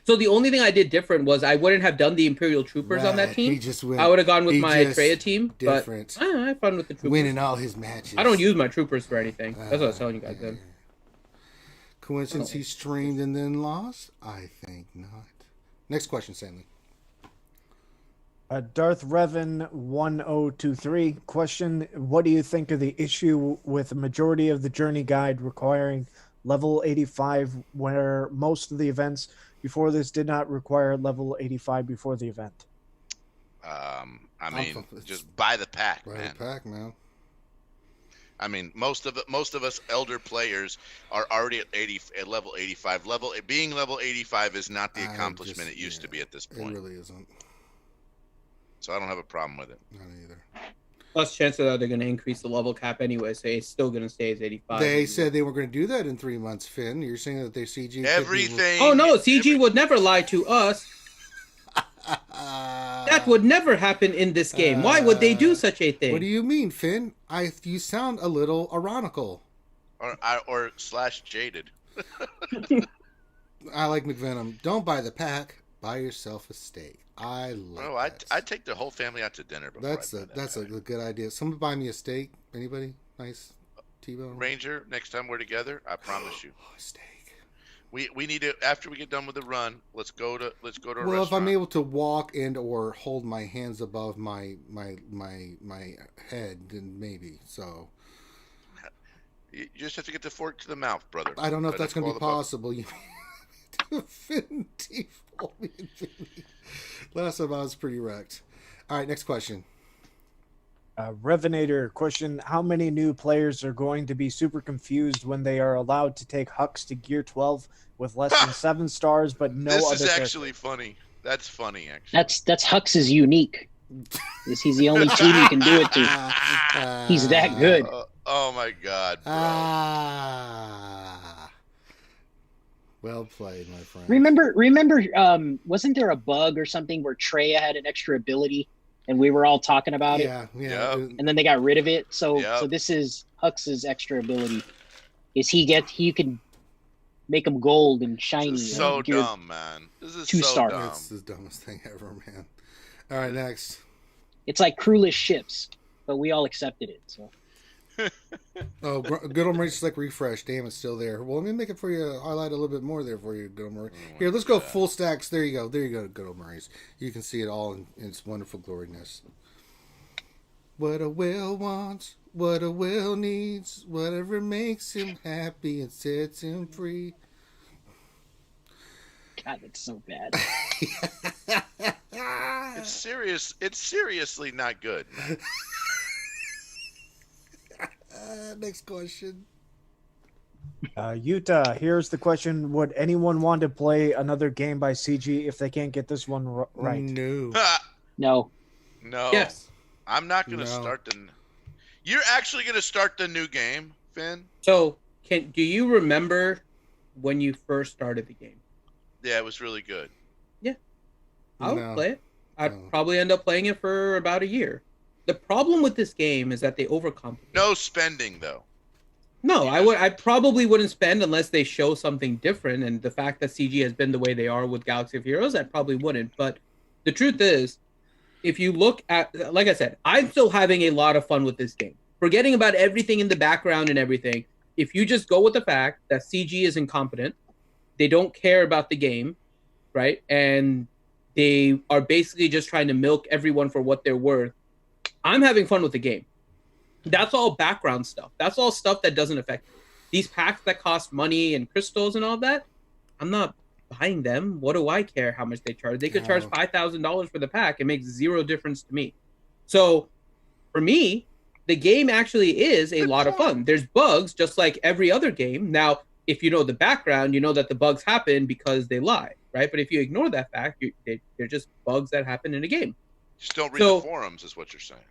So the only thing I did different was I wouldn't have done the Imperial Troopers on that Right, team. he just went- I would have gone with he my just Treya team. different. But I had fun with the Troopers. Winning all his matches. I don't use my Troopers for anything. That's what I was telling you guys then. Coincidence he streamed and then lost? I think not. Next question, Stanley. Darth Revan 1023 question: what do you think of the issue with the majority of the journey guide requiring level 85, where most of the events before this did not require level 85 before the event? I mean, just buy the pack, Buy man. the pack, man. I mean, most of us elder players are already at level 85. Being level 85 is not the accomplishment it used to be at this point. It really isn't. So I don't have a problem with it. Not either. Plus, chances are they're going to increase the level cap anyway, so it's still going to stay as 85. They said they were going to do that in 3 months, Finn. You're saying that they CG Everything. Oh no, CG would never lie to us. That would never happen in this game. Why would they do such a thing? What do you mean, Finn? You sound a little ironical. Or slash jaded. I like McVenom. Don't buy the pack. Buy yourself a steak. I like that. I'd take the whole family out to dinner. Before That's a good idea. Someone buy me a steak. Anybody? Nice T-bone. Ranger, next time we're together, I promise you. Steak. We need to, after we get done with the run, let's go to a Well, restaurant. if I'm able to walk and or hold my hands above my head, then maybe. So You just have to get the fork to the mouth, brother. I don't know if But that's going to all be the bu- possible. You Finn default me and Jimmy. Last time I was pretty wrecked. All right, next question. Revenator question: how many new players are going to be super confused when they are allowed to take Hux to Gear 12 with less than 7 stars, but no This other is character? actually funny. That's funny, actually. That's Hux's unique. He's the only team you can do it to. He's that good. Oh my God, bro. Well played, my friend. Remember, wasn't there a bug or something where Treya had an extra ability and we were all talking about it? Yeah. Yep. And then they got rid of it. So Yep. so this is Hux's extra ability. You can make him gold and shiny. This is so Gear dumb, man. This is 2 so star. dumb. It's the dumbest thing ever, man. All right, next. It's like crewless ships, but we all accepted it. So Oh, good old Maurice like refresh. Damn, it's still there. Well, let me make it for you. Highlight a little bit more there for you, good old Maurice. Here, let's go full stacks. There you go. There you go, good old Maurice. You can see it all in its wonderful gloriness. What a whale wants what a whale needs, whatever makes him happy and sets him free. God, that's so bad. It's serious. It's seriously not good. Next question. Utah, here's the question. Would anyone want to play another game by CG if they can't get this one right? No. No. No. Yes. I'm not going to No. start the. You're actually going to start the new game, Finn? So, do you remember when you first started the game? Yeah, it was really good. I would No. play it. I'd No. probably end up playing it for about a year. The problem with this game is that they overcomplicate. No spending though. No, I probably wouldn't spend unless they show something different. And the fact that CG has been the way they are with Galaxy of Heroes, I probably wouldn't. But the truth is, if you look at, like I said, I'm still having a lot of fun with this game. Forgetting about everything in the background and everything. If you just go with the fact that CG is incompetent, they don't care about the game, right? And they are basically just trying to milk everyone for what they're worth. I'm having fun with the game. That's all background stuff. That's all stuff that doesn't affect me. These packs that cost money and crystals and all that, I'm not buying them. What do I care how much they charge? They could charge $5,000 for the pack. It makes zero difference to me. So for me, the game actually is a lot of fun. There's bugs just like every other game. Now, if you know the background, you know that the bugs happen because they lie, right? But if you ignore that fact, they're just bugs that happen in a game. Just don't read the forums is what you're saying.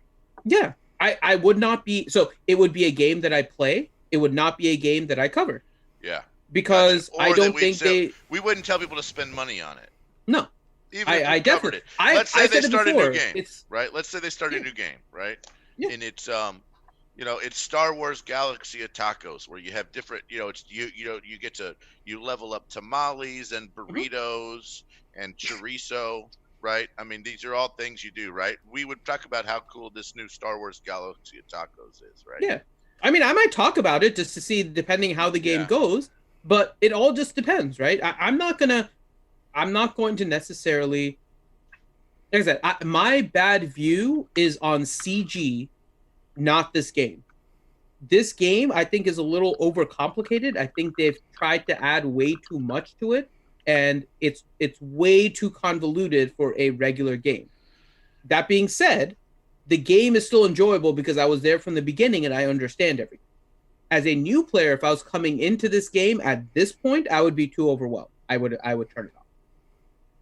Yeah. I would not be, so it would be a game that I play. It would not be a game that I cover. Yeah. Because Or I don't that think we wouldn't tell people to spend money on it. No. Even if I we covered definitely, it. Let's say they start a new game, It's, right? Let's say they start a new game, right? Yeah. And it's it's Star Wars Galaxy of Tacos, where you have different, it's you get to level up tamales and burritos and chorizo, right? I mean, these are all things you do, right? We would talk about how cool this new Star Wars Galaxy of Tacos is, right? Yeah. I mean, I might talk about it just to see, depending how the game goes, but it all just depends, right? I'm not going to necessarily, like I said, my bad view is on CG, not this game. This game, I think, is a little overcomplicated. I think they've tried to add way too much to it, and it's way too convoluted for a regular game. That being said, the game is still enjoyable because I was there from the beginning and I understand everything. As a new player, if I was coming into this game at this point, I would be too overwhelmed. I would turn it off.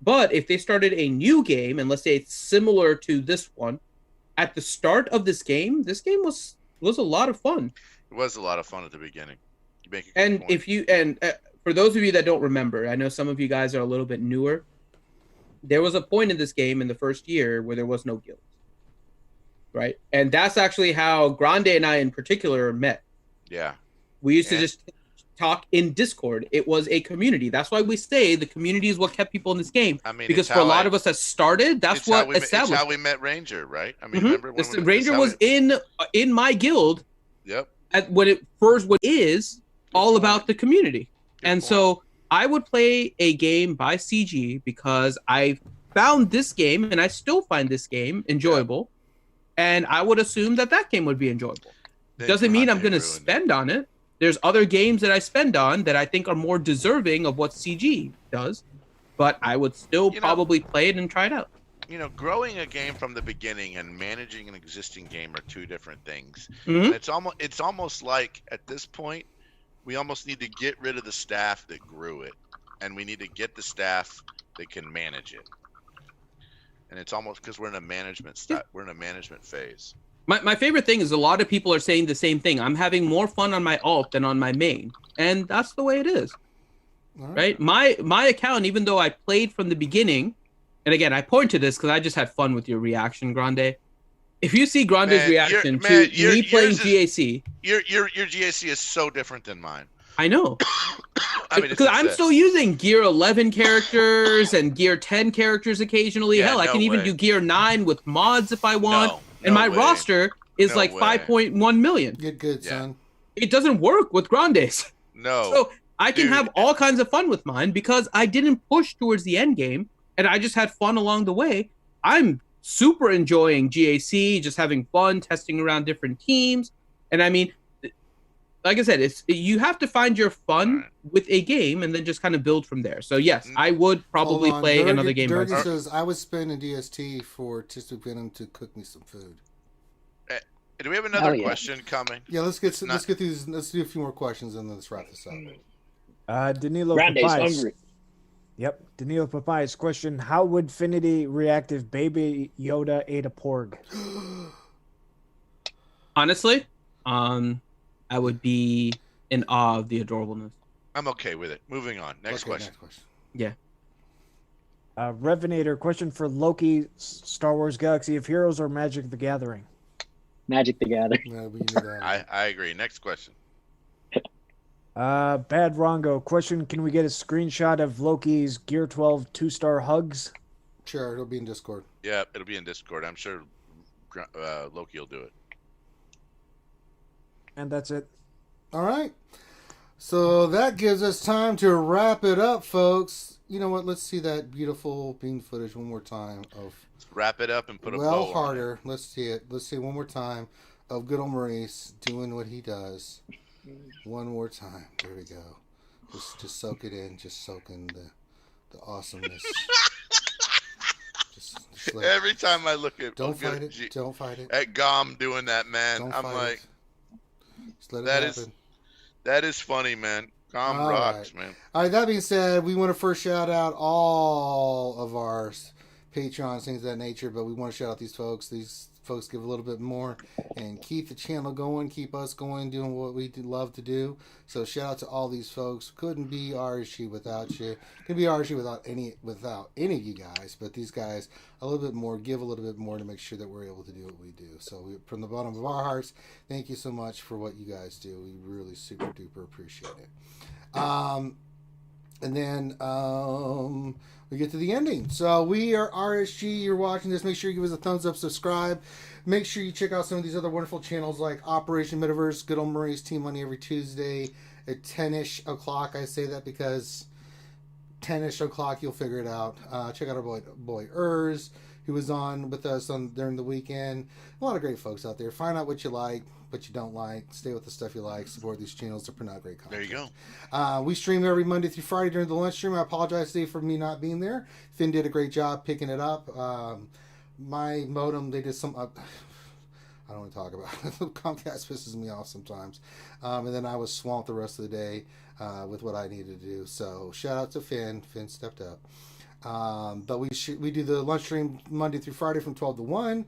But if they started a new game, and let's say it's similar to this one, at the start of this game was a lot of fun. It was a lot of fun at the beginning. You make a good And point. if you for those of you that don't remember, I know some of you guys are a little bit newer. There was a point in this game in the first year where there was no guilds, right? And that's actually how Grande and I in particular met. Yeah. We used to just talk in Discord. It was a community. That's why we say the community is what kept people in this game. I mean, because for a lot of us that started, that's what established. It's how we met Ranger, right? I mean, remember when Ranger was in my guild. Yep. When it first is all about the community. And so I would play a game by CG because I found this game and I still find this game enjoyable. And I would assume that game would be enjoyable. Doesn't mean I'm going to spend on it. There's other games that I spend on that I think are more deserving of what CG does, but I would still probably play it and try it out. Growing a game from the beginning and managing an existing game are two different things. Mm-hmm. And it's almost like at this point, we almost need to get rid of the staff that grew it, and we need to get the staff that can manage it. And it's almost because we're in a management phase. My favorite thing is a lot of people are saying the same thing. I'm having more fun on my alt than on my main, and that's the way it is. Right? My account, even though I played from the beginning, and again, I point to this because I just had fun with your reaction, Grande. If you see Grande's reaction to me playing GAC, your GAC is so different than mine. I know. I mean, because I'm still using Gear 11 characters and Gear 10 characters occasionally. Yeah, Hell, I can even do Gear 9 with mods if I want. And my roster is like 5.1 million. Get good, son. It doesn't work with Grande's. No. So I can have all kinds of fun with mine because I didn't push towards the end game and I just had fun along the way. I'm super enjoying GAC, just having fun, testing around different teams. And I mean, like I said, you have to find your fun with a game and then just kind of build from there. So yes, I would probably play another game. Durgan says I would spend a DST for Tistic Venom to cook me some food. Do we have another question coming? Yeah, let's get through these. Let's do a few more questions and then let's wrap this up. Danilo Grande's Papayas. hungry. Yep, Danilo Papayas question: how would Finity react if Baby Yoda ate a porg? Honestly, I would be in awe of the adorableness. I'm okay with it. Moving on. Next question. Yeah. Revenator question for Loki: Star Wars Galaxy of Heroes or Magic the Gathering? Magic the Gathering. Yeah, we knew that. I agree. Next question. Bad Rongo question: can we get a screenshot of Loki's Gear 12 2-star hugs? Sure, it'll be in Discord. Yeah, it'll be in Discord. I'm sure Loki will do it. And that's it. All right. So that gives us time to wrap it up, folks. You know what? Let's see that beautiful bean footage one more time of. Let's wrap it up and put a bow Well, on harder. Let's see it. Let's see it one more time of good old Maurice doing what he does. One more time. There we go. Just soak it in. Just soak in the awesomeness. just Every time I look at don't fight it. Don't fight it. At Gom doing that, man, Don't I'm fight like, it. Just let it happen. That is funny, man. Gom All rocks, right. man. All right. That being said, we want to first shout out all of our Patreons, things of that nature, but we want to shout out these folks. These folks give a little bit more and keep the channel going, keep us going, doing what we love to do. So shout out to all these folks. Couldn't be RSG without you. Couldn't be RSG without any of you guys. But these guys a little bit more, give a little bit more to make sure that we're able to do what we do. So from the bottom of our hearts, thank you so much for what you guys do. We really super duper appreciate it. And then we get to the ending. So we are RSG. You're watching this. Make sure you give us a thumbs up, subscribe. Make sure you check out some of these other wonderful channels like Operation Metaverse, Good Old Murray's Team Money every Tuesday at 10-ish o'clock. I say that because 10-ish o'clock, you'll figure it out. Check out our boy Urs, who was on with us during the weekend. A lot of great folks out there. Find out what you like, what you don't like. Stay with the stuff you like. Support these channels to put out great content. There you go. We stream every Monday through Friday during the lunch stream. I apologize today for me not being there. Finn did a great job picking it up. My modem, they did some... I don't want to talk about it. Comcast pisses me off sometimes. And then I was swamped the rest of the day with what I needed to do. So shout out to Finn. Finn stepped up. But we do the lunch stream Monday through Friday from 12 to 1.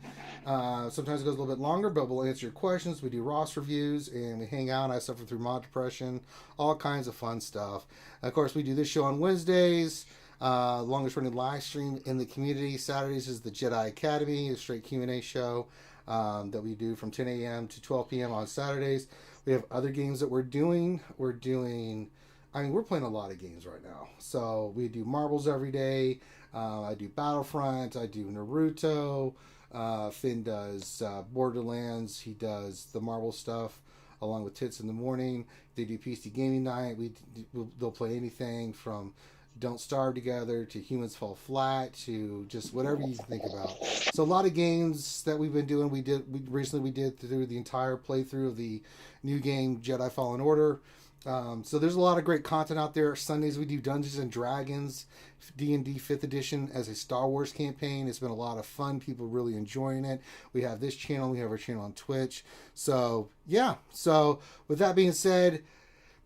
Sometimes it goes a little bit longer, but we'll answer your questions. We do Ross reviews, and we hang out. I suffer through mod depression, all kinds of fun stuff. And of course, we do this show on Wednesdays. Longest running live stream in the community. Saturdays is the Jedi Academy, a straight Q&A show that we do from 10 a.m. to 12 p.m. on Saturdays. We have other games that we're doing. We're playing a lot of games right now. So we do Marbles every day. I do Battlefront. I do Naruto. Finn does Borderlands. He does the Marvel stuff along with Tits in the Morning. They do PC Gaming Night. They'll play anything from Don't Starve Together to Humans Fall Flat to just whatever you can think about. So a lot of games that we've been doing. We did through the entire playthrough of the new game Jedi Fallen Order. So there's a lot of great content out there. Sundays we do Dungeons and Dragons, D&D 5th edition as a Star Wars campaign. It's been a lot of fun. People really enjoying it. We have this channel. We have our channel on Twitch. So yeah. So with that being said,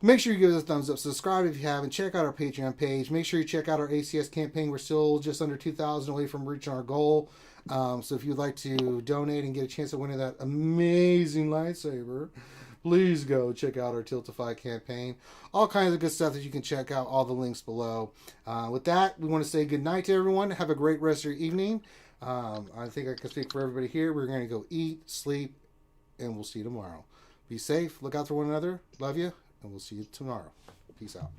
make sure you give us a thumbs up. Subscribe if you haven't. Check out our Patreon page. Make sure you check out our ACS campaign. We're still just under 2,000 away from reaching our goal. So if you'd like to donate and get a chance of winning that amazing lightsaber, please go check out our Tiltify campaign. All kinds of good stuff that you can check out. All the links below. With that, we want to say good night to everyone. Have a great rest of your evening. I think I can speak for everybody here. We're going to go eat, sleep, and we'll see you tomorrow. Be safe. Look out for one another. Love you. And we'll see you tomorrow. Peace out.